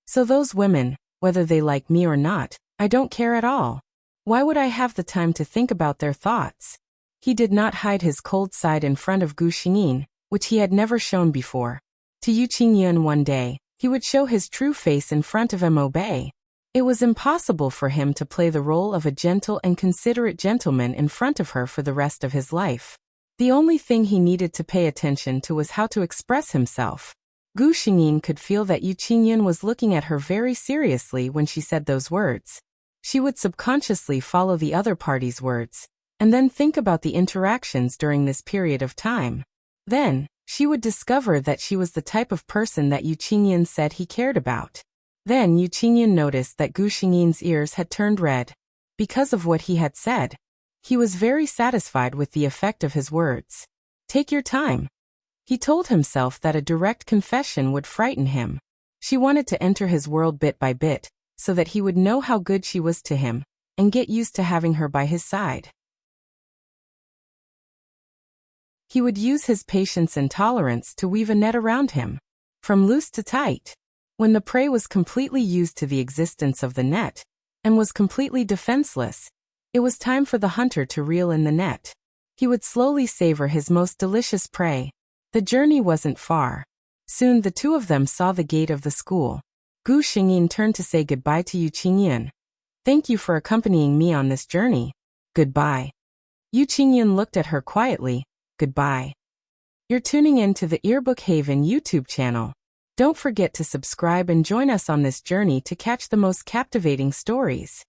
So those women, whether they like me or not, I don't care at all. Why would I have the time to think about their thoughts? He did not hide his cold side in front of Gu Xingyin, which he had never shown before. To Yu Qingyun one day, he would show his true face in front of Mo Bei. It was impossible for him to play the role of a gentle and considerate gentleman in front of her for the rest of his life. The only thing he needed to pay attention to was how to express himself. Gu Xingyin could feel that Yu Qingyun was looking at her very seriously when she said those words. She would subconsciously follow the other party's words, and then think about the interactions during this period of time. Then, she would discover that she was the type of person that Yu Qingyun said he cared about. Then Yu Qingyun noticed that Gu Xingyin's ears had turned red. Because of what he had said. He was very satisfied with the effect of his words. Take your time. He told himself that a direct confession would frighten him. She wanted to enter his world bit by bit, so that he would know how good she was to him, and get used to having her by his side. He would use his patience and tolerance to weave a net around him, from loose to tight. When the prey was completely used to the existence of the net, and was completely defenseless, it was time for the hunter to reel in the net. He would slowly savor his most delicious prey. The journey wasn't far. Soon the two of them saw the gate of the school. Gu Xingyin turned to say goodbye to Yu Qingyun. Thank you for accompanying me on this journey. Goodbye. Yu Qingyun looked at her quietly. Goodbye. You're tuning in to the Earbook Haven YouTube channel. Don't forget to subscribe and join us on this journey to catch the most captivating stories.